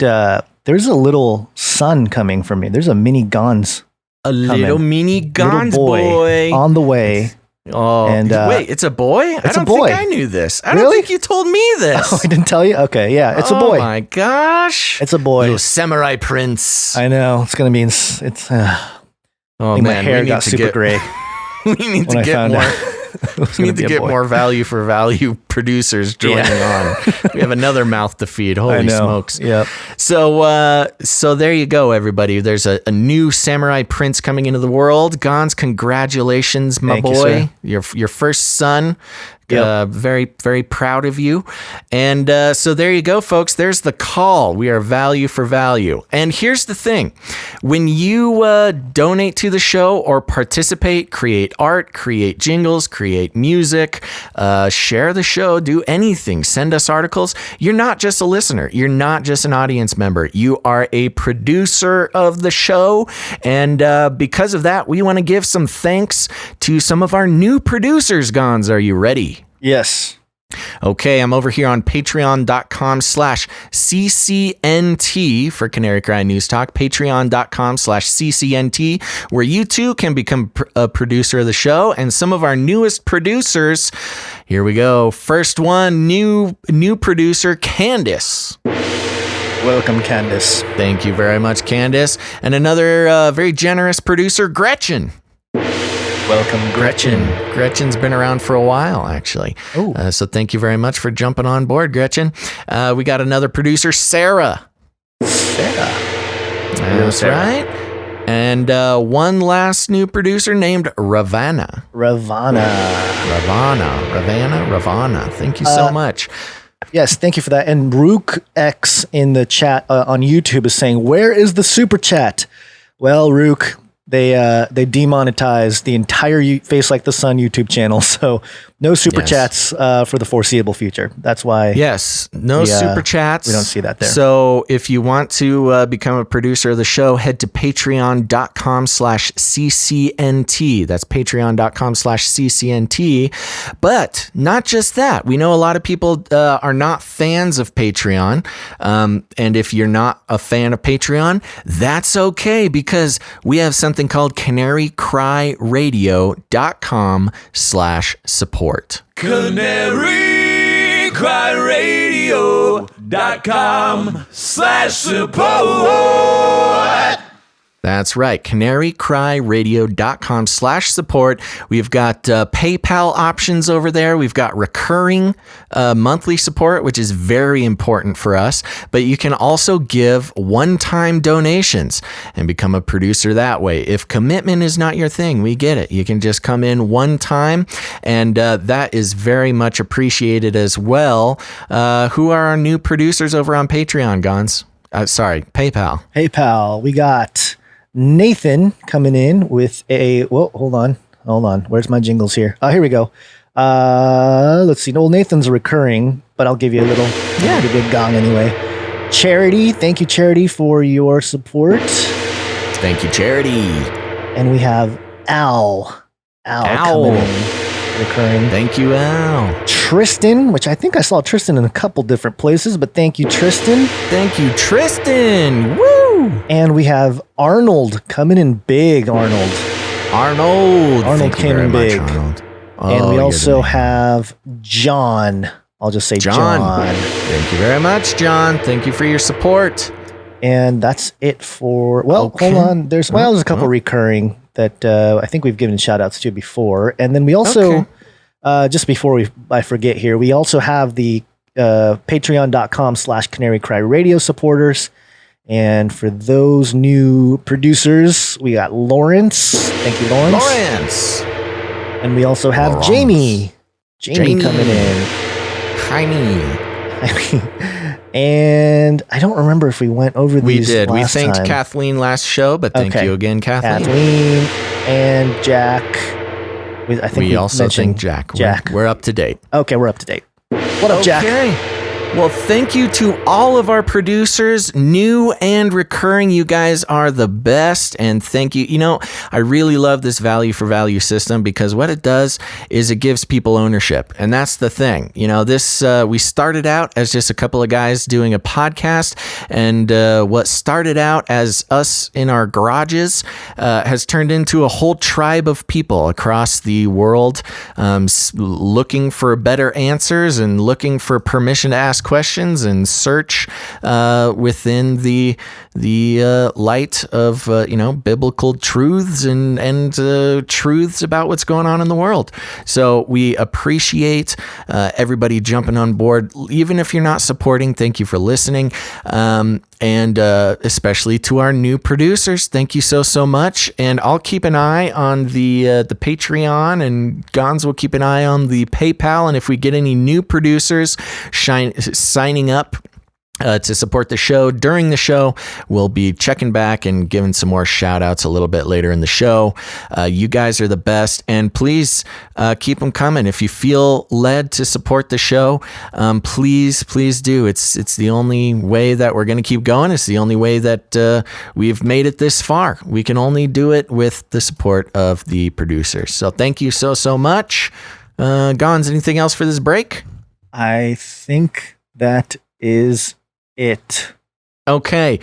there's a little son coming for me. There's a mini Gonz. Little mini Gonz boy on the way. Oh, and wait, it's a boy? I don't think I knew this. I don't think you told me this. Oh, I didn't tell you? Okay, yeah, it's a boy. Oh my gosh. It's a boy. Little samurai prince. I know. It's going to be, oh man, my hair got super gray. We need to get more. We need to get more value for value producers joining on. We have another mouth to feed. Holy smokes. Yep. So there you go, everybody. There's a new Samurai Prince coming into the world. Gonz, congratulations, my boy. Your first son. Yep. Very, very proud of you. And so there you go, folks. There's the call. We are value for value. And here's the thing. When you donate to the show or participate, create art, create jingles, create music, share the show, do anything, send us articles, you're not just a listener. You're not just an audience member. You are a producer of the show. And because of that, we want to give some thanks to some of our new producers, Gonz. Are you ready? Yes. Okay, I'm over here on patreon.com/CCNT for Canary Cry News Talk, patreon.com/CCNT, where you too can become a producer of the show. And some of our newest producers, here we go. First one, new producer, Candace. Welcome, Candace. Thank you very much, Candace. And another very generous producer, Gretchen. Welcome, Gretchen. Gretchen's been around for a while, actually. So thank you very much for jumping on board, Gretchen. We got another producer, Sarah. That's right. And one last new producer named Ravana. Ravana. Thank you so much. Yes, thank you for that. And Rook X in the chat on YouTube is saying, "Where is the super chat?" Well, Rook, they demonetized the entire Face Like the Sun YouTube channel, so no super chats for the foreseeable future. That's why. Yes, no super chats. We don't see that there. So if you want to become a producer of the show, head to patreon.com/CCNT. That's patreon.com/CCNT. But not just that. We know a lot of people are not fans of Patreon. And if you're not a fan of Patreon, that's okay, because we have something called canarycryradio.com/support. canarycryradio.com/support. That's right. canarycryradio.com/support. We've got PayPal options over there. We've got recurring monthly support, which is very important for us. But you can also give one-time donations and become a producer that way. If commitment is not your thing, we get it. You can just come in one time, and that is very much appreciated as well. Who are our new producers over on Patreon, Gonz? PayPal. PayPal. We got Nathan coming in with hold on. Where's my jingles here? Oh, here we go. Let's see. No, Nathan's recurring, but I'll give you a little big gong anyway. Charity. Thank you, Charity, for your support. Thank you, Charity. And we have Al coming in, recurring. Thank you, Al. Tristan, which I think I saw Tristan in a couple different places, but thank you, Tristan. Thank you, Tristan. Woo! And we have Arnold coming in big. Arnold came in big. Arnold. And we also have John. I'll just say John. Thank you very much, John. Thank you for your support. And that's it for, hold on. There's a couple recurring that I think we've given shout outs to before. And then we also, just before I forget here, we also have the patreon.com/canarycryradio supporters. And for those new producers, we got Lawrence. Thank you, Lawrence. And we also have Jamie coming in. And I don't remember if we went over We these. did. We last thanked time. Kathleen last show, but thank Okay. you again, Kathleen. Kathleen and Jack. I think We also mentioned thank Jack. Jack. We're up to date. Okay, we're up to date. What up, Jack? Okay. Well, thank you to all of our producers, new and recurring. You guys are the best. And thank you. You know, I really love this value for value system because what it does is it gives people ownership. And that's the thing. You know, this, we started out as just a couple of guys doing a podcast. And what started out as us in our garages has turned into a whole tribe of people across the world looking for better answers and looking for permission to ask questions and search within the light of biblical truths and truths about what's going on in the world. So we appreciate everybody jumping on board, even if you're not supporting. Thank you for listening, and especially to our new producers. Thank you so much. And I'll keep an eye on the Patreon, and Gons will keep an eye on the PayPal. And if we get any new producers signing up to support the show during the show, we'll be checking back and giving some more shout outs a little bit later in the show. You guys are the best, and please keep them coming. If you feel led to support the show, please do. It's the only way that we're going to keep going. It's the only way that we've made it this far. We can only do it with the support of the producers. So thank you so much. Gons, anything else for this break? I think that is it. Okay.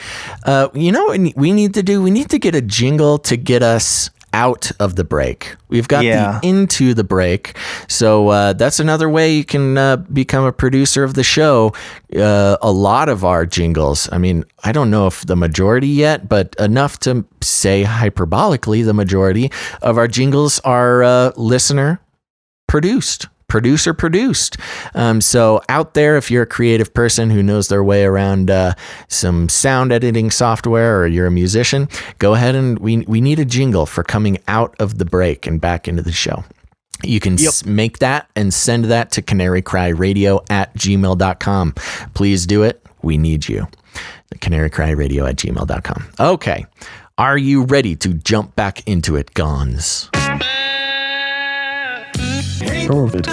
You know what we need to do? We need to get a jingle to get us out of the break. We've got the into the break. So that's another way you can become a producer of the show. A lot of our jingles, I mean, I don't know if the majority yet, but enough to say hyperbolically, the majority of our jingles are listener produced. Producer produced. So out there, if you're a creative person who knows their way around some sound editing software, or you're a musician, go ahead and we need a jingle for coming out of the break and back into the show. You can make that and send that to canarycryradio@gmail.com. Please do it. We need you. canarycryradio@gmail.com. Okay. Are you ready to jump back into it, Gons? COVID.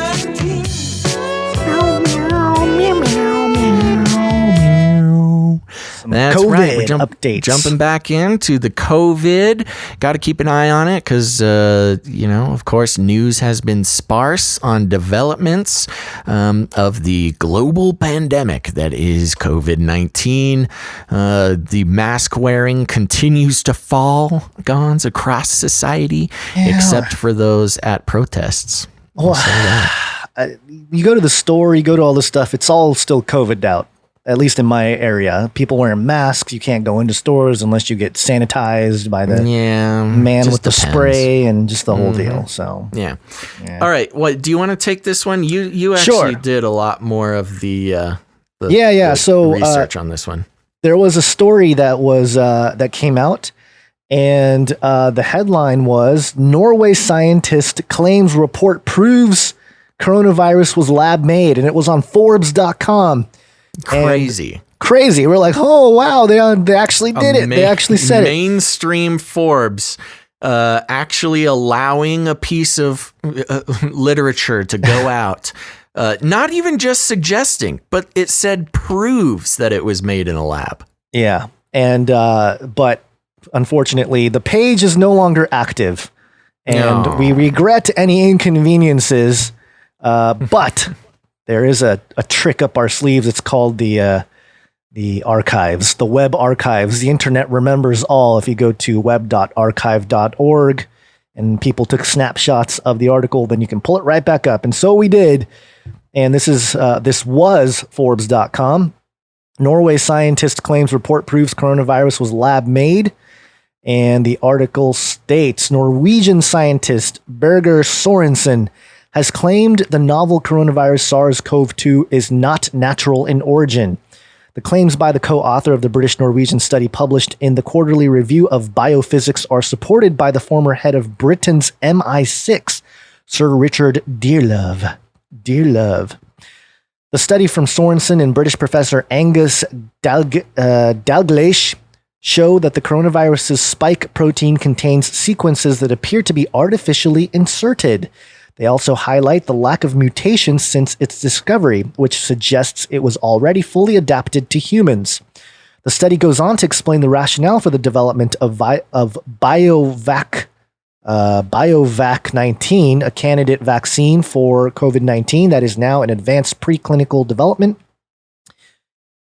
That's COVID right. We're updates. Jumping back into the COVID. Got to keep an eye on it because, of course, news has been sparse on developments of the global pandemic that is COVID-19. The mask wearing continues to fall, Gons, across society, except for those at protests. Well, you go to the store, you go to all this stuff, it's all still COVID'd out, at least in my area. People wearing masks. You can't go into stores unless you get sanitized by the man with the spray and just the whole deal. So, yeah. All right. What do you want to take this one? You actually did a lot more of the So research on this one. There was a story that was that came out. And the headline was, Norway scientist claims report proves coronavirus was lab made. And it was on Forbes.com. Crazy. We're like, oh, wow, they actually did it. They actually said mainstream Forbes actually allowing a piece of literature to go out. Not even just suggesting, but it said proves that it was made in a lab. Yeah. And but unfortunately, the page is no longer active, and we regret any inconveniences. But there is a trick up our sleeves. It's called the archives, the web archives. The internet remembers all. If you go to web.archive.org and people took snapshots of the article, then you can pull it right back up. And so we did. And this was Forbes.com. Norway scientist claims report proves coronavirus was lab made. And the article states, Norwegian scientist Birger Sorensen has claimed the novel coronavirus SARS-CoV-2 is not natural in origin. The claims by the co-author of the British-Norwegian study published in the Quarterly Review of Biophysics are supported by the former head of Britain's MI6, Sir Richard Dearlove. The study from Sorensen and British professor Angus Dalgleish show that the coronavirus's spike protein contains sequences that appear to be artificially inserted. They also highlight the lack of mutations since its discovery, which suggests it was already fully adapted to humans. The study goes on to explain the rationale for the development of BioVac 19, a candidate vaccine for COVID-19 that is now in advanced preclinical development.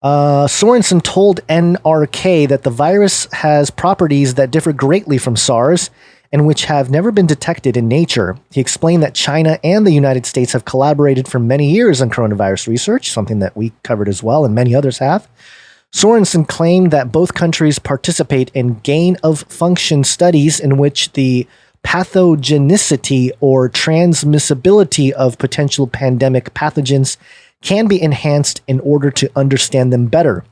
Sorensen told NRK that the virus has properties that differ greatly from SARS and which have never been detected in nature. He explained that China and the United States have collaborated for many years on coronavirus research, something that we covered as well and many others have. Sorensen claimed that both countries participate in gain-of-function studies in which the pathogenicity or transmissibility of potential pandemic pathogens can be enhanced in order to understand them better.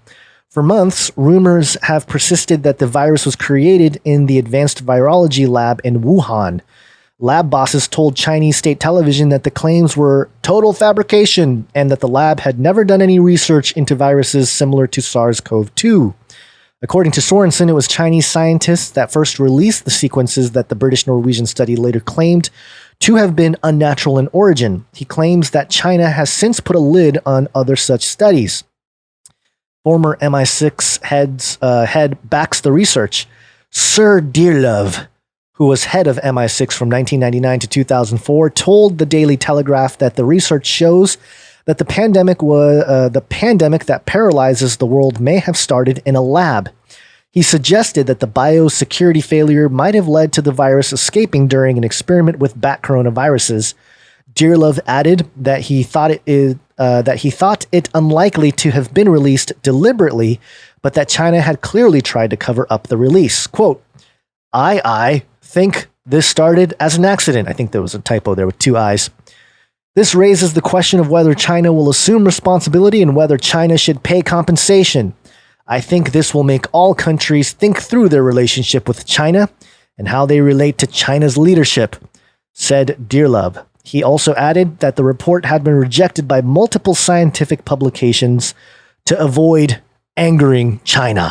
For months, rumors have persisted that the virus was created in the advanced virology lab in Wuhan. Lab bosses told Chinese state television that the claims were total fabrication and that the lab had never done any research into viruses similar to SARS-CoV-2. According to Sorensen, it was Chinese scientists that first released the sequences that the British-Norwegian study later claimed to have been unnatural in origin. He claims that China has since put a lid on other such studies. Former MI6 head backs the research. Sir Dearlove, who was head of MI6 from 1999 to 2004, told the Daily Telegraph that the research shows that the pandemic that paralyzes the world may have started in a lab. He suggested that the biosecurity failure might have led to the virus escaping during an experiment with bat coronaviruses. Dearlove added that he thought it unlikely to have been released deliberately, but that China had clearly tried to cover up the release. Quote, I think this started as an accident. I think there was a typo there with two I's. This raises the question of whether China will assume responsibility and whether China should pay compensation. I think this will make all countries think through their relationship with China and how they relate to China's leadership, said Dearlove. He also added that the report had been rejected by multiple scientific publications to avoid angering China.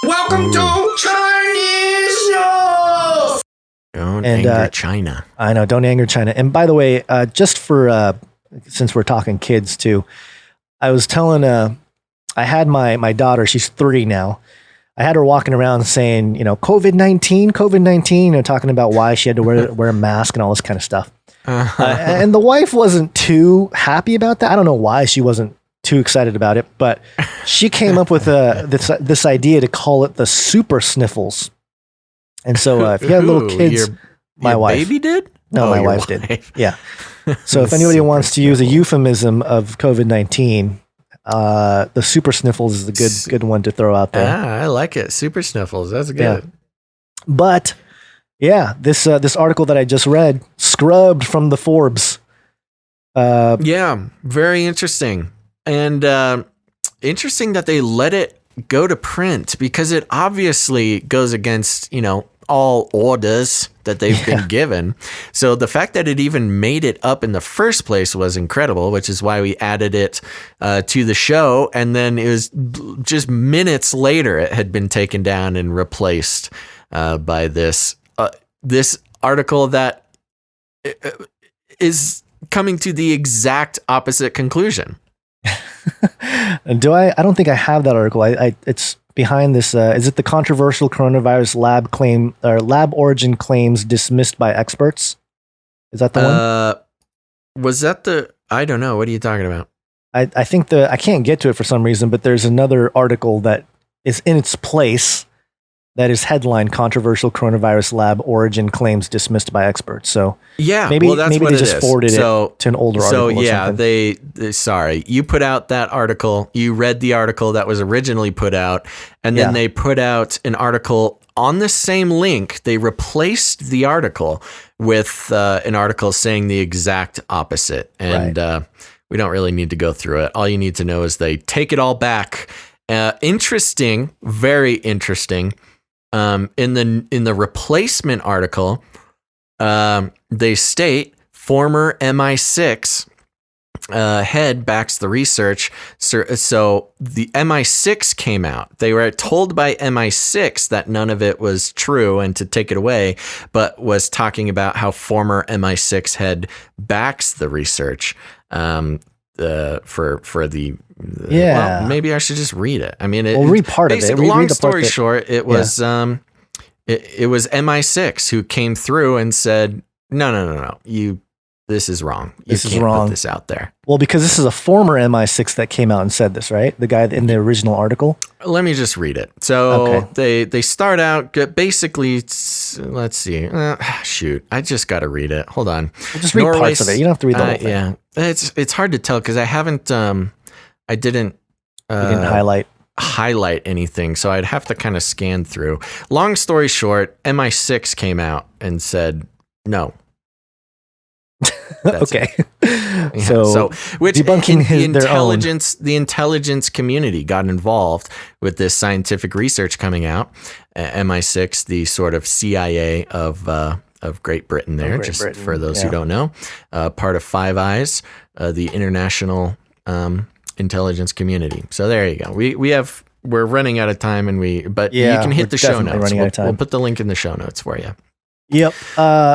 Welcome to Chinese News! Don't anger China. I know, don't anger China. And by the way, just for, since we're talking kids too, I was telling, I had my daughter, she's 3 now. I had her walking around saying, COVID-19, talking about why she had to wear a mask and all this kind of stuff. And the wife wasn't too happy about that. I don't know why she wasn't too excited about it, but she came up with this idea to call it the super sniffles. And so if you have little kids, my wife. Baby did? No, my wife did. Yeah. So if anybody wants to use a euphemism of COVID-19, the super sniffles is the good one to throw out there. I like it. Super sniffles. That's good. Yeah. But yeah, this article that I just read, scrubbed from the Forbes. Yeah, very interesting. And interesting that they let it go to print because it obviously goes against, all orders that they've been given. So the fact that it even made it up in the first place was incredible, which is why we added it to the show. And then it was just minutes later, it had been taken down and replaced by this article that is coming to the exact opposite conclusion. I don't think I have that article. It's behind this. Is it the controversial coronavirus lab claim or lab origin claims dismissed by experts? Is that the one? Was that I don't know. What are you talking about? I think I can't get to it for some reason, but there's another article that is in its place that is headline controversial coronavirus lab origin claims dismissed by experts. So yeah, maybe they just forwarded it to an older article. So yeah, they sorry, you put out that article, you read the article that was originally put out, and then they put out an article on the same link. They replaced the article with an article saying the exact opposite. And we don't really need to go through it. All you need to know is they take it all back. Interesting, very interesting. In the replacement article, they state former MI6 head backs the research. So the MI6 came out. They were told by MI6 that none of it was true and to take it away, but was talking about how former MI6 head backs the research. Well, maybe I should just read it. I mean, read part of it. Long story short, it was it was MI6 who came through and said, no, this is wrong. You can't put this out there. Well, because this is a former MI6 that came out and said this, right? The guy in the original article. Let me just read it. So they start out basically. Let's see. Shoot, I just got to read it. Hold on. Well, just read parts of it. You don't have to read the whole thing. Yeah, it's hard to tell because I haven't. I didn't. You didn't highlight anything, so I'd have to kind of scan through. Long story short, MI6 came out and said no. Okay. So which debunking the intelligence community got involved with this scientific research coming out. MI6, the sort of CIA of Great Britain there, for those who don't know, part of Five Eyes, the international intelligence community. So there you go. We're running out of time but you can hit the show notes. We'll put the link in the show notes for you. Yep.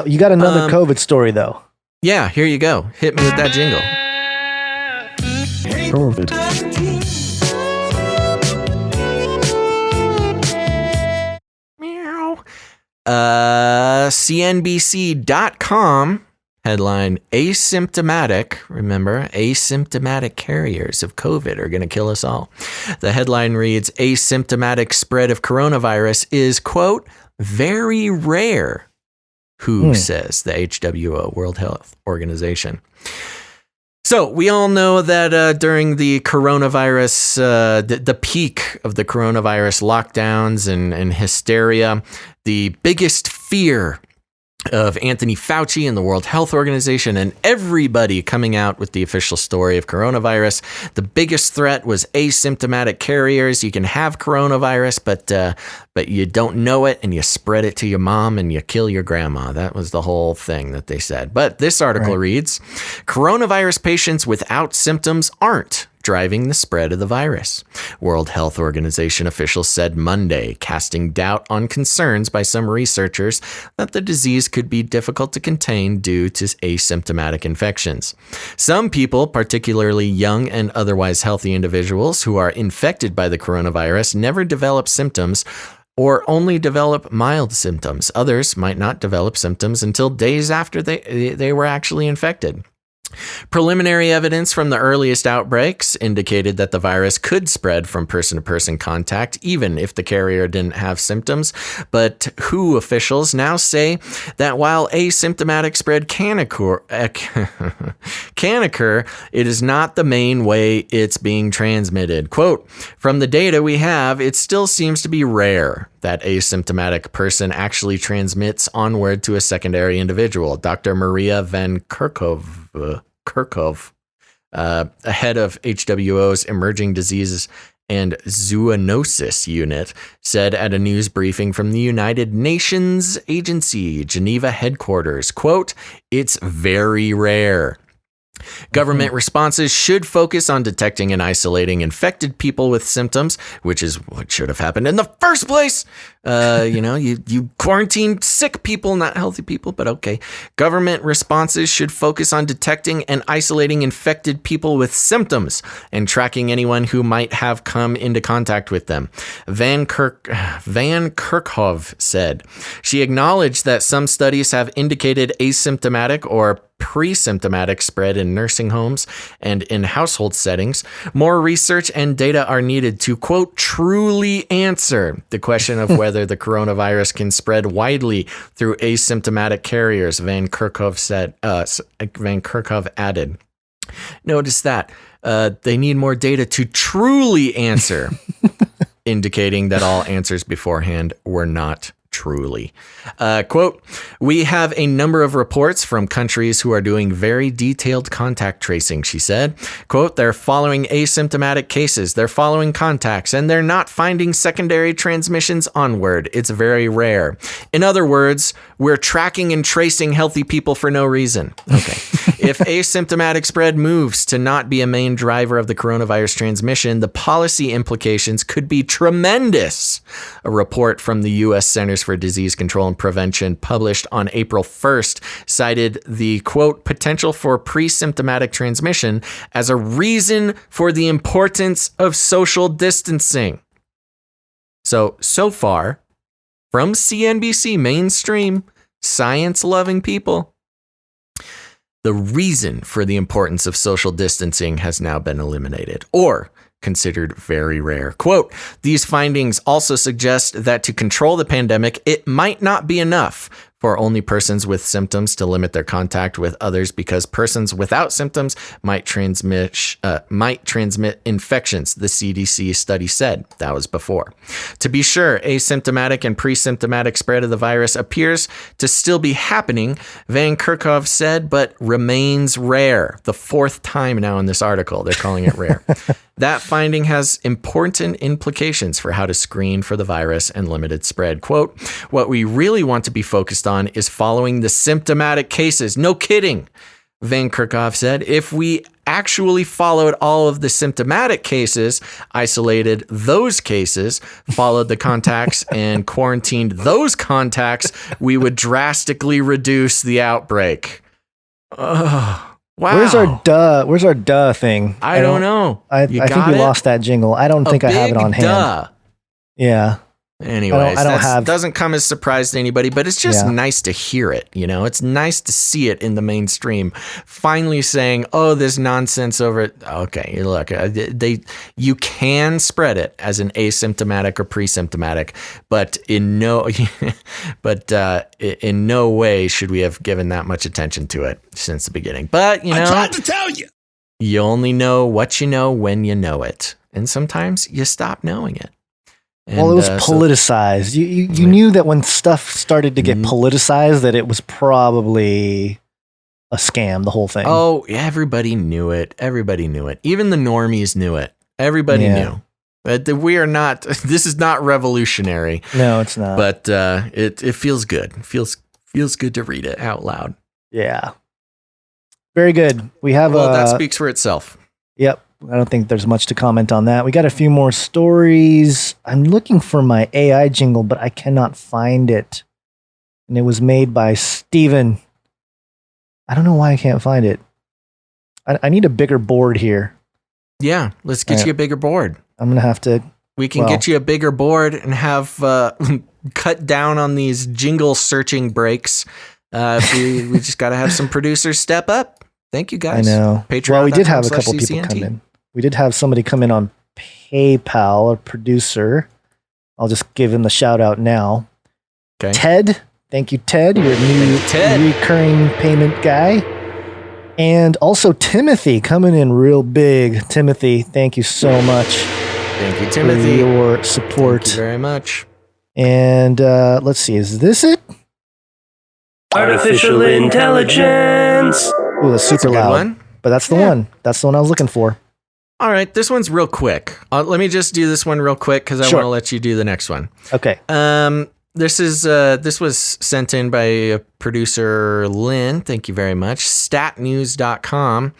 You got another COVID story though. Yeah, here you go. Hit me with that jingle. COVID. Meow. CNBC.com headline, asymptomatic carriers of COVID are going to kill us all. The headline reads, asymptomatic spread of coronavirus is, quote, very rare. WHO says, the HWO, World Health Organization. So we all know that during the coronavirus, the peak of the coronavirus lockdowns and hysteria, the biggest fear of Anthony Fauci and the World Health Organization and everybody coming out with the official story of coronavirus. The biggest threat was asymptomatic carriers. You can have coronavirus, but you don't know it and you spread it to your mom and you kill your grandma. That was the whole thing that they said. But this article reads, coronavirus patients without symptoms aren't driving the spread of the virus. World Health Organization officials said Monday, casting doubt on concerns by some researchers that the disease could be difficult to contain due to asymptomatic infections. Some people, particularly young and otherwise healthy individuals who are infected by the coronavirus, never develop symptoms or only develop mild symptoms. Others might not develop symptoms until days after they were actually infected. Preliminary evidence from the earliest outbreaks indicated that the virus could spread from person-to-person contact, even if the carrier didn't have symptoms. But WHO officials now say that while asymptomatic spread can occur, it is not the main way it's being transmitted. Quote, from the data we have, it still seems to be rare that asymptomatic person actually transmits onward to a secondary individual. Dr. Maria Van Kerkhove, head of HWO's Emerging Diseases and Zoonosis Unit, said at a news briefing from the United Nations Agency, Geneva headquarters, quote, it's very rare. Government responses should focus on detecting and isolating infected people with symptoms, which is what should have happened in the first place. You quarantine sick people, not healthy people, but okay. Government responses should focus on detecting and isolating infected people with symptoms and tracking anyone who might have come into contact with them. Van Kerkhove said. She acknowledged that some studies have indicated asymptomatic or pre-symptomatic spread in nursing homes and in household settings. More research and data are needed to, quote, truly answer the question of whether the coronavirus can spread widely through asymptomatic carriers, Van Kerkhove said. Van Kerkhove added. Notice that they need more data to truly answer, indicating that all answers beforehand were not truly. Quote, we have a number of reports from countries who are doing very detailed contact tracing, she said. Quote, they're following asymptomatic cases, they're following contacts, and they're not finding secondary transmissions onward. It's very rare. In other words, we're tracking and tracing healthy people for no reason. Okay. If asymptomatic spread moves to not be a main driver of the coronavirus transmission, the policy implications could be tremendous. A report from the U.S. Centers for Disease Control and Prevention published on April 1st cited the, quote, potential for pre-symptomatic transmission as a reason for the importance of social distancing. So far, from CNBC, mainstream, science-loving people, the reason for the importance of social distancing has now been eliminated or considered very rare. Quote, these findings also suggest that to control the pandemic, it might not be enough for only persons with symptoms to limit their contact with others because persons without symptoms might transmit infections, the CDC study said. That was before. To be sure, asymptomatic and pre-symptomatic spread of the virus appears to still be happening, Van Kerkhove said, but remains rare. The fourth time now in this article, they're calling it rare. That finding has important implications for how to screen for the virus and limit its spread. Quote, what we really want to be focused on is following the symptomatic cases. No kidding, Van Kerkhove said. If we actually followed all of the symptomatic cases, isolated those cases, followed the contacts, and quarantined those contacts, we would drastically reduce the outbreak. Wow. Where's our duh thing? I don't know. I think we lost that jingle. I don't think I have it on hand. Yeah. Anyways, that doesn't come as a surprise to anybody, but it's just nice to hear it. You know, it's nice to see it in the mainstream. Finally saying, "Oh, this nonsense over it." Okay, look, you can spread it as an asymptomatic or pre-symptomatic, but in no way should we have given that much attention to it since the beginning. But you know, I tried to tell you. You only know what you know when you know it, and sometimes you stop knowing it. Well, it was politicized. You knew that when stuff started to get politicized, that it was probably a scam, the whole thing. Oh, everybody knew it. Everybody knew it. Even the normies knew it. Everybody knew. But we are not, this is not revolutionary. No, it's not. But it feels good. It feels good to read it out loud. Yeah. Very good. We have that speaks for itself. Yep. I don't think there's much to comment on that. We got a few more stories. I'm looking for my AI jingle, but I cannot find it. And it was made by Steven. I don't know why I can't find it. I need a bigger board here. Yeah, let's get you a bigger board. I'm going to have to. We can get you a bigger board and have cut down on these jingle searching breaks. We just got to have some producers step up. Thank you, guys. I know. Patreon. Well, we did have a couple people come in. We did have somebody come in on PayPal, a producer. I'll just give him the shout out now. Okay. Ted. Thank you, Ted. You're a new recurring payment guy. And also Timothy coming in real big. Timothy, thank you so much. Thank you, Timothy. For your support. Thank you very much. And let's see. Is this it? Artificial intelligence. Ooh, that's super loud. One. But that's the one. That's the one I was looking for. All right, this one's real quick. Let me just do this one real quick because I want to let you do the next one. Okay. This was sent in by producer Lynn. Thank you very much. Statnews.com.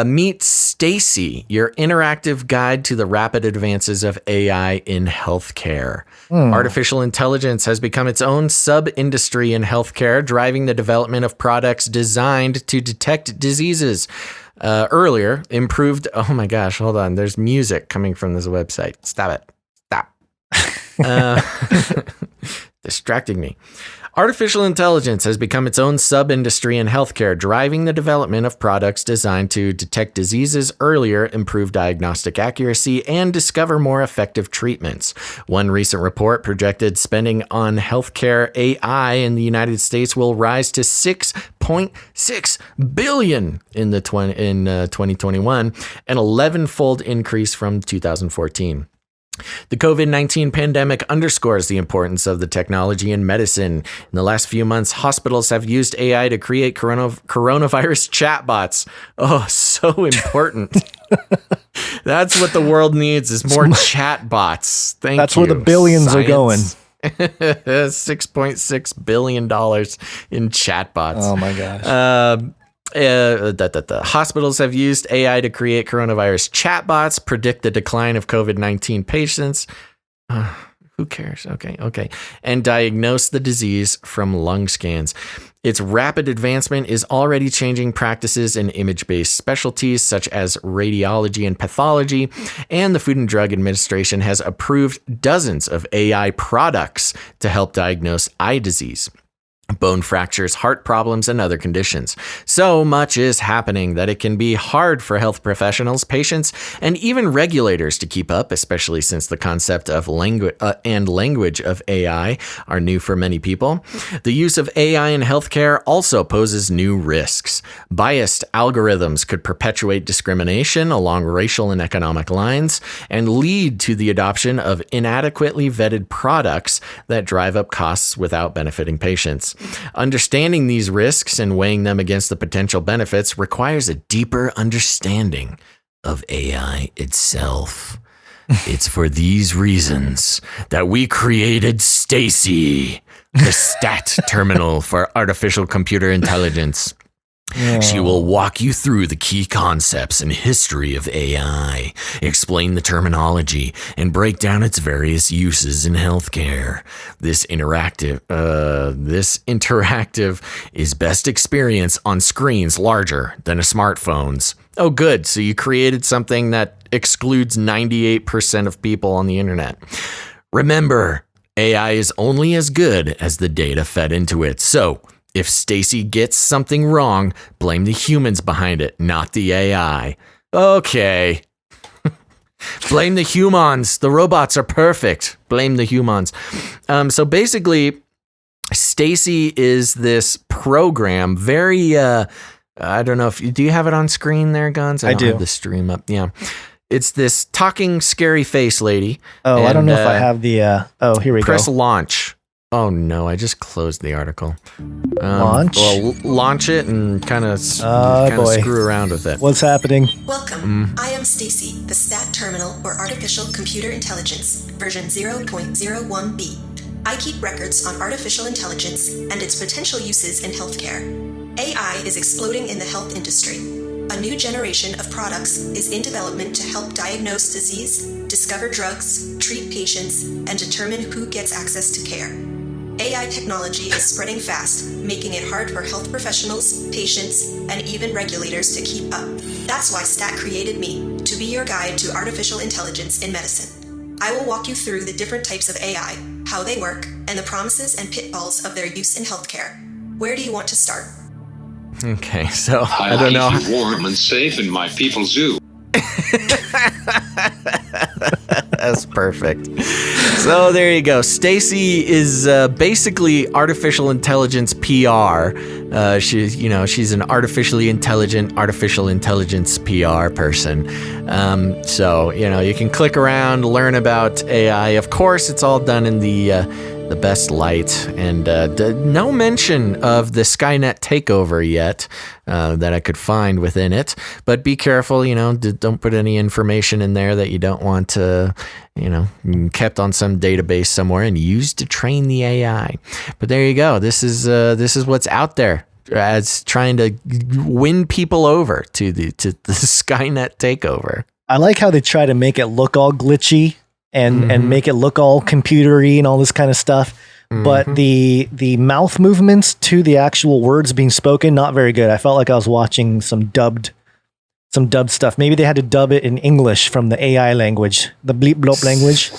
Meet Stacy, your interactive guide to the rapid advances of AI in healthcare. Artificial intelligence has become its own sub-industry in healthcare, driving the development of products designed to detect diseases. Earlier, improved... Oh my gosh, hold on. There's music coming from this website. Stop it. Stop. Distracting me. Artificial intelligence has become its own sub-industry in healthcare, driving the development of products designed to detect diseases earlier, improve diagnostic accuracy, and discover more effective treatments. One recent report projected spending on healthcare AI in the United States will rise to $6.6 billion in 2021, an 11-fold increase from 2014. The COVID-19 pandemic underscores the importance of the technology in medicine. In the last few months, hospitals have used AI to create coronavirus chatbots. Oh, so important. That's what the world needs is more chatbots. That's where the billions are going. $6.6 billion in chatbots. Oh my gosh. that the hospitals have used AI to create coronavirus chatbots, predict the decline of COVID-19 patients. Who cares? Okay. And diagnose the disease from lung scans. Its rapid advancement is already changing practices in image-based specialties such as radiology and pathology, and the Food and Drug Administration has approved dozens of AI products to help diagnose eye disease, bone fractures, heart problems, and other conditions. So much is happening that it can be hard for health professionals, patients, and even regulators to keep up, especially since the concept of language of AI are new for many people. The use of AI in healthcare also poses new risks. Biased algorithms could perpetuate discrimination along racial and economic lines and lead to the adoption of inadequately vetted products that drive up costs without benefiting patients. Understanding these risks and weighing them against the potential benefits requires a deeper understanding of AI itself. It's for these reasons that we created Stacy, the STAT terminal for artificial computer intelligence. She will walk you through the key concepts and history of AI, explain the terminology, and break down its various uses in healthcare. This interactive is best experienced on screens larger than a smartphone's. Oh, good. So you created something that excludes 98% of people on the internet. Remember, AI is only as good as the data fed into it. So, if Stacy gets something wrong, blame the humans behind it, not the AI. Okay. Blame the humans. The robots are perfect. Blame the humans. So basically, Stacy is this program, very, I don't know if do you have it on screen there, Guns? I do. Have the stream up. Yeah. It's this talking scary face lady. Oh, I don't know if I have the, here we press go. launch. Oh no, I just closed the article. Launch? Well, launch it and kind of screw around with it. What's happening? Welcome. I am Stacy, the STAT Terminal, or Artificial Computer Intelligence, version 0.01b. I keep records on artificial intelligence and its potential uses in healthcare. AI is exploding in the health industry. A new generation of products is in development to help diagnose disease, discover drugs, treat patients, and determine who gets access to care. AI technology is spreading fast, making it hard for health professionals, patients, and even regulators to keep up. That's why STAT created me, to be your guide to artificial intelligence in medicine. I will walk you through the different types of AI, how they work, and the promises and pitfalls of their use in healthcare. Where do you want to start? Okay, so I don't know. I keep you warm and safe in my people's zoo. That's perfect. So there you go. Stacy is basically artificial intelligence PR. She's an artificial intelligence PR person. So you can click around, learn about AI. Of course, it's all done in the best light, and no mention of the Skynet takeover yet that I could find within it. But be careful, don't put any information in there that you don't want to, kept on some database somewhere and used to train the AI. But there you go. This is what's out there as trying to win people over to the Skynet takeover. I like how they try to make it look all glitchy and make it look all computery and all this kind of stuff. But the mouth movements to the actual words being spoken, not very good. I felt like I was watching some dubbed stuff. Maybe they had to dub it in English from the AI language, the bleep blop language.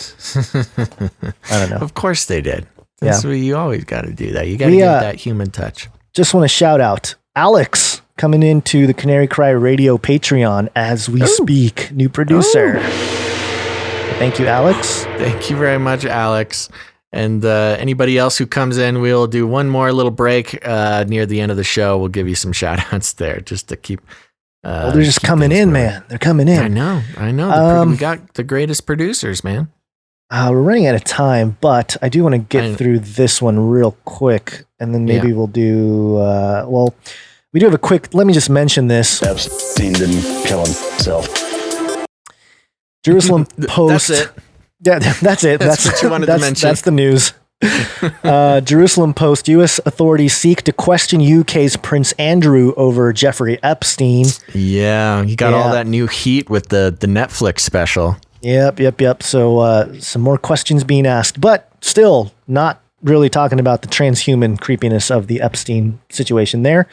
I don't know. Of course they did. That's what you always got to do that. You got to get that human touch. Just want to shout out Alex coming into the Canary Cry Radio Patreon as we speak. New producer. Thank you, Alex. Thank you very much, Alex. And anybody else who comes in, we'll do one more little break near the end of the show. We'll give you some shout outs there just to keep. They're just coming in, man. They're coming in. I know. We got the greatest producers, man. We're running out of time, but I do want to get through this one real quick. And then maybe we'll do, we do have a quick, let me just mention this. Epstein didn't kill himself. Jerusalem Post. That's it. Yeah, that's it. That's what you wanted to mention. That's the news. Jerusalem Post, U.S. authorities seek to question UK's Prince Andrew over Jeffrey Epstein. Yeah, he got all that new heat with the Netflix special. Yep. So some more questions being asked, but still not really talking about the transhuman creepiness of the Epstein situation there.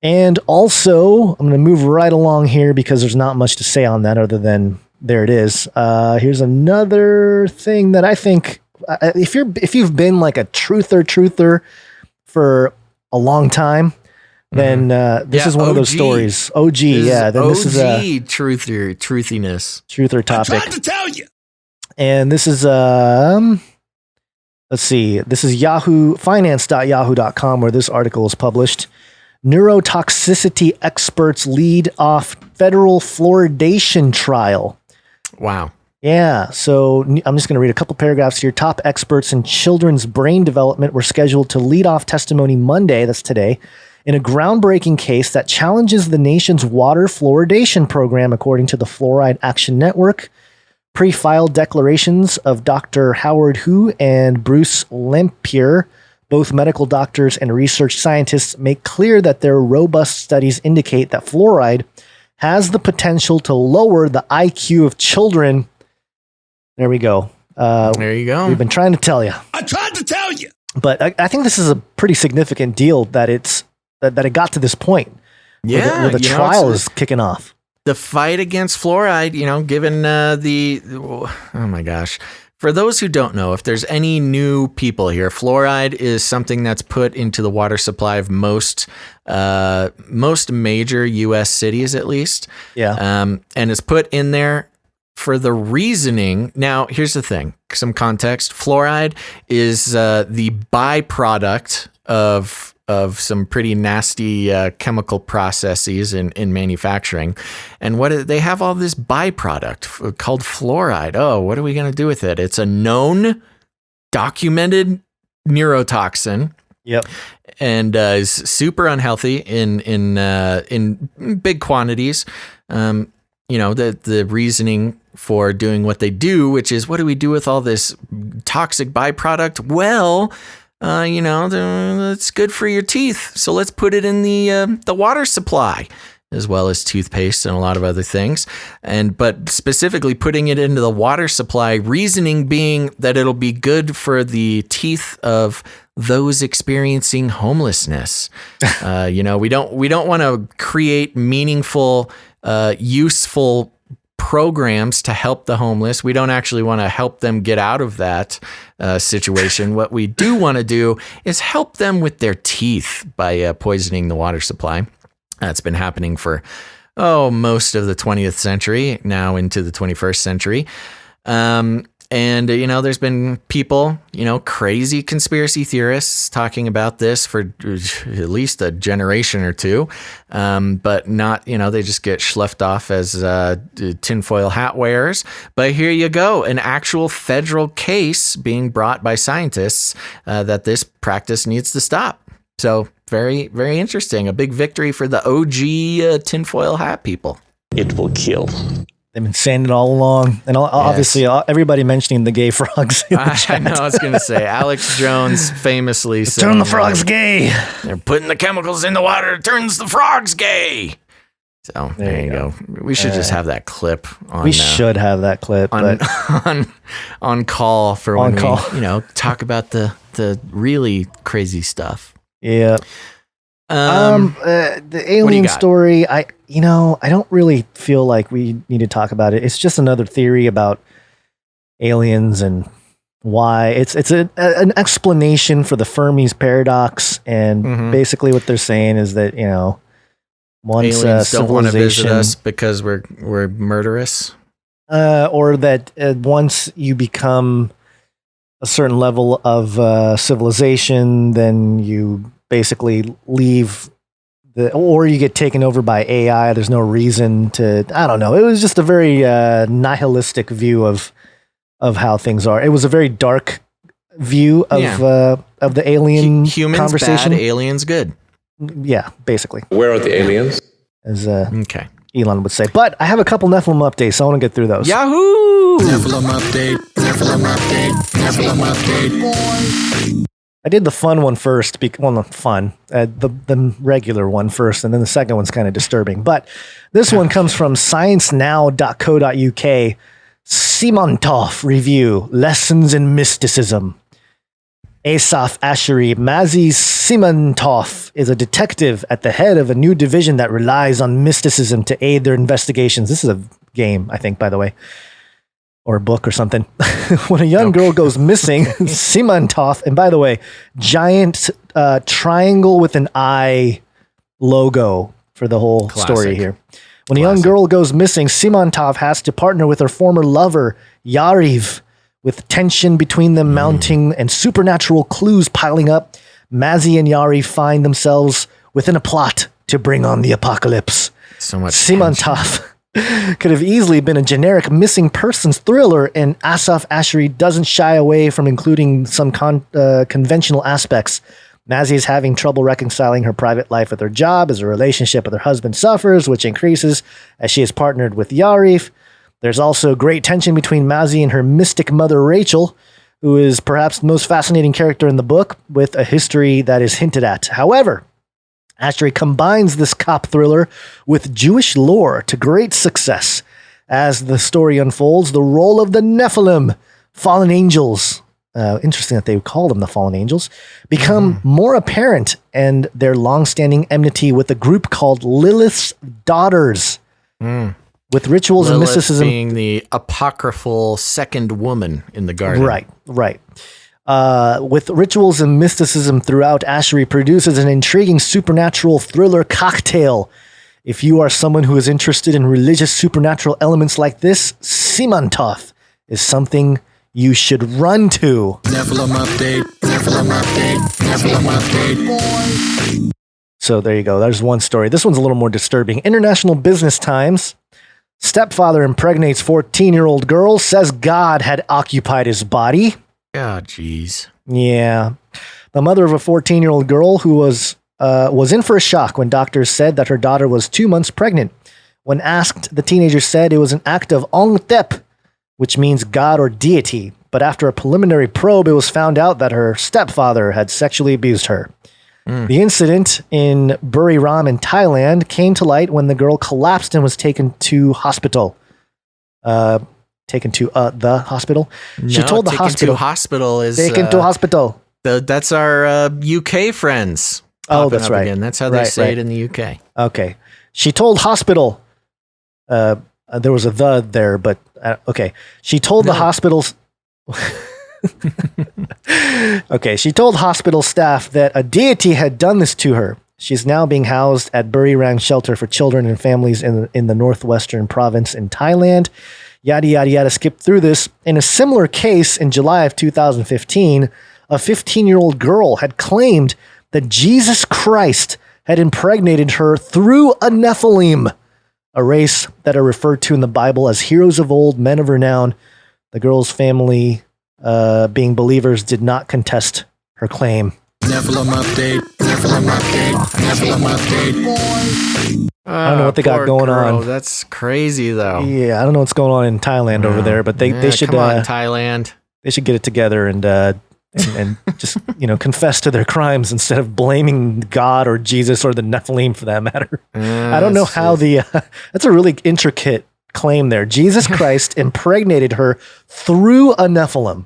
And also, I'm going to move right along here because there's not much to say on that other than there it is. Here's another thing that I think, if you've been like a truther for a long time, then this is one of those stories. OG, yeah. Then this is a truthiness. Topic. I tried to tell you. And this is let's see. This is finance.yahoo.com where this article is published. Neurotoxicity experts lead off federal fluoridation trial. Wow. Yeah. So I'm just going to read a couple paragraphs here. Top experts in children's brain development were scheduled to lead off testimony Monday, that's today, in a groundbreaking case that challenges the nation's water fluoridation program, according to the Fluoride Action Network. Pre-filed declarations of Dr. Howard Hu and Bruce Lempier, both medical doctors and research scientists, make clear that their robust studies indicate that fluoride has the potential to lower the IQ of children. There we go. There you go. We've been trying to tell you. I tried to tell you. But I think this is a pretty significant deal that it got to this point. Yeah, where the trial is kicking off. The fight against fluoride, given oh my gosh. For those who don't know, if there's any new people here, fluoride is something that's put into the water supply of most major U.S. cities, at least. Yeah. And it's put in there for the reasoning. Now, here's the thing, some context. Fluoride is the byproduct of some pretty nasty chemical processes in manufacturing. And they have all this byproduct called fluoride. Oh, what are we going to do with it? It's a known, documented neurotoxin. Yep. And is super unhealthy in big quantities. The reasoning for doing what they do, which is, what do we do with all this toxic byproduct? Well, it's good for your teeth. So let's put it in the water supply, as well as toothpaste and a lot of other things. But specifically putting it into the water supply, reasoning being that it'll be good for the teeth of those experiencing homelessness. We don't want to create meaningful, useful programs to help the homeless. We don't actually want to help them get out of that situation. What we do want to do is help them with their teeth by poisoning the water supply. That's been happening for most of the 20th century, now into the 21st century. There's been people, crazy conspiracy theorists talking about this for at least a generation or two, but not, they just get schlepped off as tinfoil hat wearers. But here you go, an actual federal case being brought by scientists that this practice needs to stop. So very, very interesting. A big victory for the OG tinfoil hat people. It will kill. They've been saying it all along. And obviously, everybody mentioning the gay frogs. I know, I was going to say, Alex Jones famously said, turn the frogs gay. They're putting the chemicals in the water, it turns the frogs gay. So there you go. We should just have that clip on. We should have that clip on call for when we talk about the really crazy stuff. Yeah. The alien story, I don't really feel like we need to talk about it. It's just another theory about aliens and why it's an explanation for the Fermi's paradox. And basically what they're saying is that, once aliens don't want to visit civilization, us because we're murderous, or that once you become a certain level of civilization, then you basically leave or you get taken over by AI. There's no reason to, I don't know. It was just a very nihilistic view of how things are. It was a very dark view of the alien humans conversation. Bad, aliens good. Yeah, basically. Where are the aliens? As Elon would say. But I have a couple Nephilim updates, so I want to get through those. Yahoo! Nephilim update. I did the fun one first. Well, not fun. The regular one first, and then the second one's kind of disturbing. But this one comes from sciencenow.co.uk. Simontov review: Lessons in Mysticism. Asaf Asheri. Mazi Simontov is a detective at the head of a new division that relies on mysticism to aid their investigations. This is a game, I think, by the way, or a book or something. When a young girl goes missing, Simontov, and by the way, giant triangle with an eye logo for the whole story here. When a young girl goes missing, Simontov has to partner with her former lover, Yariv, with tension between them mounting and supernatural clues piling up. Mazi and Yariv find themselves within a plot to bring on the apocalypse. So much Simontov could have easily been a generic missing persons thriller, and Asaf Asheri doesn't shy away from including some conventional aspects. Mazi is having trouble reconciling her private life with her job as her relationship with her husband suffers, which increases as she is partnered with Yariv. There's also great tension between Mazi and her mystic mother, Rachel, who is perhaps the most fascinating character in the book, with a history that is hinted at. However, Asheri combines this cop thriller with Jewish lore to great success. As the story unfolds, the role of the Nephilim, fallen angels, interesting that they call them the fallen angels, become more apparent, and their long-standing enmity with a group called Lilith's Daughters. With rituals and mysticism being the apocryphal second woman in the garden. Right. With rituals and mysticism throughout, Asheri produces an intriguing supernatural thriller cocktail. If you are someone who is interested in religious supernatural elements like this, Simontov is something you should run to. Nephilim update. So there you go. There's one story. This one's a little more disturbing. International Business Times. Stepfather impregnates 14-year-old girl, says God had occupied his body. Oh, jeez. Yeah. The mother of a 14-year-old girl who was in for a shock when doctors said that her daughter was 2 months pregnant. When asked, the teenager said it was an act of Ong Tep, which means God or deity. But after a preliminary probe, it was found out that her stepfather had sexually abused her. The incident in Buriram in Thailand came to light when the girl collapsed and was taken to hospital. The hospital. She told the hospital. Taken to hospital. That's our UK friends. Oh, that's right. Again. That's how they say it in the UK. Okay. She told hospital. There was a the there, but okay. She told the hospitals. Okay, she told hospital staff that a deity had done this to her. She's now being housed at Buriram Shelter for Children and Families in the northwestern province in Thailand. Yada, yada, yada, skip through this. In a similar case in July of 2015, a 15-year-old girl had claimed that Jesus Christ had impregnated her through a Nephilim, a race that are referred to in the Bible as heroes of old, men of renown. The girl's family, being believers, did not contest her claim. Nephilim update. I don't know what they got going on. That's crazy, though. Yeah, I don't know what's going on in Thailand over there, but they should come on, Thailand. They should get it together and just confess to their crimes instead of blaming God or Jesus or the Nephilim for that matter. I don't know how that's a really intricate claim there. Jesus Christ impregnated her through a Nephilim.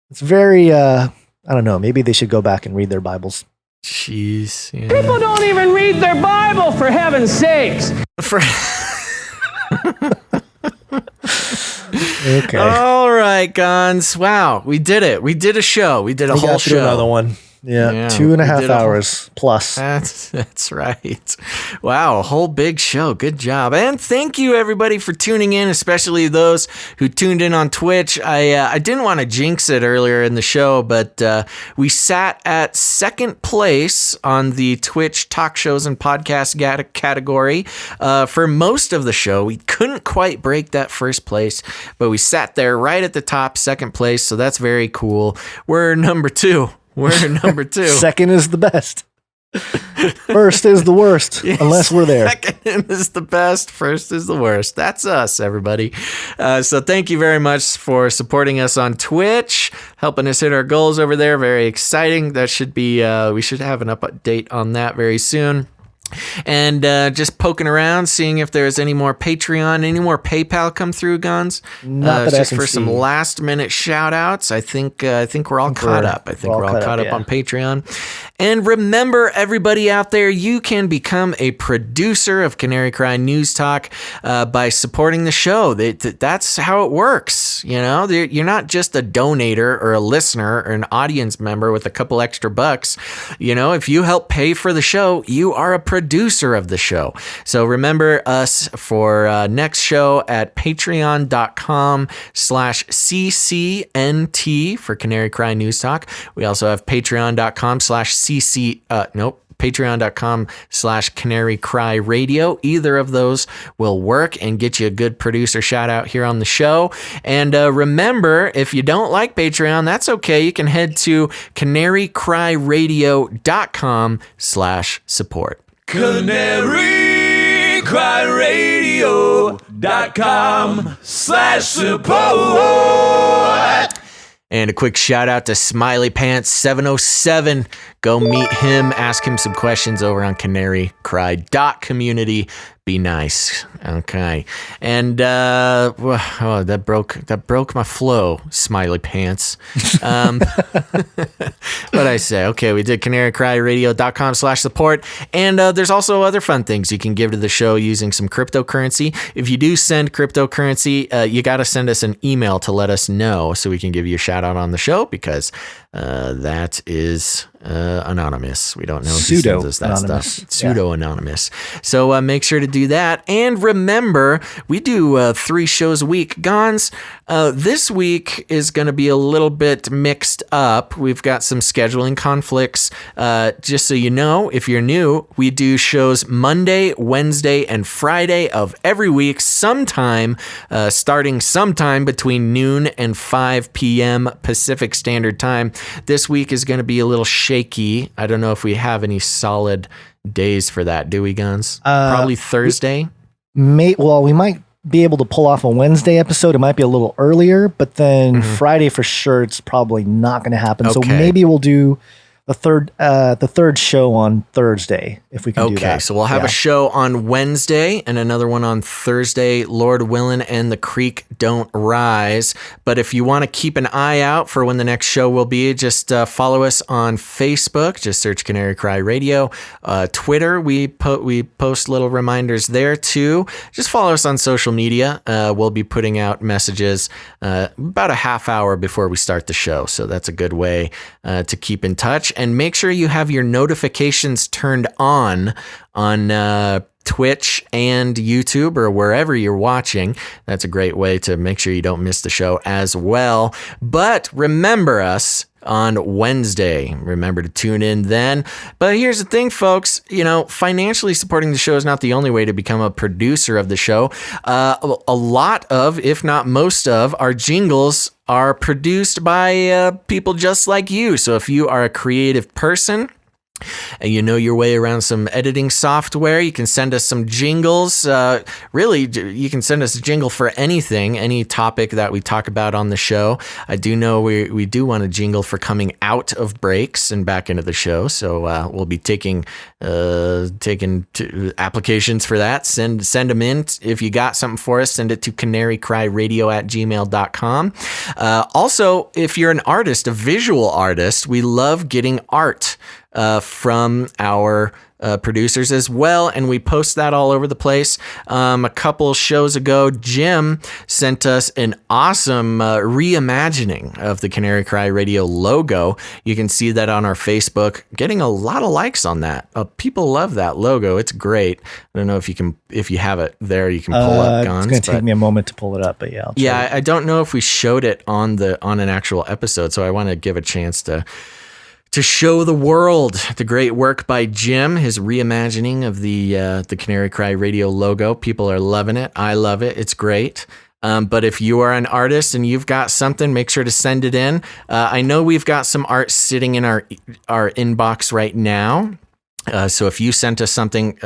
It's very I don't know, maybe they should go back and read their Bibles. Jeez. Yeah. People don't even read their Bible, for heaven's sakes. Okay. All right, Gons. Wow, we did it. We did a show. We did a whole show. Another one. Yeah, 2.5 hours plus. That's right. Wow, a whole big show. Good job. And thank you, everybody, for tuning in, especially those who tuned in on Twitch. I didn't want to jinx it earlier in the show, but we sat at second place on the Twitch talk shows and podcast category for most of the show. We couldn't quite break that first place, but we sat there right at the top, second place, so that's very cool. We're number 2. We're number 2. Second is the best. First is the worst, unless we're there. Second is the best. First is the worst. That's us, everybody. So thank you very much for supporting us on Twitch, helping us hit our goals over there. Very exciting. That should be, we should have an update on that very soon. And just poking around, seeing if there's any more Patreon, any more PayPal come through, Guns. Not that I just can for some see. last minute shout outs. I think we're all caught up. I think we're all caught up on Patreon. And remember, everybody out there, you can become a producer of Canary Cry News Talk by supporting the show. That's how it works. You know, you're not just a donator or a listener or an audience member with a couple extra bucks. You know, if you help pay for the show, you are a producer of the show. So remember us for next show at patreon.com/CCNT for Canary Cry News Talk. We also have patreon.com/Canary Cry Radio. Either of those will work and get you a good producer shout out here on the show. And remember, if you don't like Patreon, that's okay. You can head to canarycryradio.com/support. canarycryradio.com/support. And a quick shout out to Smiley Pants 707. Go meet him, ask him some questions over on canarycry.community. Be nice. Okay. And that broke my flow, Smiley Pants. What'd I say? Okay, we did canarycryradio.com/support. And there's also other fun things you can give to the show using some cryptocurrency. If you do send cryptocurrency, you got to send us an email to let us know so we can give you a shout out on the show, because that is anonymous. We don't know who sends us that stuff. Pseudo-anonymous. So make sure to do that. And remember, we do 3 shows a week. Gons, this week is going to be a little bit mixed up. We've got some scheduling conflicts. Just so you know, if you're new, we do shows Monday, Wednesday, and Friday of every week, starting sometime between noon and 5 p.m. Pacific Standard Time. This week is going to be a little shaky. I don't know if we have any solid days for that, do we, Guns? Probably Thursday. We might be able to pull off a Wednesday episode. It might be a little earlier, but then Friday for sure, it's probably not going to happen. So maybe we'll do the third show on Thursday, if we can do that. Okay, so we'll have a show on Wednesday and another one on Thursday, Lord willing, and the creek don't rise. But if you want to keep an eye out for when the next show will be, just follow us on Facebook. Just search Canary Cry Radio. Twitter, we post little reminders there too. Just follow us on social media. We'll be putting out messages about a half hour before we start the show. So that's a good way to keep in touch. And make sure you have your notifications turned on Twitch and YouTube or wherever you're watching. That's a great way to make sure you don't miss the show as well. But remember us on Wednesday. Remember to tune in then. But here's the thing, folks. You know, financially supporting the show is not the only way to become a producer of the show. A lot of, if not most of, our jingles are produced by people just like you. So if you are a creative person and you know your way around some editing software, you can send us some jingles. Really, you can send us a jingle for anything, any topic that we talk about on the show. I do know we do want a jingle for coming out of breaks and back into the show. So we'll be taking applications for that. Send them in. If you got something for us, send it to canarycryradio@gmail.com. Also, if you're an artist, a visual artist, we love getting art from our producers as well, and we post that all over the place. A couple shows ago, Jim sent us an awesome reimagining of the Canary Cry Radio logo. You can see that on our Facebook, getting a lot of likes on that. People love that logo. It's great. I don't know if you have it there, you can pull up Guns. It's going to take me a moment to pull it up, but yeah. I don't know if we showed it on an actual episode, so I want to give a chance to show the world the great work by Jim, his reimagining of the Canary Cry Radio logo. People are loving it. I love it. It's great. But if you are an artist and you've got something, make sure to send it in. I know we've got some art sitting in our inbox right now. So if you sent us something,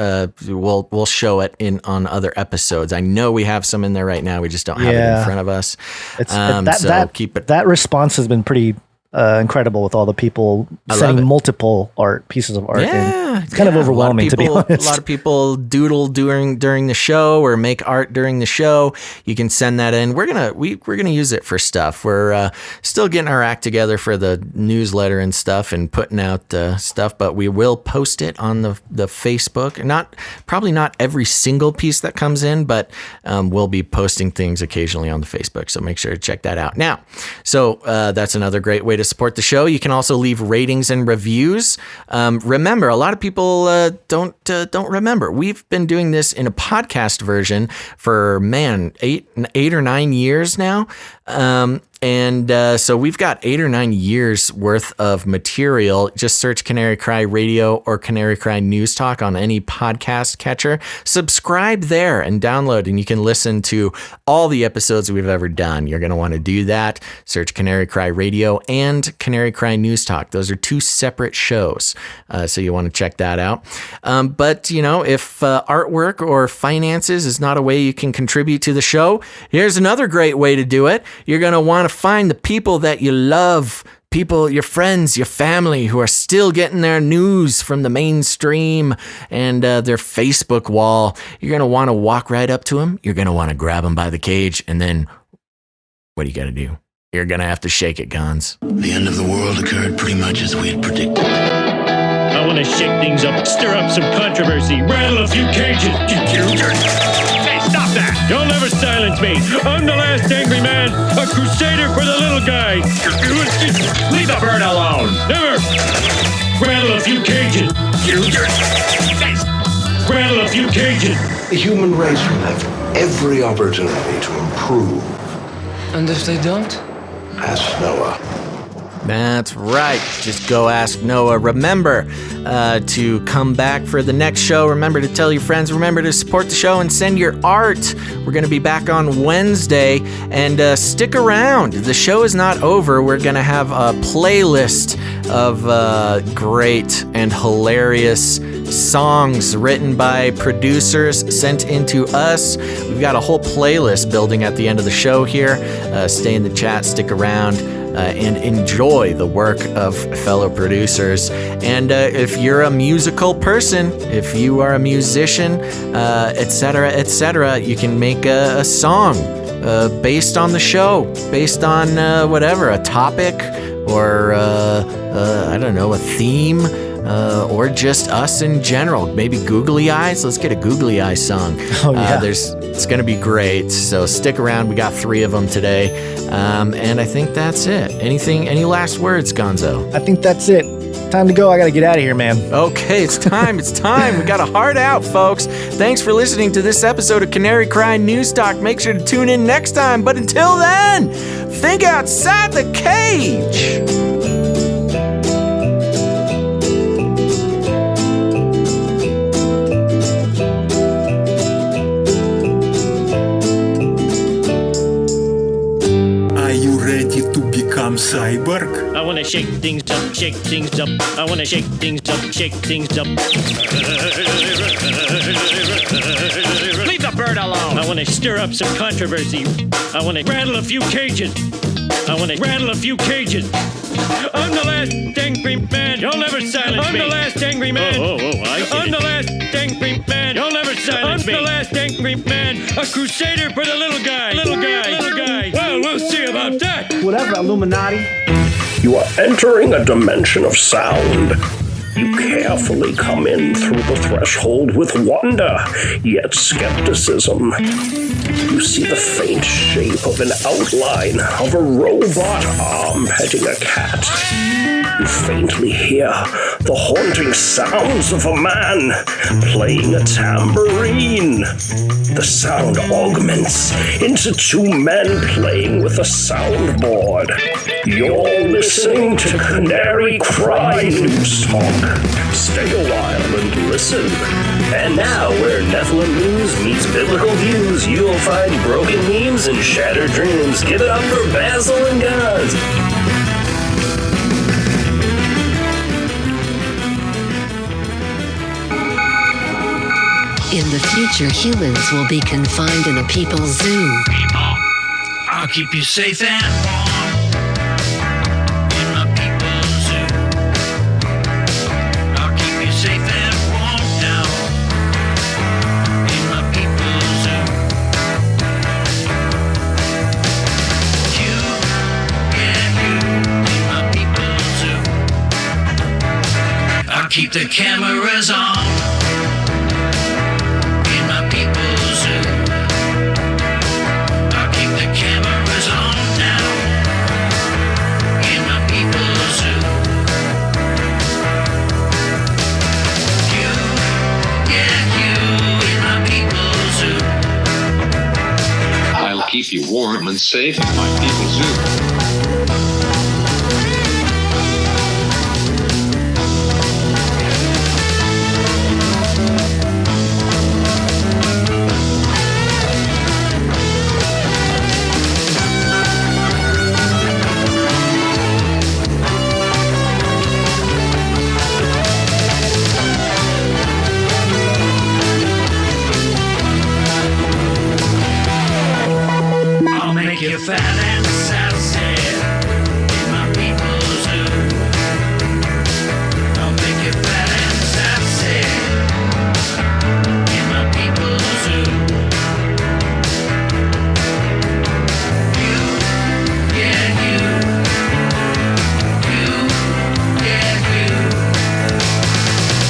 we'll show it on other episodes. I know we have some in there right now. We just don't have it in front of us. That response has been pretty incredible with all the people sending multiple pieces of art. Yeah, it's kind of overwhelming, to be honest. A lot of people doodle during the show or make art during the show. You can send that in. We're gonna use it for stuff. We're still getting our act together for the newsletter and stuff and putting out stuff, but we will post it on the Facebook. Probably not every single piece that comes in, but we'll be posting things occasionally on the Facebook. So make sure to check that out. Now, so that's another great way to support the show. You can also leave ratings and reviews. Remember, a lot of people don't remember. We've been doing this in a podcast version for 8 or 9 years now. So we've got 8 or 9 years worth of material. Just search Canary Cry Radio or Canary Cry News Talk on any podcast catcher. Subscribe there and download, and you can listen to all the episodes we've ever done. You're going to want to do that. Search Canary Cry Radio and Canary Cry News Talk. Those are 2 separate shows. So you want to check that out. But if artwork or finances is not a way you can contribute to the show, here's another great way to do it. You're going to want to find the people that you love, people, your friends, your family who are still getting their news from the mainstream and their Facebook wall. You're going to want to walk right up to them. You're going to want to grab them by the cage. And then what do you got to do? You're going to have to shake it, Gons. The end of the world occurred pretty much as we had predicted. I want to shake things up, stir up some controversy, rattle a few cages. Hey, stop that! You'll never silence me. I'm the last angry man, a crusader for the little guy. Leave the bird alone. Never. Rattle a few cages. Rattle a few cages. The human race will have every opportunity to improve. And if they don't? Ask Noah. That's right. Just go ask Noah. Remember to come back for the next show. Remember to tell your friends. Remember to support the show and send your art. We're going to be back on Wednesday. And stick around. The show is not over. We're going to have a playlist of great and hilarious songs written by producers sent into us. We've got a whole playlist building at the end of the show here. Stay in the chat. Stick around. And enjoy the work of fellow producers. And if you're a musical person, if you are a musician, etc., you can make a song based on the show, based on whatever, a topic or, I don't know, a theme. Or just us in general. Maybe Googly Eyes. Let's get a Googly Eyes song. Oh, yeah. It's going to be great. So stick around. We got 3 of them today. And I think that's it. Any last words, Gonzo? I think that's it. Time to go. I got to get out of here, man. Okay, it's time. It's time. We got a heart out, folks. Thanks for listening to this episode of Canary Cry News Talk. Make sure to tune in next time. But until then, think outside the cage. Cyborg? I want to shake things up, shake things up. I want to shake things up, shake things up. Leave the bird alone. I want to stir up some controversy. I want to rattle a few cages. I'm the last angry man. You'll never silence me. I'm the last angry man. I get I'm the last angry man. You'll never silence me. I'm the last angry man. A crusader for the little guy. Well, we'll see about that. Whatever, Illuminati. You are entering a dimension of sound. You carefully come in through the threshold with wonder, yet skepticism. You see the faint shape of an outline of a robot arm petting a cat. You faintly hear the haunting sounds of a man playing a tambourine. The sound augments into 2 men playing with a soundboard. You're listening to Canary Cry News Talk. Stay a while and listen. And now, where Nephilim news meets biblical views, you'll find broken memes and shattered dreams. Give it up for Basil and Gons. In the future, humans will be confined in a people's zoo. I'll keep you safe and warm in my people's zoo. I'll keep you safe and warm now in my people's zoo. You, yeah, you in my people's zoo. I'll keep the cameras on in my people's zoo. I'll keep the cameras on now in my people's zoo. You, yeah, you in my people's zoo. I'll keep you warm and safe in my people's zoo. I'll make you fat and sassy in my people's zoo. I'll make you fat and sassy in my people's zoo. You, yeah, you. You, yeah, you.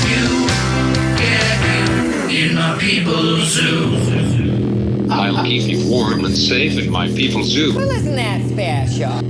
You, yeah, you in my people's zoo. I'll keep you warm and safe in my people's zoo. Well, isn't that special?